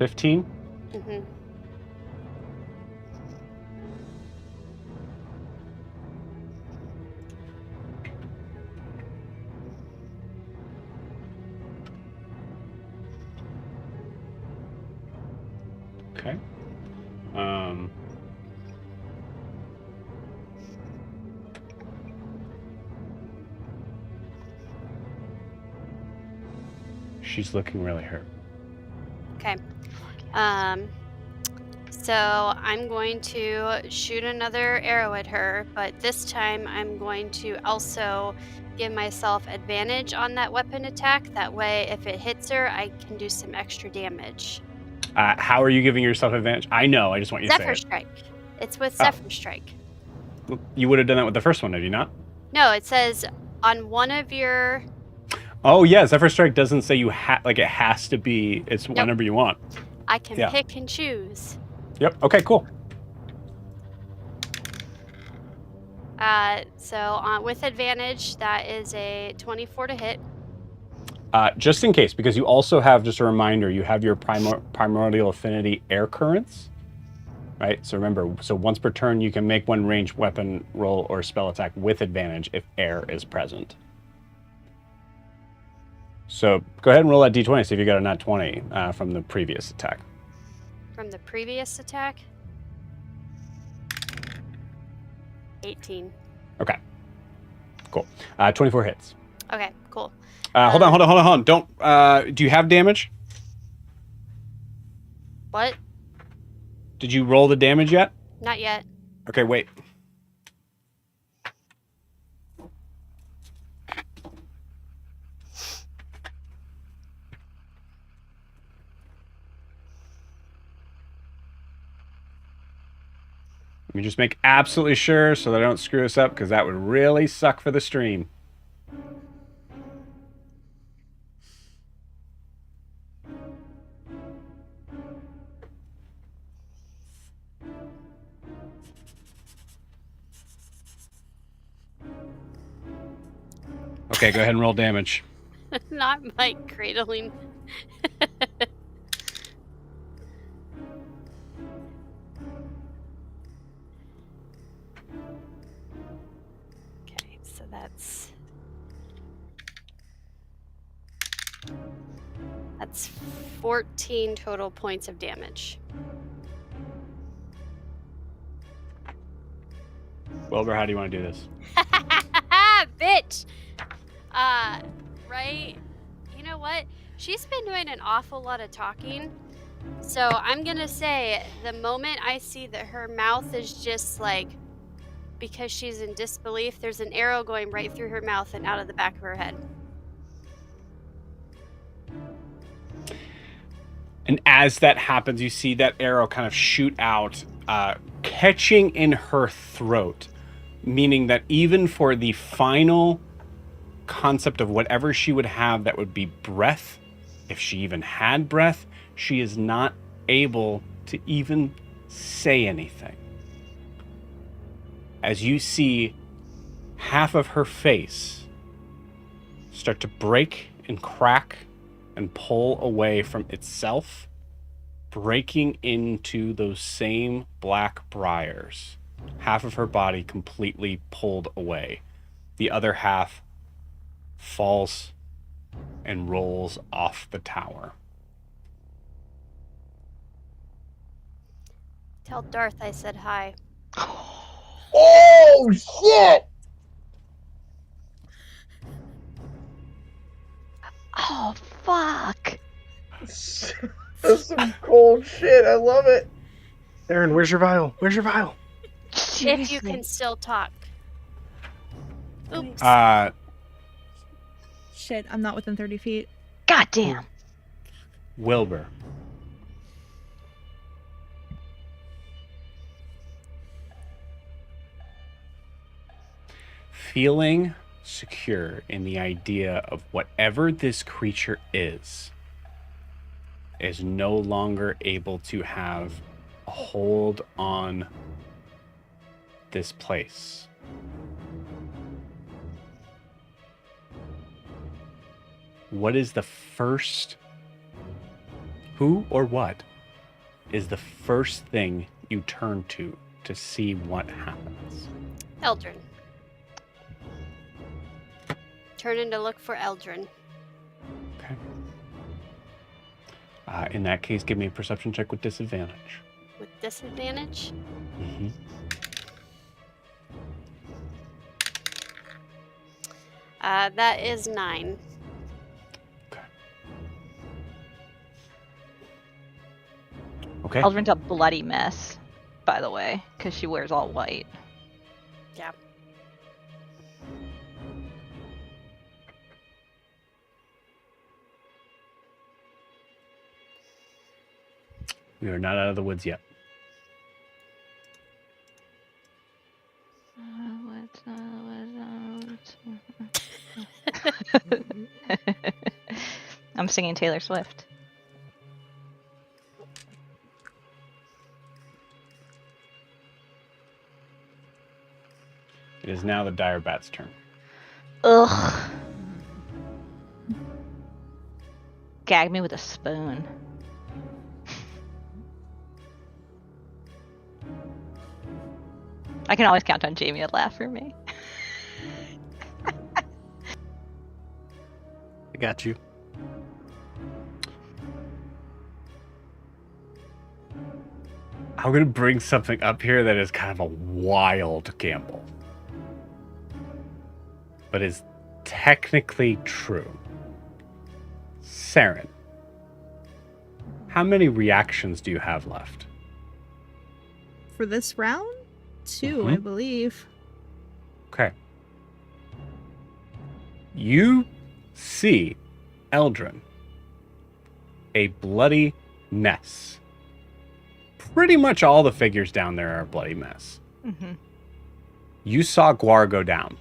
15? Mm-hmm. Okay. She's looking really hurt. Okay. So I'm going to shoot another arrow at her, but this time I'm going to also give myself advantage on that weapon attack. That way, if it hits her, I can do some extra damage. How are you giving yourself advantage? I know. I just want you to say Zephyr it. Strike. It's with Zephyr Strike. You would have done that with the first one, have you not? No, it says on one of your. Oh yeah, Zephyr Strike doesn't say you it has to be. It's whenever you want. I can pick and choose. Yep. Okay. Cool. So with advantage, that is a 24 to hit. Just in case, because you also have, just a reminder, you have your primordial affinity air currents, right? So remember, once per turn, you can make one ranged weapon roll or spell attack with advantage if air is present. So go ahead and roll that d20, see if you got a nat 20 from the previous attack. From the previous attack? 18. Okay. Cool. 24 hits. Okay, cool. Hold on. Don't. Do you have damage? What? Did you roll the damage yet? Not yet. Okay, wait. Let me just make absolutely sure so that I don't screw this up, because that would really suck for the stream. Okay, go ahead and roll damage. Not Mike cradling. Okay, so that's 14 total points of damage. Wilbur, how do you want to do this? Bitch! Right? You know what? She's been doing an awful lot of talking. So I'm gonna say the moment I see that her mouth is just like, because she's in disbelief, there's an arrow going right through her mouth and out of the back of her head. And as that happens, you see that arrow kind of shoot out, catching in her throat, meaning that even for the final concept of whatever she would have that would be breath, if she even had breath, she is not able to even say anything. As you see half of her face start to break and crack and pull away from itself, breaking into those same black briars half of her body completely pulled away. The other half falls and rolls off the tower. Tell Darth I said hi. Oh shit! Oh, fuck. That's some cold shit. I love it. Aaron, where's your vial? Where's your vial? If you can still talk. Oops. Shit, I'm not within 30 feet. God damn. Wilbur. Feeling secure in the idea of whatever this creature is no longer able to have a hold on this place. What is the first... Who or what is the first thing you turn to see what happens? Eldrin. Turning to look for Eldrin. Okay. In that case, give me a perception check with disadvantage. With disadvantage? Mm-hmm. That is 9. Okay. Eldrin's a bloody mess, by the way, because she wears all white. Yeah. We are not out of the woods yet. I'm singing Taylor Swift. It is now the dire bat's turn. Ugh. Gag me with a spoon. I can always count on Jamie to laugh for me. I got you. I'm going to bring something up here that is kind of a wild gamble, but is technically true. Saren, how many reactions do you have left? For this round? 2, I Mhm. believe. Okay. You see Eldrin, a bloody mess. Pretty much all the figures down there are a bloody mess. Mm-hmm. You saw Guar go down.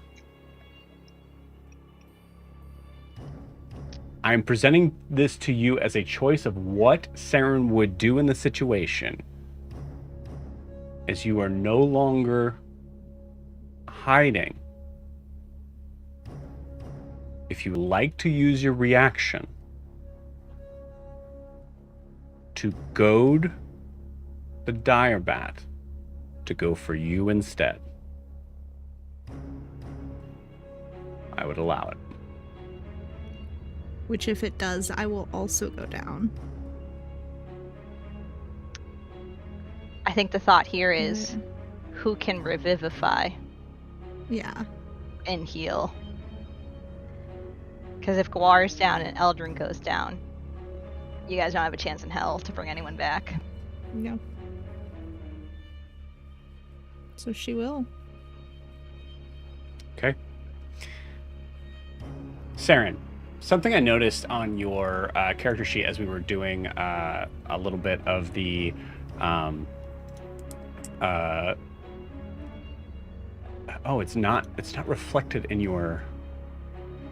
I'm presenting this to you as a choice of what Saren would do in the situation, as you are no longer hiding. If you like to use your reaction to goad the dire bat to go for you instead, I would allow it. Which, if it does, I will also go down. I think the thought here is who can revivify Yeah. and heal. Because if Guar's down and Eldrin goes down, you guys don't have a chance in hell to bring anyone back. No. So she will. Okay. Saren, something I noticed on your character sheet as we were doing a little bit of the it's not reflected in your,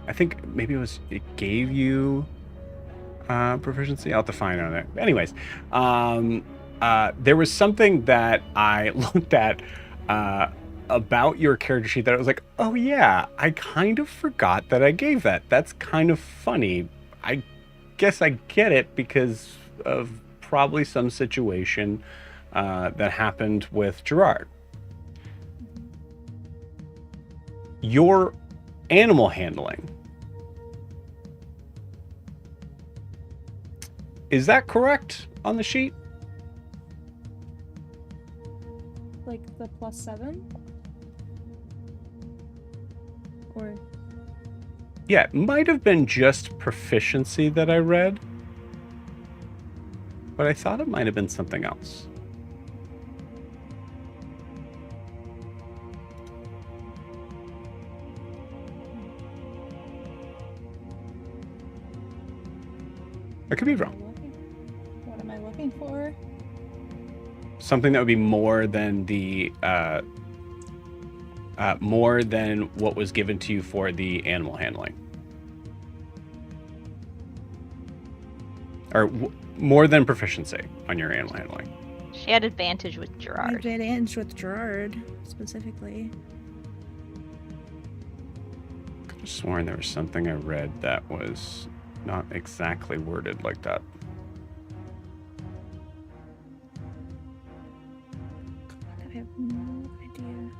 I think maybe it gave you proficiency. I'll have to find on it. Anyways, there was something that I looked at about your character sheet that I was like, oh yeah, I kind of forgot that I gave that. That's kind of funny. I guess I get it because of probably some situation that happened with Gerard. your animal handling. Is that correct on the sheet? Like the +7? Or Yeah, it might have been just proficiency that I read, but I thought it might have been something else. I could be wrong. what am I looking for? Something that would be more than the more than what was given to you for the animal handling, or more than proficiency on your animal handling. She had advantage with I Gerard. advantage with Gerard, specifically. Could have sworn there was something I read that was not exactly worded like that. I have no idea.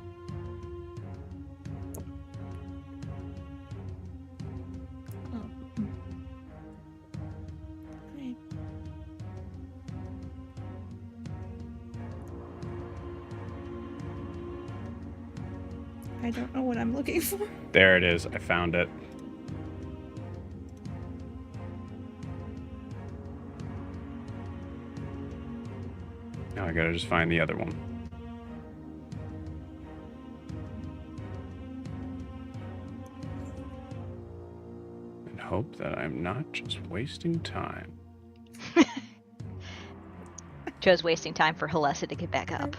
Oh. Okay. I don't know what I'm looking for. There it is. I found it. Now I gotta just find the other one. And hope that I'm not just wasting time. Joe's wasting time for Halessa to get back up.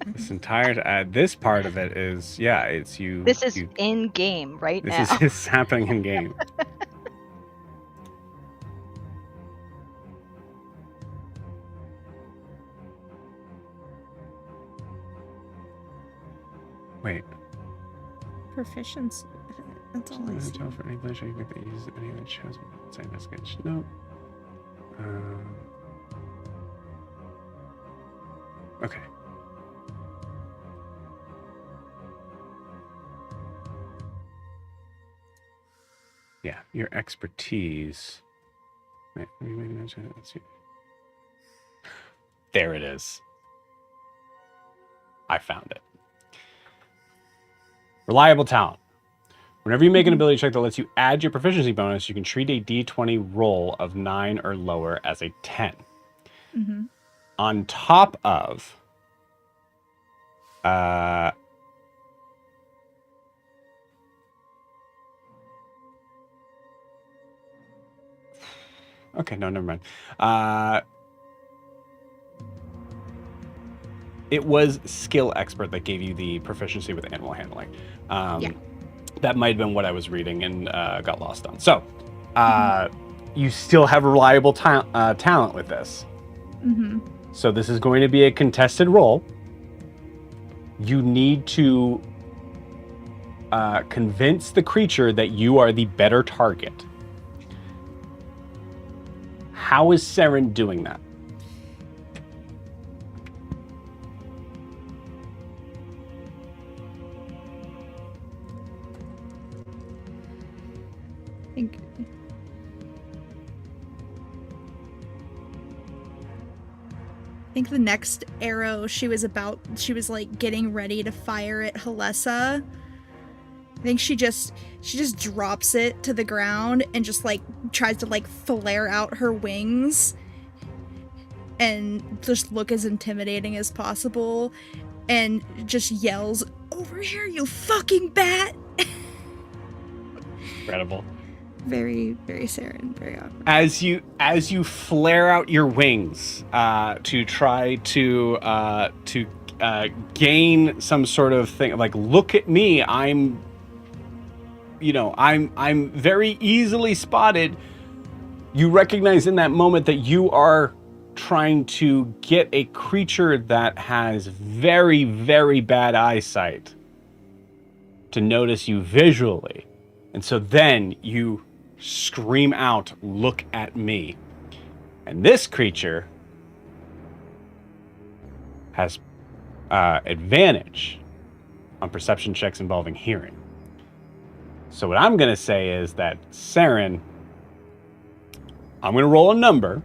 This entire this part of it is, yeah, it's you. This is you, in game right this now. is happening in game. Wait. Proficiency. That's all I see. Tell for any pleasure you make that use any of the chosen side investigation. No. Okay. Yeah, your expertise. Wait, let me mention it. Let's see. There it is. I found it. Reliable talent. Whenever you make an ability check that lets you add your proficiency bonus, you can treat a d20 roll of 9 or lower as a 10. Mm-hmm. On top of okay, no, never mind. It was skill expert that gave you the proficiency with animal handling. Yeah. That might have been what I was reading and got lost on. So, you still have reliable talent with this. Mm-hmm. So this is going to be a contested roll. You need to convince the creature that you are the better target. How is Seren doing that? I think the next arrow she was like getting ready to fire at Halessa. I think she just drops it to the ground and just like tries to like flare out her wings and just look as intimidating as possible and just yells, "Over here, you fucking bat!" Incredible. Very, very Seren, very awkward. As you flare out your wings to try to gain some sort of thing, like, look at me, I'm very easily spotted. You recognize in that moment that you are trying to get a creature that has very, very bad eyesight to notice you visually. And so then you scream out, "Look at me." And this creature has advantage on perception checks involving hearing. So what I'm going to say is that, Saren, I'm going to roll a number.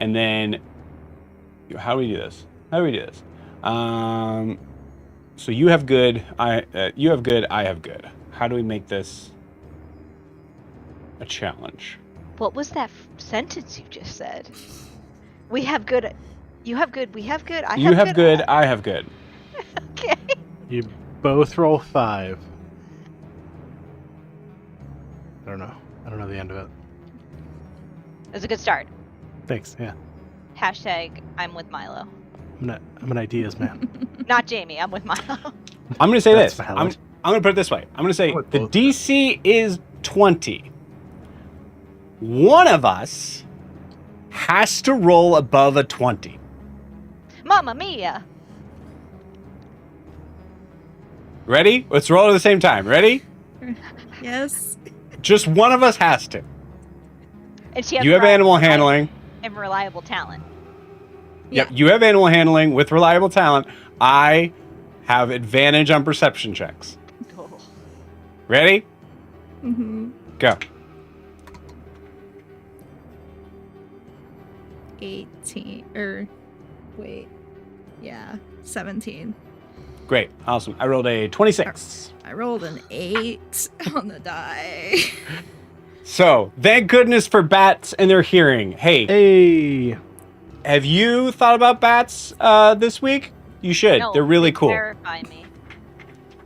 And then, how do we do this? So you have good, I have good. How do we make this a challenge? What was that sentence you just said? We have good. You have good. We have good. You have good. I have good. Okay. You both roll 5. I don't know the end of it. It's a good start. Thanks. Yeah, Hashtag I'm with Milo. I'm an ideas man. Not Jamie. I'm with Milo. I'm going to say That's this. I'm valid. going to put it this way. I'm going to say with the both. DC is 20. One of us has to roll above a 20. Mamma mia. Ready? Let's roll at the same time. Ready? Yes. Just one of us has to. And she has You have animal handling. and reliable talent. Yep, you have animal handling with reliable talent. I have advantage on perception checks. Oh. Ready? Mm-hmm. Go. 18 yeah, 17. Great. Awesome. I rolled a 26. I rolled an 8 on the die. So, thank goodness for bats and their hearing. Hey, have you thought about bats this week? You should. No, They're really they cool. Terrify me.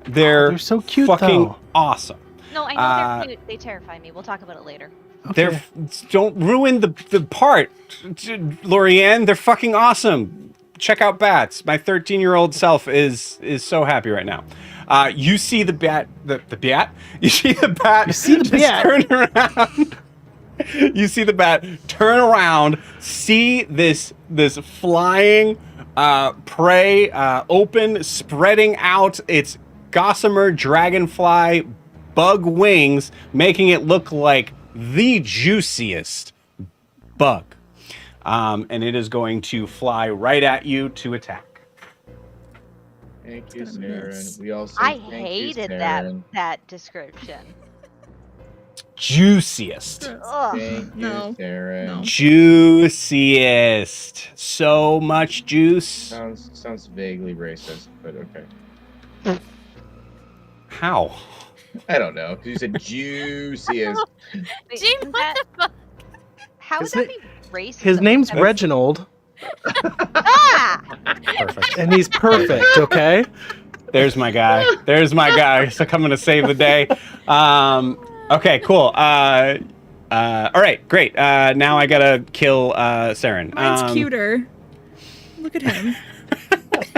They're so cute, fucking though. awesome. No, I know they're cute. They terrify me. We'll talk about it later. They're don't ruin the part, Lorianne. They're fucking awesome. Check out bats. My 13-year-old self is so happy right now. You see the bat, the bat. You see the bat. You see the bat. Turn around. You see the bat turn around. See this flying prey open, spreading out its gossamer dragonfly bug wings, making it look like the juiciest bug. And it is going to fly right at you to attack. Thank you, gonna Saren. miss. We also I thank hated you, that Saren. that description. Juiciest. Ugh. Thank you, No. Saren. No. Juiciest. So much juice. Sounds vaguely racist, but okay. How? I don't know. 'Cause you said juiciest. Wait, Gee, isn't what that- the fuck? How would His that na- be racist? His name's That- Reginald, Ah! Perfect. and he's perfect. Okay. There's my guy. There's my guy. So coming to save the day. Okay, cool. All right, great. Now I gotta kill Saren. Mine's cuter. Look at him.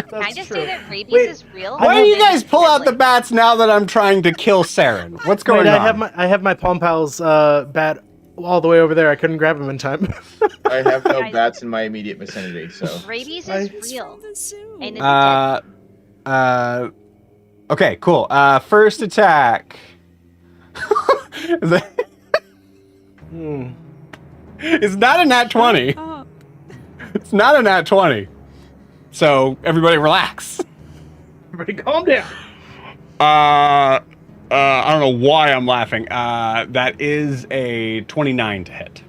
Can I just say that rabies Wait, is real? Why do you guys pull out the Deadly. bats now that I'm trying to kill Saren? What's going Wait, on? I have my Palm Pals bat all the way over there. I couldn't grab him in time. I have no Guys- bats in my immediate vicinity, so Rabies I- is real. And it's Okay, cool. First attack. Is that- It's not a nat 20. Oh, It's not a nat 20. So everybody relax. Everybody, calm down. I don't know why I'm laughing. That is a 29 to hit.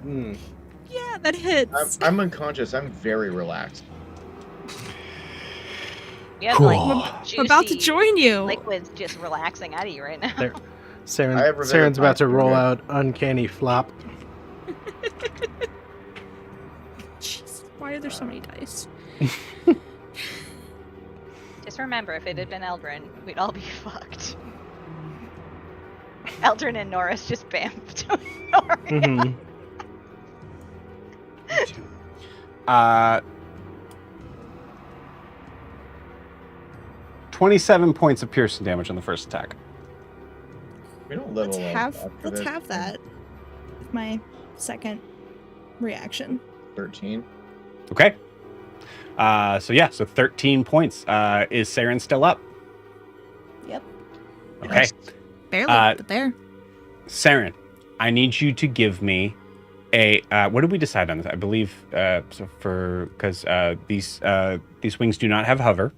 yeah, that hits. I'm unconscious. I'm very relaxed. you have Cool. like juicy I'm about to join you. liquids just relaxing out of you right now. There. I have Saren's about to revivify. roll out uncanny flop. Jeez, why are there so many dice? Just remember, if it had been Eldrin, we'd all be fucked. Eldrin and Norris just bamfed. Mm-hmm. 27 points of piercing damage on the first attack. We don't level up after Let's this. have that. With my second reaction. 13. Okay. So 13 points. Is Saren still up? Yep. Okay. Barely, Uh, but there. Saren, I need you to give me what did we decide on this? I believe because these wings do not have hover.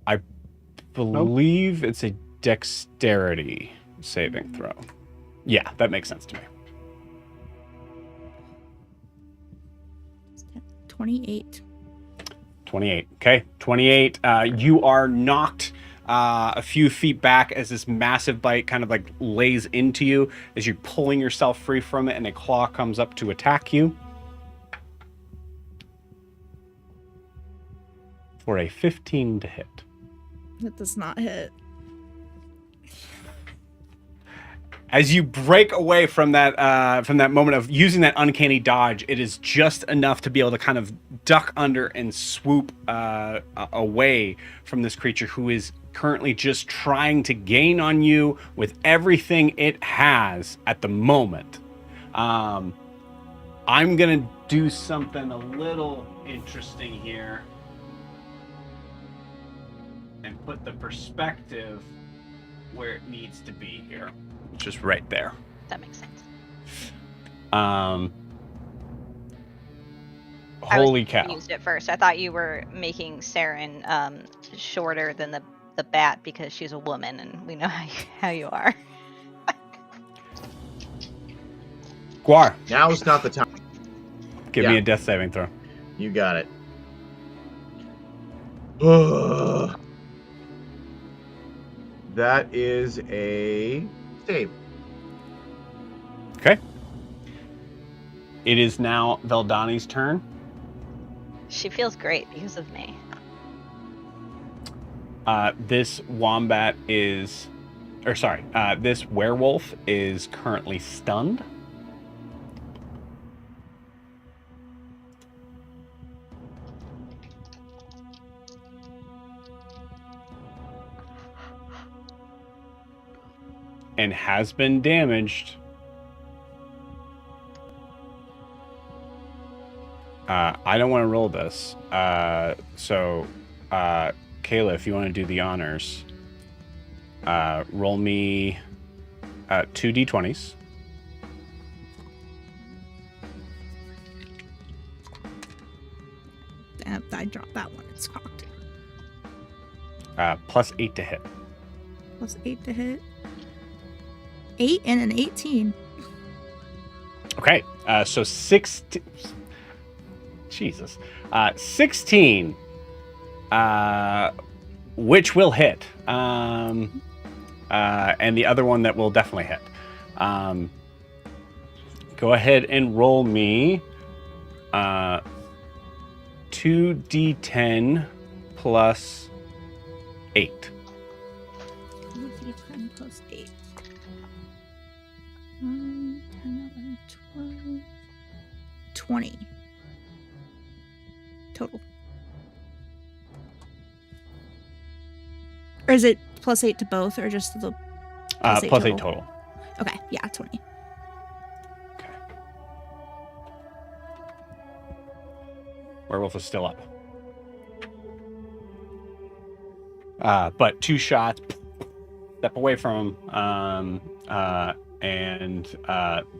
I believe it's a dexterity saving throw. Yeah, that makes sense to me. 28. 28. Okay, 28. You are knocked a few feet back as this massive bite kind of like lays into you as you're pulling yourself free from it, and a claw comes up to attack you. For a 15 to hit. That does not hit. As you break away from that moment of using that uncanny dodge, it is just enough to be able to kind of duck under and swoop away from this creature who is currently just trying to gain on you with everything it has at the moment. I'm gonna do something a little interesting here and put the perspective where it needs to be here. Just right there. That makes sense. Holy cow. I was confused at first. I thought you were making Saren shorter than the bat because she's a woman, and we know how you are. Guar, Now's not the time. give me a death saving throw. You got it. Ugh. That is a save. Okay. It is now Veldani's turn. She feels great because of me. This werewolf is currently stunned. And has been damaged. I don't want to roll this. So, Kayla, if you want to do the honors, roll me 2 d20s. I dropped that one. It's cocked. Plus 8 to hit. Plus 8 to hit. 8 and an 18. Okay, so 16. Jesus. 16. Which will hit. And the other one that will definitely hit. Go ahead and roll me 2d10 plus 8. 2d10 plus 8. 9, 10, 11, 12, 20. Total. Or is it plus 8 to both, or just the Plus 8 total. Okay, yeah, 20. Okay. Werewolf is still up. But 2 shots, step away from him, and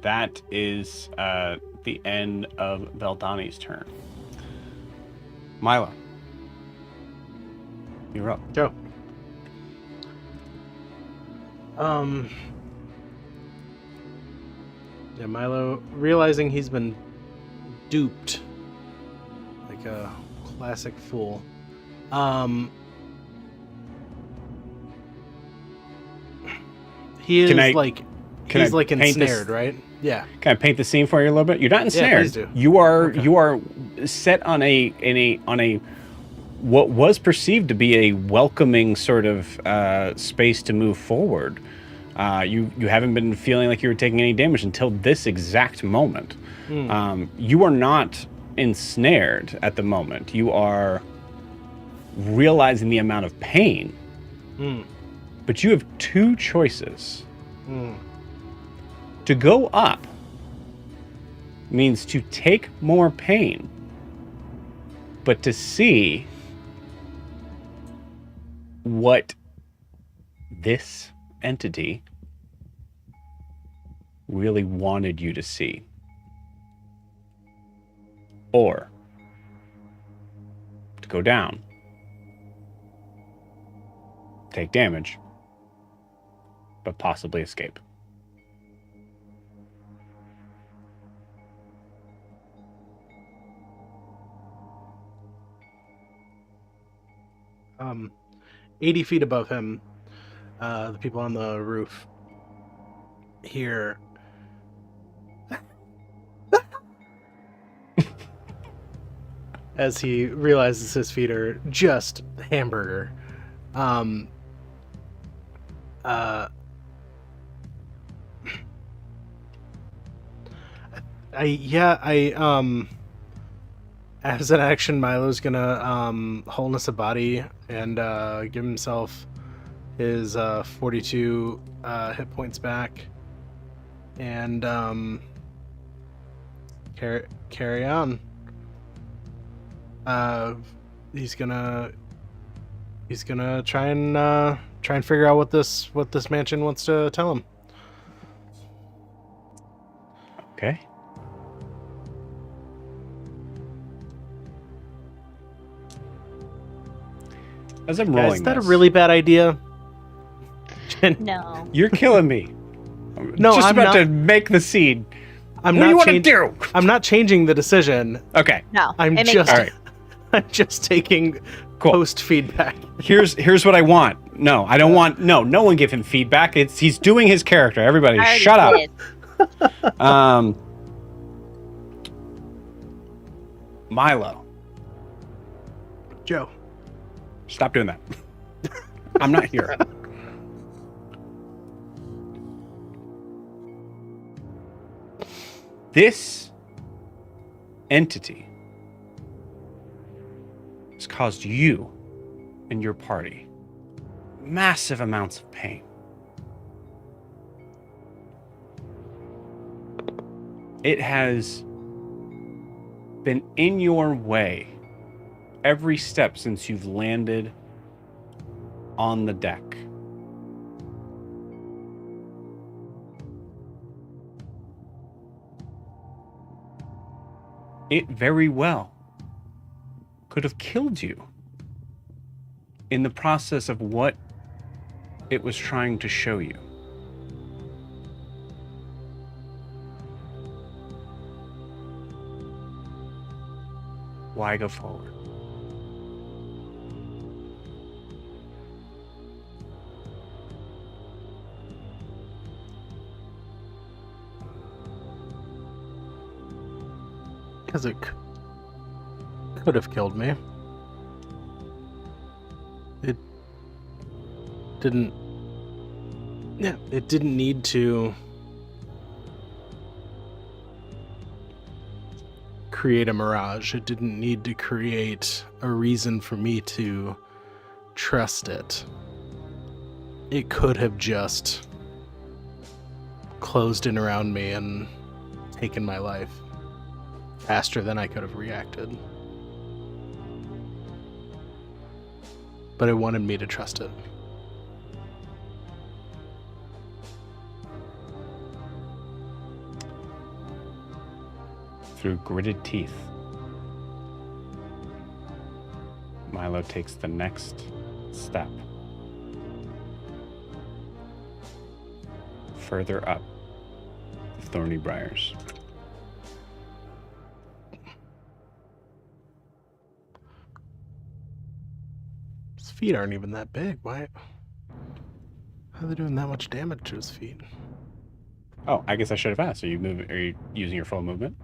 that is the end of Veldani's turn. Milo, you're up. Go. Yeah, Milo, realizing he's been duped like a classic fool. He is he's like ensnared, right? Yeah. Can I paint the scene for you a little bit? You're not ensnared. Yeah, please do. You are Okay. you are set on a what was perceived to be a welcoming sort of space to move forward. You haven't been feeling like you were taking any damage until this exact moment. You are not ensnared at the moment. You are realizing the amount of pain. But you have 2 choices. To go up means to take more pain, but to see what this entity really wanted you to see. Or to go down, take damage, but possibly escape. Um, 80 feet above him, the people on the roof hear as he realizes his feet are just hamburger. As an action, Milo's gonna wholeness a body and give himself his 42 hit points back, and carry on. He's gonna try and figure out what this mansion wants to tell him. Okay. As I'm rolling, Is that a this, really bad idea? No. You're killing me. I'm No, just I'm about not. to make the scene. I'm What do you not want to do? I'm not changing the decision. Okay, No. I'm it makes just all sense. right. I'm just taking Cool. post feedback. Here's what I want. No, I don't want. No one give him feedback. He's doing his character. Everybody, I already shut up. did. Milo, Joe. stop doing that. I'm not here. This entity has caused you and your party massive amounts of pain. It has been in your way every step since you've landed on the deck. It very well could have killed you in the process of what it was trying to show you. Why go forward? Because it could have killed me. It didn't. Yeah, it didn't need to create a mirage. It didn't need to create a reason for me to trust it. It could have just closed in around me and taken my life faster than I could have reacted. But it wanted me to trust it. Through gritted teeth, Milo takes the next step. Further up the thorny briars. His feet aren't even that big. Why? How are they doing that much damage to his feet? Oh, I guess I should have asked. Are you using your full movement?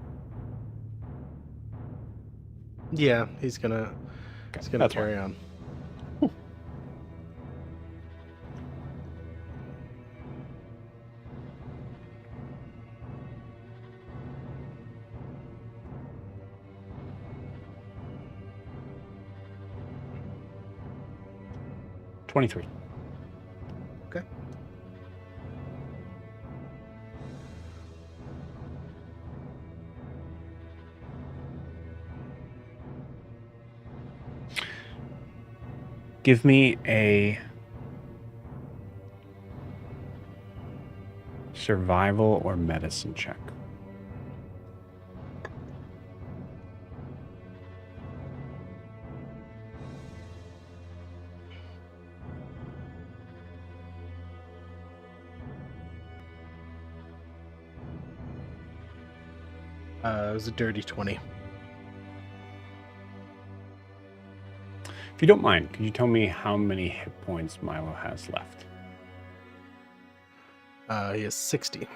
Yeah, he's gonna that's carry on. One. 23. Okay. Give me a survival or medicine check. It was a dirty 20. If you don't mind, could you tell me how many hit points Milo has left? He has 60.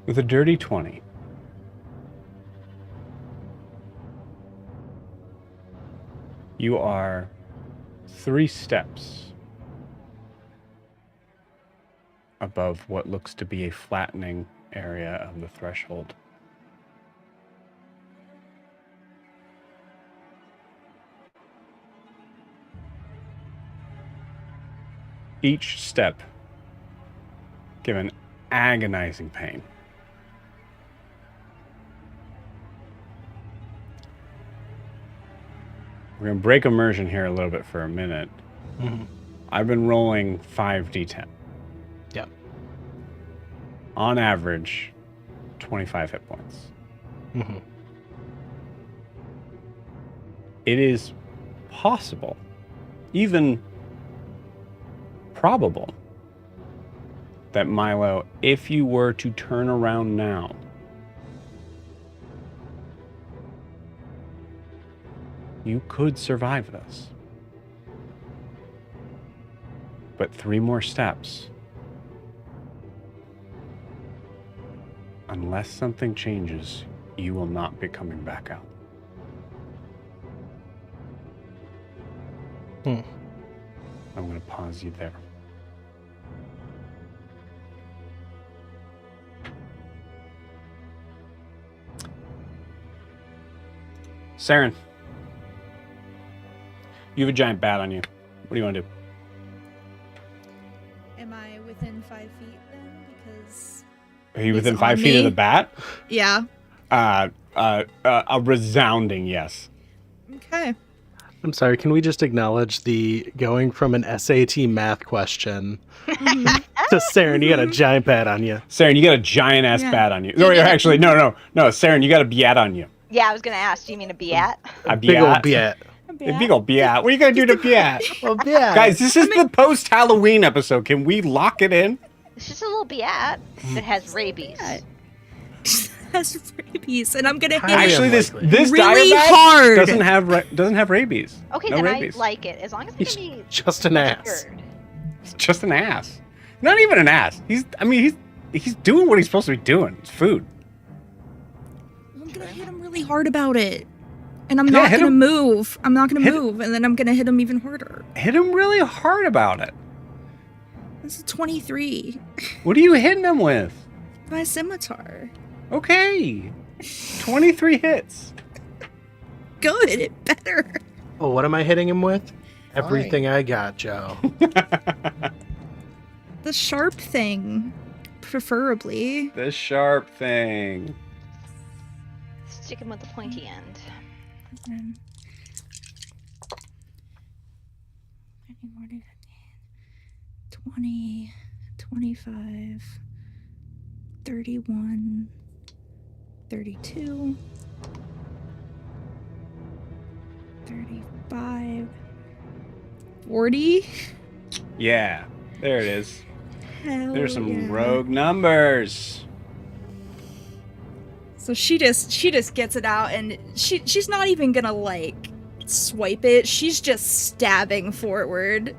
With a dirty 20, you are 3 steps above what looks to be a flattening area of the threshold. Each step given agonizing pain. We're going to break immersion here a little bit for a minute. Mm-hmm. I've been rolling 5d10. Yep. On average, 25 hit points. Mm-hmm. It is possible, even probable, that Milo, if you were to turn around now, you could survive this. But 3 more steps. Unless something changes, you will not be coming back out. I'm going to pause you there. Saren, you have a giant bat on you. What do you want to do? Am I within 5 feet then? Because Are you He's within 5 on feet of me? the bat? yeah. A resounding yes. Okay. I'm sorry, can we just acknowledge the going from an SAT math question to Saren, you got a giant bat on you. Saren, you got a giant ass Yeah. bat on you. Or actually, no. Saren, you got a bat on you. Yeah, I was gonna ask. Do you mean a Biat? A Big old bat. bat. A big old bat. What are you gonna do to bat? Oh, yeah. Guys, this is the post-Halloween episode. Can we lock it in? It's just a little Biat that has rabies. Yeah. Has rabies, and I'm gonna hit Hi. it Actually, this unlikely. this really Diabat hard. doesn't have rabies. Okay, No then rabies. I like it. As long as it He's can be just an ass. matured. It's just an ass. Not even an ass. He's doing what he's supposed to be doing. It's food. I'm gonna hit him really hard about it, and I'm Yeah, not hit gonna him. move. I'm not gonna Hit- move, and then I'm gonna hit him even harder. Hit him really hard about it. This is 23. What are you hitting him with? My scimitar. Okay. 23 hits. Good. It better. Oh, what am I hitting him with? Everything I got, Joe. The sharp thing, preferably. The sharp thing. Stick him with the pointy end. Um, 20, 25, 31, 32, 35, 40. Yeah, there it is. Hell There's some yeah. rogue numbers. So she just gets it out, and she's not even gonna like swipe it. She's just stabbing forward.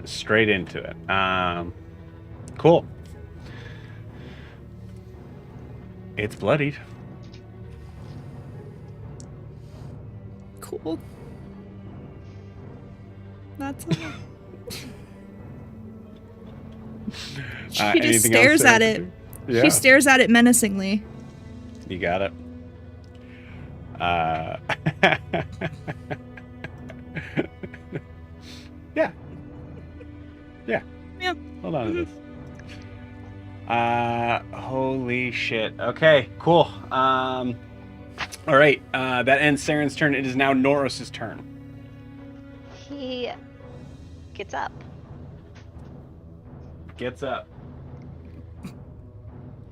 Straight into it. Cool. It's bloodied. Cool. That's all. She just Anything else stares there at to it. do? Yeah, She stares at it menacingly. you got it. Yeah. Yeah. Hold on to this. Holy shit. Okay, cool. All right. That ends Saren's turn. It is now Noros' turn. He gets up, Gets up.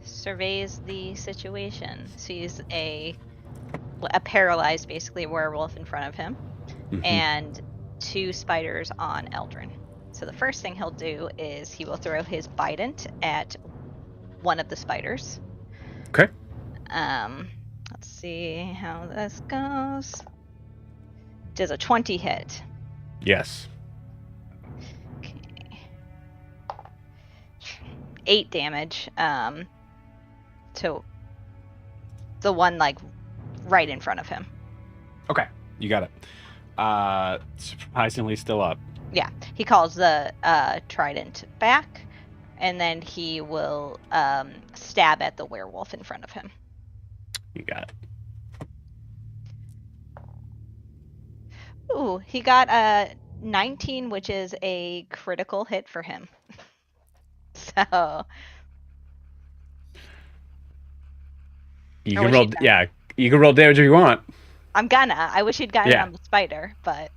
surveys the situation, sees a paralyzed, basically, werewolf in front of him, Mhm. and 2 spiders on Eldrin. So the first thing he'll do is he will throw his bident at one of the spiders. Okay. Let's see how this goes. Does a 20 hit? Yes. Okay. 8 damage. To the one like right in front of him. Okay. You got it. Surprisingly still up. Yeah. He calls the trident back, and then he will stab at the werewolf in front of him. You got it. Ooh, he got a 19, which is a critical hit for him. So You I can wish roll. he'd done- Yeah. You can roll damage if you want. I'm gonna. I wish he'd gotten Yeah. it on the spider, but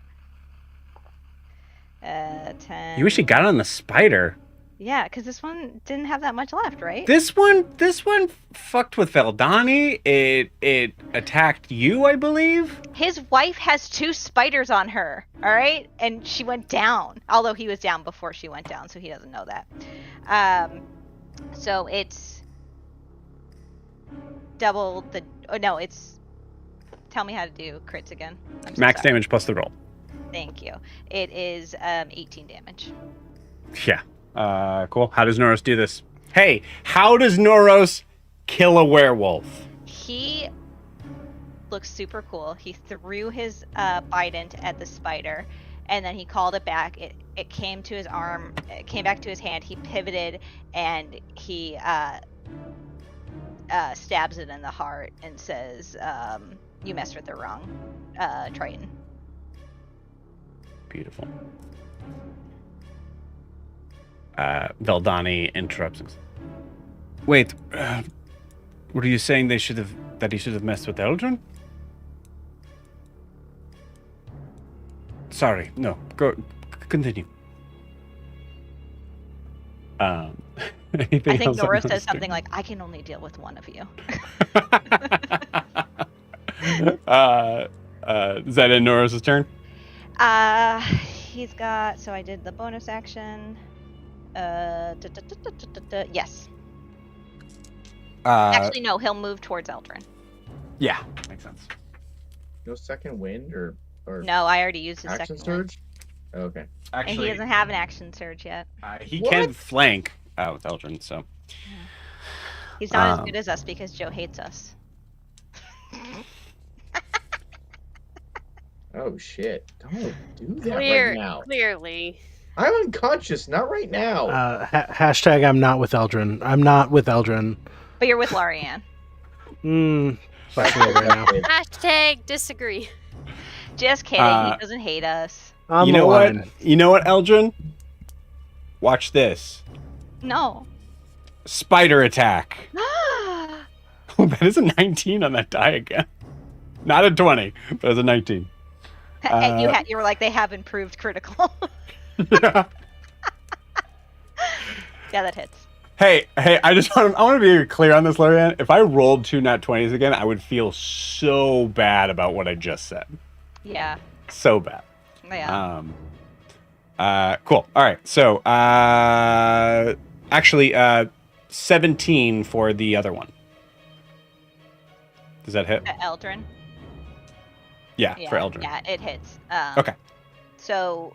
10. You wish you got it on the spider. Yeah, because this one didn't have that much left, right? This one fucked with Veldani. It attacked you, I believe. His wife has 2 spiders on her, all right? And she went down, although he was down before she went down, so he doesn't know that. So it's double the... Oh, no, it's... Tell me how to do crits again. I'm so Max sorry. damage plus the roll. Thank you. It is 18 damage. Yeah. Cool. How does Noros do this? Hey, how does Noros kill a werewolf? He looks super cool. He threw his bident at the spider, and then he called it back. It came to his arm. It came back to his hand. He pivoted, and he stabs it in the heart and says, "You messed with the wrong Triton." Beautiful. Veldani interrupts him. Wait, what are you saying? That he should have messed with Eldrin? Sorry, no. Go, continue. Anything I think else on Nora this says turn? something like, "I can only deal with one of you." Is that in Noros' turn? He's got. So I did the bonus action. Yes. Actually, no. He'll move towards Eldrin. Yeah, makes sense. No second wind or No, I already used his action second one. surge? Okay. And he Actually, doesn't have an action surge yet. he What? can flank with Eldrin, so. He's not as good as us because Joe hates us. Oh shit. Don't do that right now. Clearly. I'm unconscious, not right now. Hashtag I'm not with Eldrin. I'm not with Eldrin. But you're with Larianne. Fuck me right now. Hashtag disagree. Just kidding. He doesn't hate us. On You the know line. what? You know what, Eldrin? Watch this. No. Spider attack. Oh, that is a 19 on that die again. Not a 20, but it's a 19. And you were like, they have improved critical. Yeah. Yeah, that hits. Hey, I want to be clear on this, Lorianne. If I rolled 2 nat 20s again, I would feel so bad about what I just said. Yeah. So bad. Yeah. Cool. All right. So, actually, 17 for the other one. Does that hit? Eldrin. Yeah, for Eldrin. Yeah, it hits. Okay. So,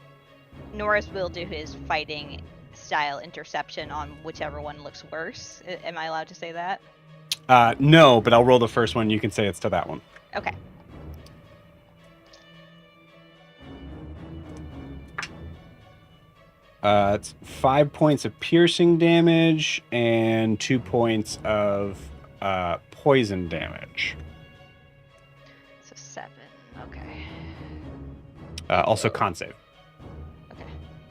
Norris will do his fighting style interception on whichever one looks worse. Am I allowed to say that? No, but I'll roll the first one. You can say it's to that one. Okay. It's 5 points of piercing damage and 2 points of poison damage. So 7. Okay. Also con save. Okay.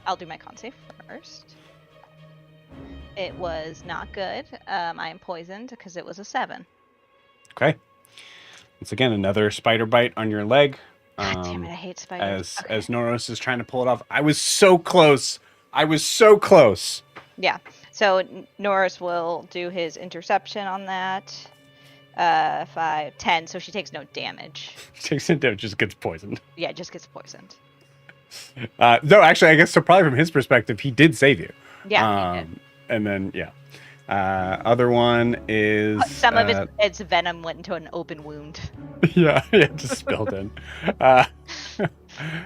I'll do my con save first. It was not good. I am poisoned because it was a 7. Okay. Once again, another spider bite on your leg. God damn it, I hate spiders. As Noros is trying to pull it off. I was so close. Yeah. So Norris will do his interception on that. 5, 10. So she takes no damage. Takes it down, just gets poisoned. Yeah, just gets poisoned. No, actually, I guess so. Probably from his perspective, he did save you. Yeah, he did. And then other one is Some of its venom went into an open wound. yeah, just spilled in.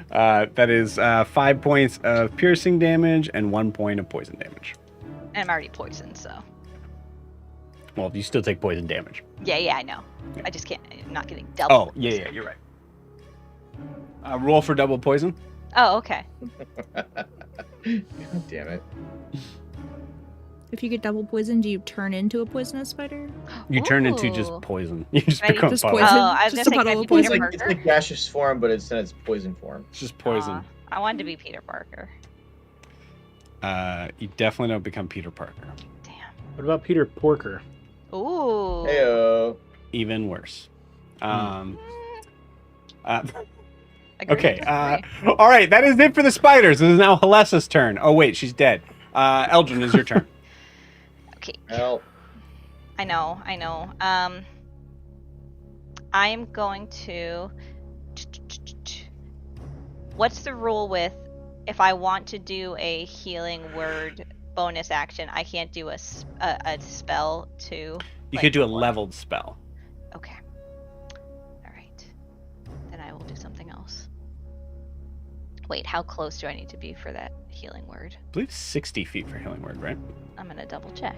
That is 5 points of piercing damage and 1 point of poison damage. And I'm already poisoned, so. Well, you still take poison damage. Yeah, I know. Yeah. I just can't. I'm not getting double. Oh, yeah, you're right. Roll for double poison. Oh, okay. God damn it. If you get double poison, do you turn into a poisonous spider? You turn into just Ooh. poison. You just Can I become just puddle. poison? Oh, I was Just a gonna say, puddle can I of be It's Peter like, it's Parker? like gaseous form, but instead it's poison form. It's just poison. I wanted to be Peter Parker. You definitely don't become Peter Parker. Damn. What about Peter Porker? Ooh. Heyo. Even worse. Agree, Okay. disagree. All right. That is it for the spiders. It is now Halesa's turn. Oh wait, she's dead. Eldrin, is your turn. Okay. Help. I know. I am going to. What's the rule with if I want to do a healing word bonus action? I can't do a spell to. You could do a leveled spell. Okay. All right. Then I will do something else. Wait, how close do I need to be for that healing word? I believe 60 feet for healing word, right? I'm gonna double check.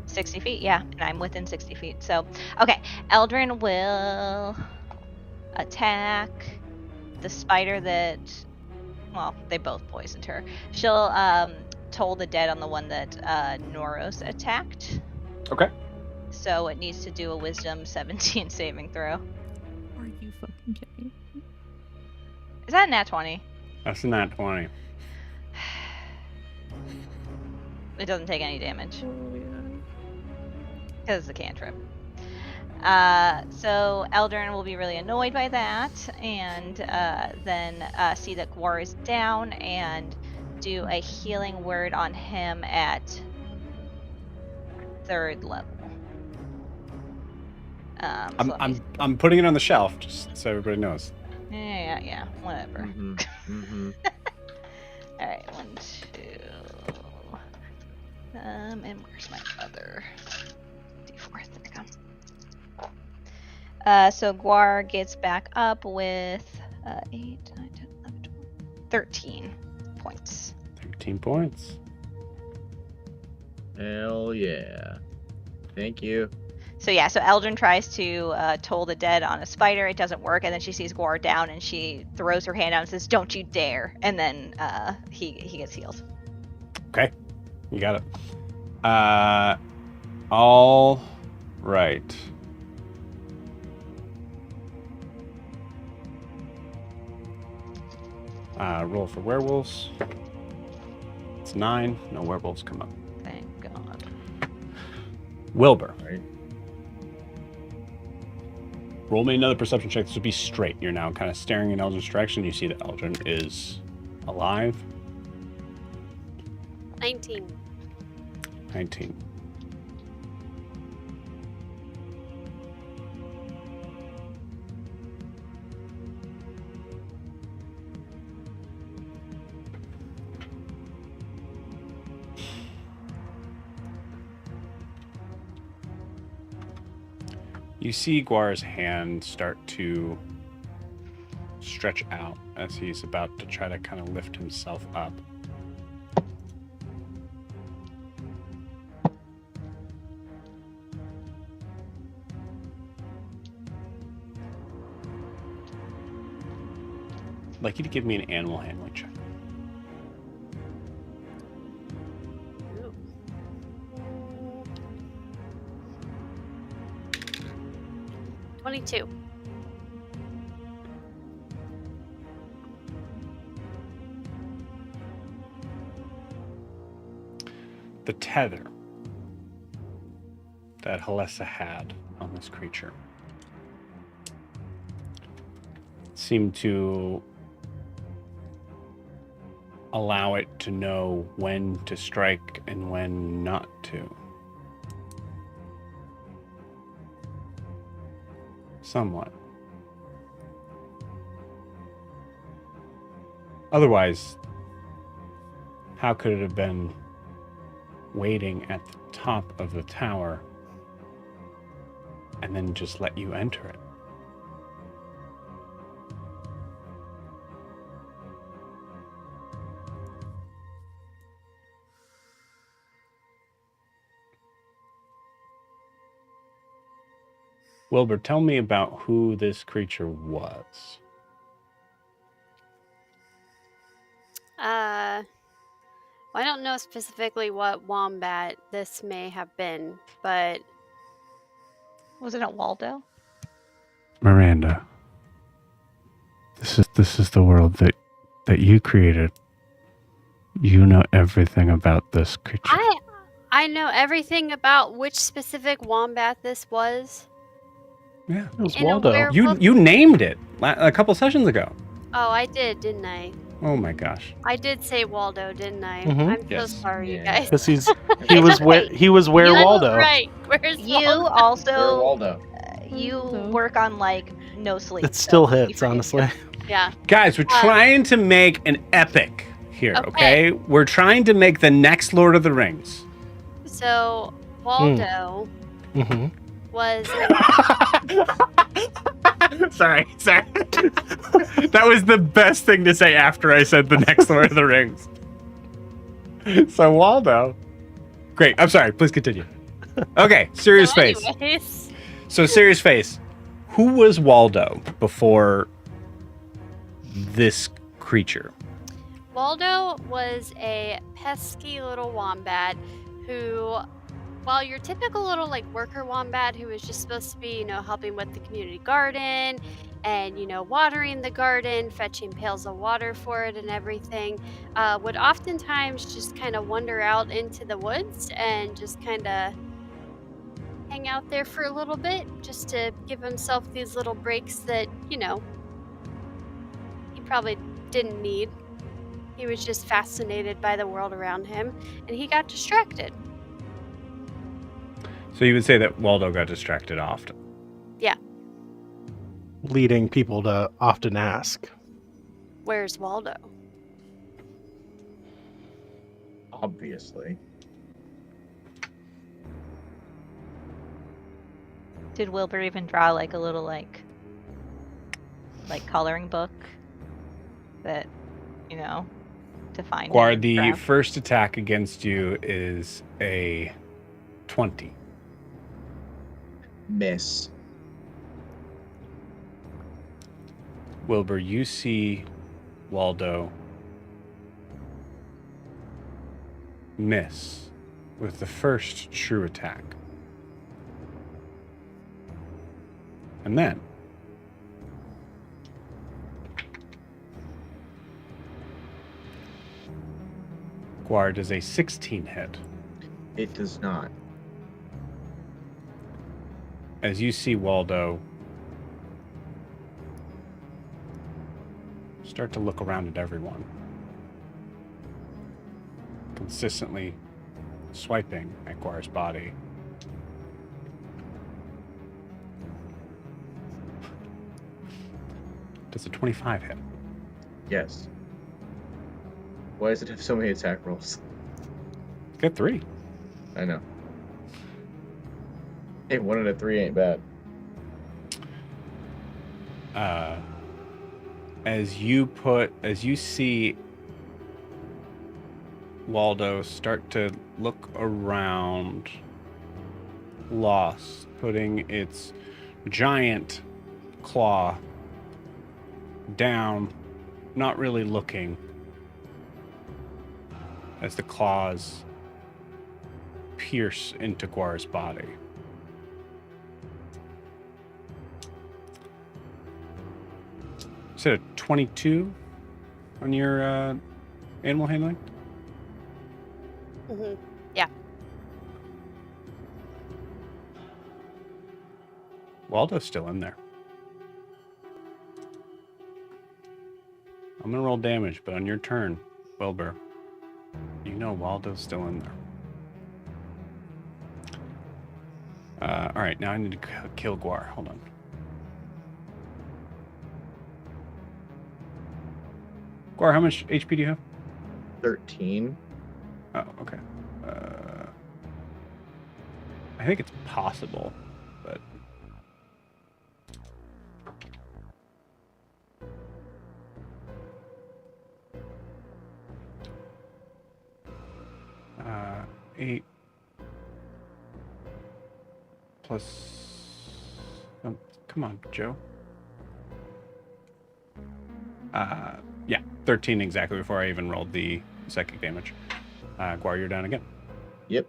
60 feet, yeah, and I'm within 60 feet. So, okay, Eldrin will attack the spider that, well, they both poisoned her. She'll toll the dead on the one that Noros attacked. Okay. So it needs to do a Wisdom 17 saving throw. Are you fucking kidding? Is that a nat 20? That's a nat 20. It doesn't take any damage. Oh, yeah. Because it's a cantrip. So Eldrin will be really annoyed by that, and then see that Gwar is down and do a healing word on him at 3rd level. So I'm putting it on the shelf just so everybody knows. yeah, whatever. Mm-hmm. All right, 1, 2. And where's my other D4? There we go. So Gwar gets back up with 8, 9, 10, 11, 12, 13 points. 13 points. Hell yeah. Thank you. So yeah, so Eldrin tries to toll the dead on a spider. It doesn't work, and then she sees Gwar down, and she throws her hand out and says, "Don't you dare!" And then he gets healed. Okay. You got it. All right. Roll for werewolves. It's 9. No werewolves come up. Thank God. Wilbur. Right. Roll me another perception check. This would be straight. You're now kind of staring in Eldrin's direction. You see that Eldrin is alive. 19. 19. You see Gwar's hand start to stretch out as he's about to try to kind of lift himself up. I'd like you to give me an animal handling check. Ooh. 22. the tether that Halessa had on this creature seemed to allow it to know when to strike and when not to. Somewhat. Otherwise, how could it have been waiting at the top of the tower and then just let you enter it? Wilbur, tell me about who this creature was. Well, I don't know specifically what wombat this may have been, but Wasn't it Waldo? Miranda, this is the world that you created. You know everything about this creature. I know everything about which specific wombat this was. Yeah, It was In a Waldo. werewolf- you named it a couple sessions ago. Oh, I did, didn't I? Oh my gosh. I did say Waldo, didn't I? Mhm. I'm Yes. so sorry, you Yeah. guys. Because he was where You- Waldo. Right. Where's You Waldo? Where also Waldo? you Waldo. work on like no sleep. It still so you hits, forget honestly. you. Yeah. Guys, we're trying to make an epic here, okay? We're trying to make the next Lord of the Rings. So Waldo Hmm. was sorry. That was the best thing to say after I said the next Lord of the Rings. So Waldo. Great. I'm sorry. Please continue. Okay. Serious face. anyways. So serious face. Who was Waldo before this creature? Waldo was a pesky little wombat who, while your typical little like worker wombat who was just supposed to be, helping with the community garden and, watering the garden, fetching pails of water for it and everything, would oftentimes just kind of wander out into the woods and just kind of hang out there for a little bit just to give himself these little breaks that, he probably didn't need. He was just fascinated by the world around him, and he got distracted. So you would say that Waldo got distracted often. Leading people to often ask. Where's Waldo? Obviously. Did Wilbur even draw like a little like coloring book that to find Guard, him the from? first attack against you is a 20. Miss. Wilbur, you see Waldo miss with the first true attack. And then Guard does a 16 hit. It does not. As you see Waldo start to look around at everyone, consistently swiping at Guar's body. Does a 25 hit? Yes. Why does it have so many attack rolls? Get 3. I know. Hey, 1 out of 3 ain't bad. As you see Waldo start to look around, lost, putting its giant claw down, not really looking, as the claws pierce into Guar's body. Is it a 22 on your animal handling? Mm-hmm. Yeah. Waldo's still in there. I'm gonna roll damage, but on your turn, Wilbur, you know Waldo's still in there. All right, now I need to kill Guar. Hold on. Guar, how much HP do you have? 13. Oh, okay. I think it's possible, but... Uh, 8 plus... Oh, come on, Joe. Yeah, 13 exactly before I even rolled the psychic damage. Guar, you're down again. Yep.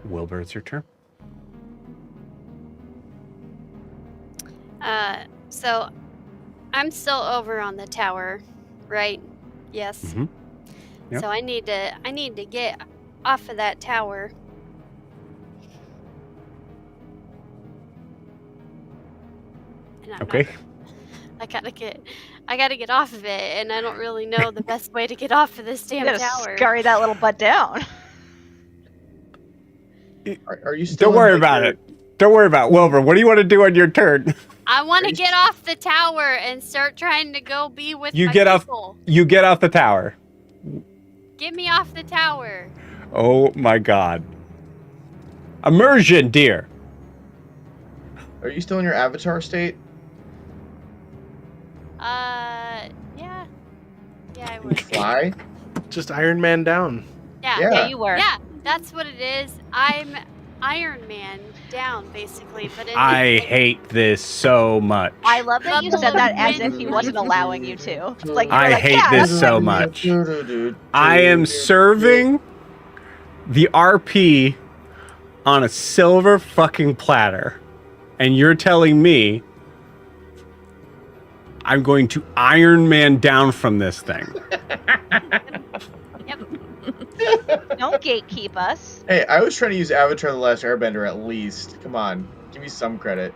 Wilbur, it's your turn. So I'm still over on the tower, right? Yes. Mm-hmm. Yep. So I need to get off of that tower. And I'm Okay. I gotta get off of it, and I don't really know the best way to get off of this You damn gotta tower. scurry that little butt down. Are you still? Don't worry about it. Don't worry about it. Wilbur, what do you want to do on your turn? I want to get off the tower and start trying to go be with You my get off. people. You get off the tower. Get me off the tower. Oh my God. Immersion, dear. Are you still in your avatar state? Yeah. Yeah, I Can you would. fly? Just Iron Man down. Yeah. Yeah. Yeah, you were. Yeah, that's what it is. I'm Iron Man down, basically. But in I hate this so much. I love that you said that as if he wasn't allowing you to. Like, you were I like, hate yeah, this that's so fine. much. I am serving the RP on a silver fucking platter, and you're telling me I'm going to Iron Man down from this thing. Yep. Don't gatekeep us. Hey, I was trying to use Avatar: The Last Airbender at least. Come on, give me some credit.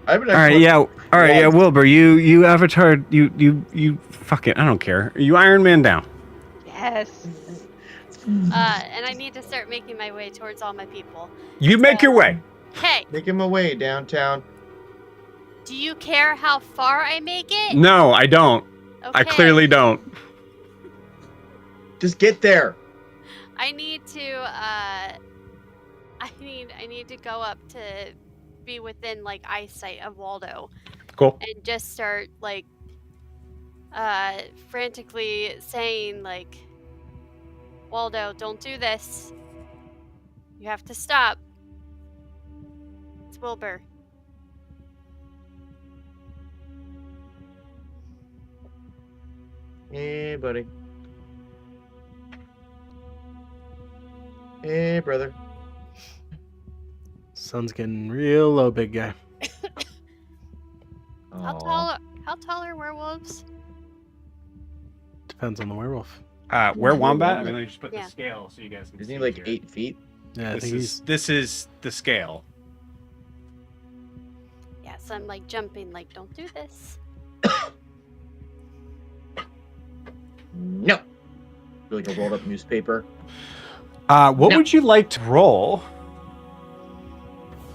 I've been All right, yeah, Wilbur, you Avatar, you fuck it, I don't care. You Iron Man down. Yes. And I need to start making my way towards all my people. You make your way. Hey, Make him away downtown. do you care how far I make it? No, I don't. Okay. I clearly don't. Just get there. I need to I need to go up to be within like eyesight of Waldo Cool. and just start like frantically saying like, Waldo, don't do this. You have to stop. It's Wilbur. Hey, buddy. Hey, brother. Sun's getting real low, big guy. How Aw. tall are werewolves? Depends on the werewolf. Where Wombat? I mean, let me just put Yeah. the scale so you guys can Isn't see he like here. 8 feet? Yeah, I This think is the scale. Yeah, so I'm like jumping like, don't do this. No. Like a rolled up newspaper. What No. would you like to roll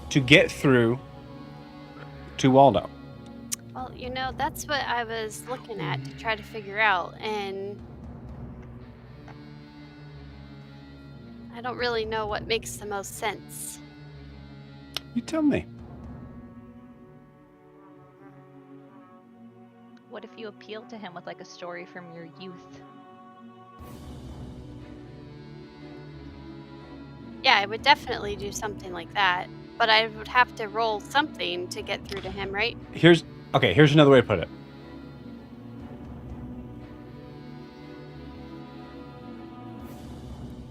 to get through to Waldo? Well, you know, that's what I was looking at to try to figure out, and I don't really know what makes the most sense. You tell me. What if you appeal to him with like a story from your youth? Yeah, I would definitely do something like that, but I would have to roll something to get through to him, right? Here's another way to put it.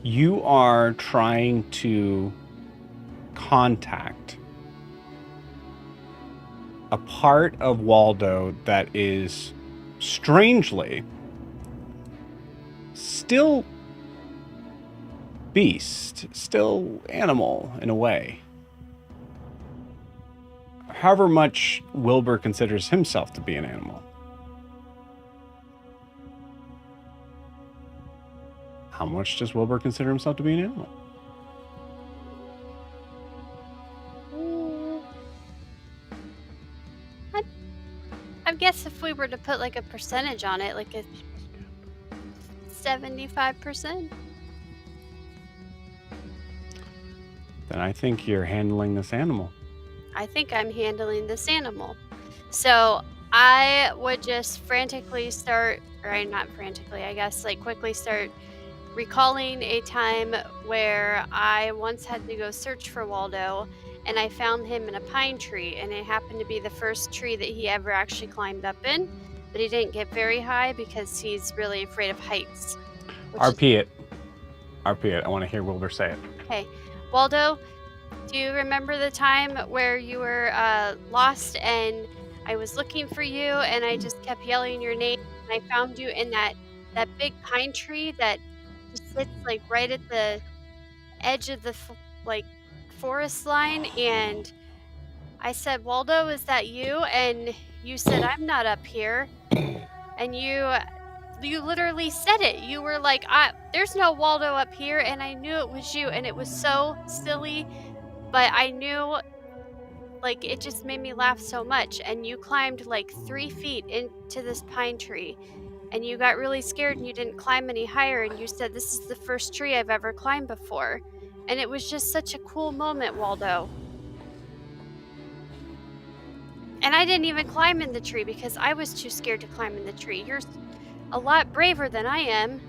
You are trying to contact a part of Waldo that is strangely still beast, still animal in a way. However much Wilbur considers himself to be an animal. How much does Wilbur consider himself to be an animal? I guess if we were to put like a percentage on it, like a 75%. Then I think you're handling this animal. I think I'm handling this animal. So I would just frantically start, or not frantically, I guess, like quickly start recalling a time where I once had to go search for Waldo, and I found him in a pine tree, and it happened to be the first tree that he ever actually climbed up in, but he didn't get very high because he's really afraid of heights. RP it. RP it. I want to hear Wilbur say it. Okay. Waldo, do you remember the time where you were lost and I was looking for you and I just kept yelling your name and I found you in that big pine tree that just sits like right at the edge of the forest line, and I said, Waldo, is that you? And you said, I'm not up here. And you literally said it. You were like, there's no Waldo up here, and I knew it was you, and it was so silly, but I knew, like, it just made me laugh so much. And you climbed like 3 feet into this pine tree, and you got really scared and you didn't climb any higher, and you said, this is the first tree I've ever climbed before. And it was just such a cool moment, Waldo. And I didn't even climb in the tree because I was too scared to climb in the tree. You're a lot braver than I am.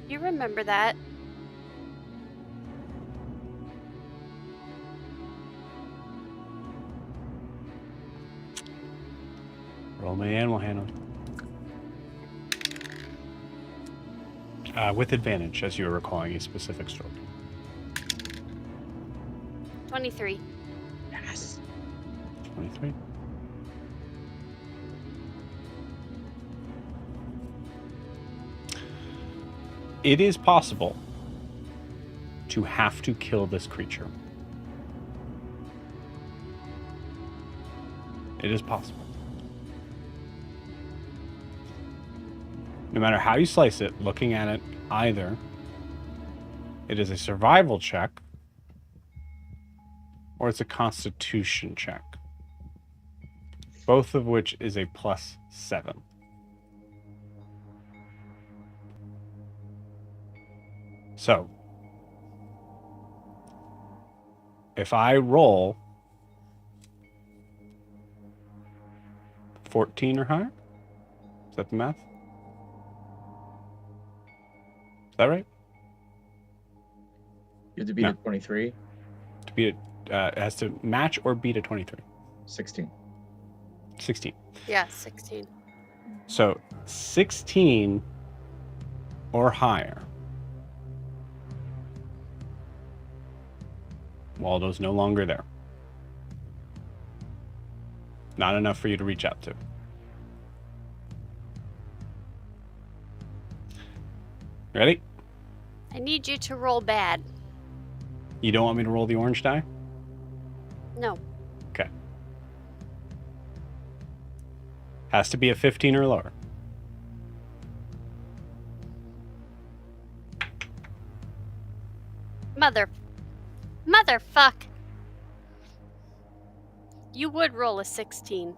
You remember that. Roll my animal handling. With advantage, as you were recalling a specific story. 23. Yes. 23. It is possible to have to kill this creature. It is possible. No matter how you slice it, looking at it, either it is a survival check or it's a constitution check. Both of which is a +7. So, if I roll 14 or higher, is that the math? Is that right? You have to beat No. a 23. To beat it, it has to match or beat a 23. 16. 16. Yeah, 16. So 16 or higher. Waldo's no longer there. Not enough for you to reach out to. Ready? I need you to roll bad. You don't want me to roll the orange die? No. Okay. Has to be a 15 or lower. Motherfuck. You would roll a 16.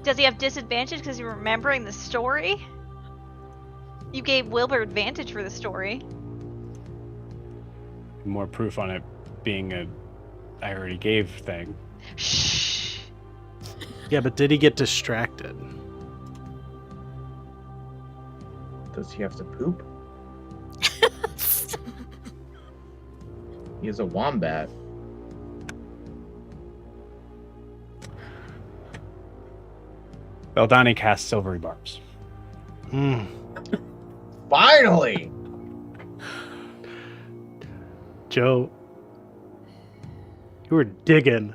Does he have disadvantage because you're remembering the story? You gave Wilbur advantage for the story. More proof on it being a I already gave thing. Shh. Yeah, but did he get distracted? Does he have to poop? He is a wombat. Veldani casts Silvery Barbs. Finally! Joe, you were digging.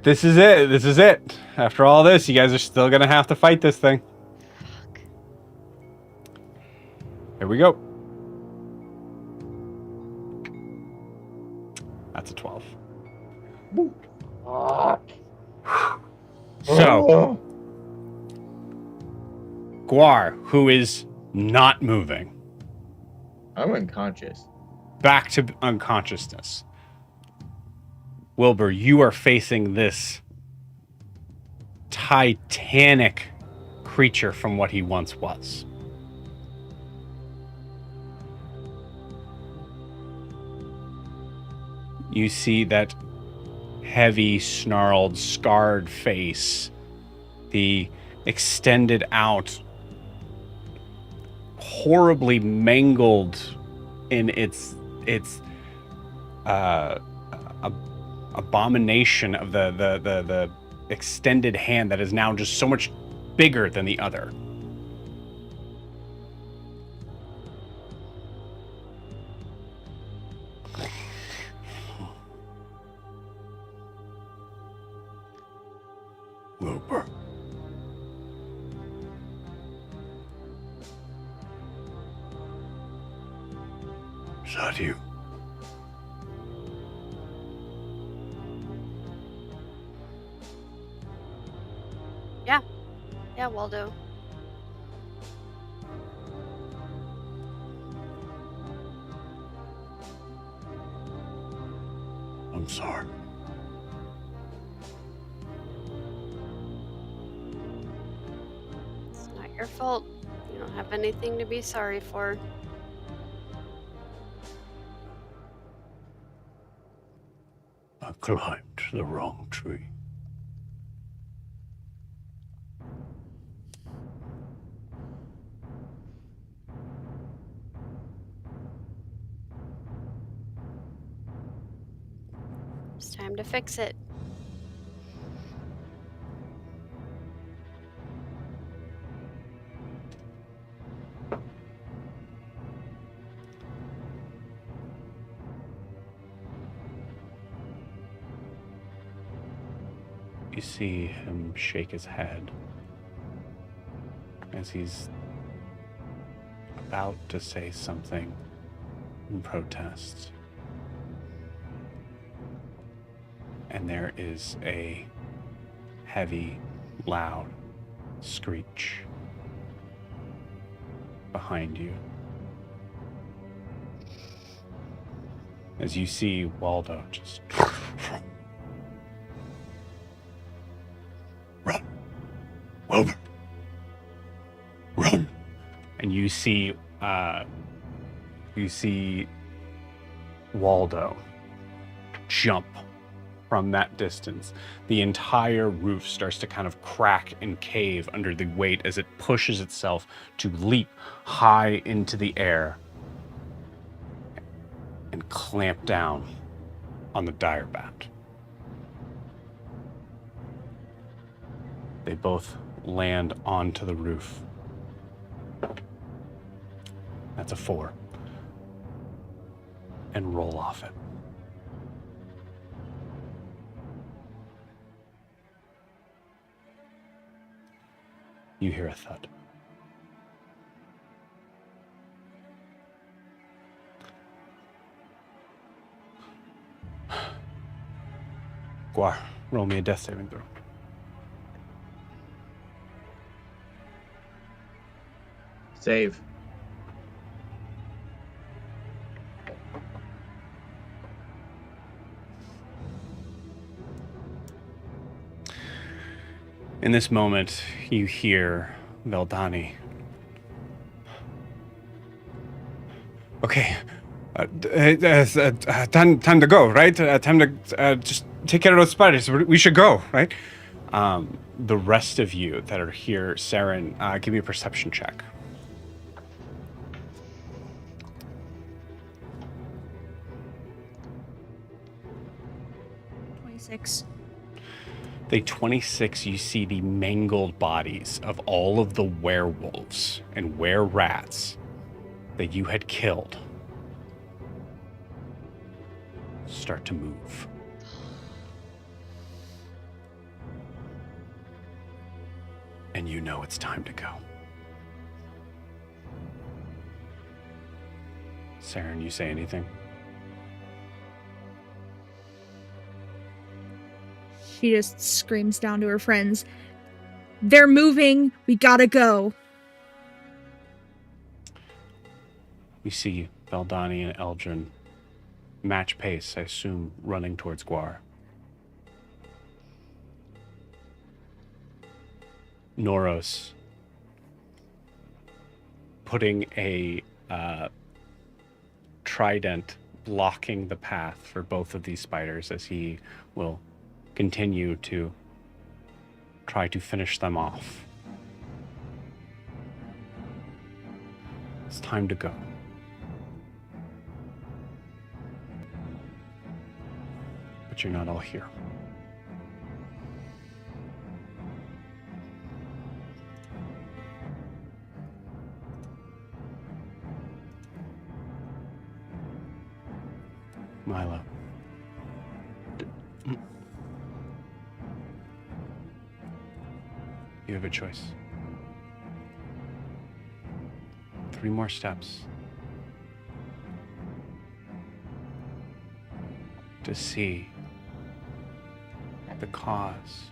This is it. This is it. After all this, you guys are still going to have to fight this thing. Fuck. Here we go. That's a 12. So, Guar, who is not moving, I'm unconscious. back to unconsciousness. Wilbur, you are facing this titanic creature from what he once was. You see that heavy, snarled, scarred face, the extended out, horribly mangled in its abomination of the extended hand that is now just so much bigger than the other. Wilbur. Is that you? Yeah, Waldo. I'm sorry. It's not your fault. You don't have anything to be sorry for. I climbed the wrong tree. It's time to fix it. You see him shake his head as he's about to say something in protest. And there is a heavy, loud screech behind you. As you see Waldo just run, Wilbur, run, and you see Waldo jump from that distance. The entire roof starts to kind of crack and cave under the weight as it pushes itself to leap high into the air and clamp down on the dire bat. They both land onto the roof. That's a 4. And roll off it. You hear a thud. Guar, roll me a death saving throw. Save. In this moment, you hear Veldani. Okay, time to go, right? Time to just take care of those spiders. We should go, right? The rest of you that are here, Saren, give me a perception check. 26. Day 26, you see the mangled bodies of all of the werewolves and were-rats that you had killed start to move. And you know it's time to go. Saren, you say anything? She just screams down to her friends, "They're moving! We gotta go!" You see Valdani and Eldrin match pace, I assume, running towards Guar. Noros putting a trident blocking the path for both of these spiders as he will continue to try to finish them off. It's time to go. But you're not all here. Milo. You have a choice. 3 more steps to see the cause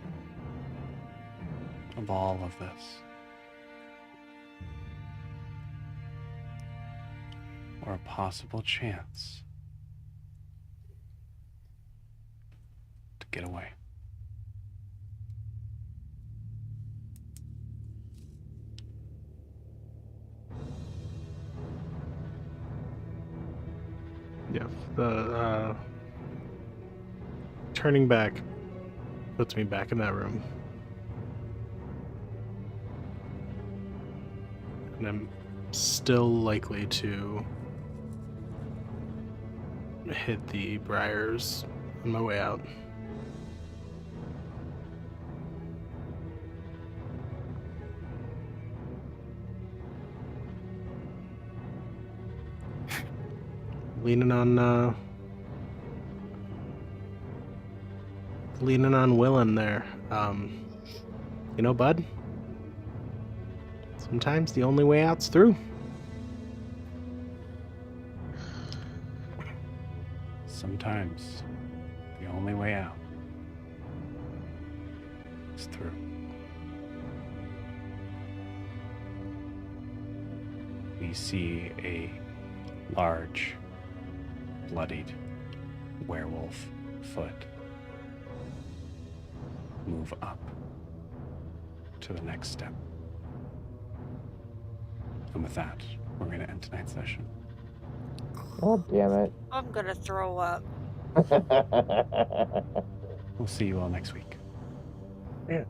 of all of this, or a possible chance to get away. Yeah, the turning back puts me back in that room. And I'm still likely to hit the briars on my way out. Leaning on Willin there. You know, bud, sometimes the only way out's through. Sometimes the only way out is through. We see a large, bloodied werewolf foot move up to the next step. And with that, we're going to end tonight's session. Oh, damn it. I'm gonna throw up. We'll see you all next week. Yeah.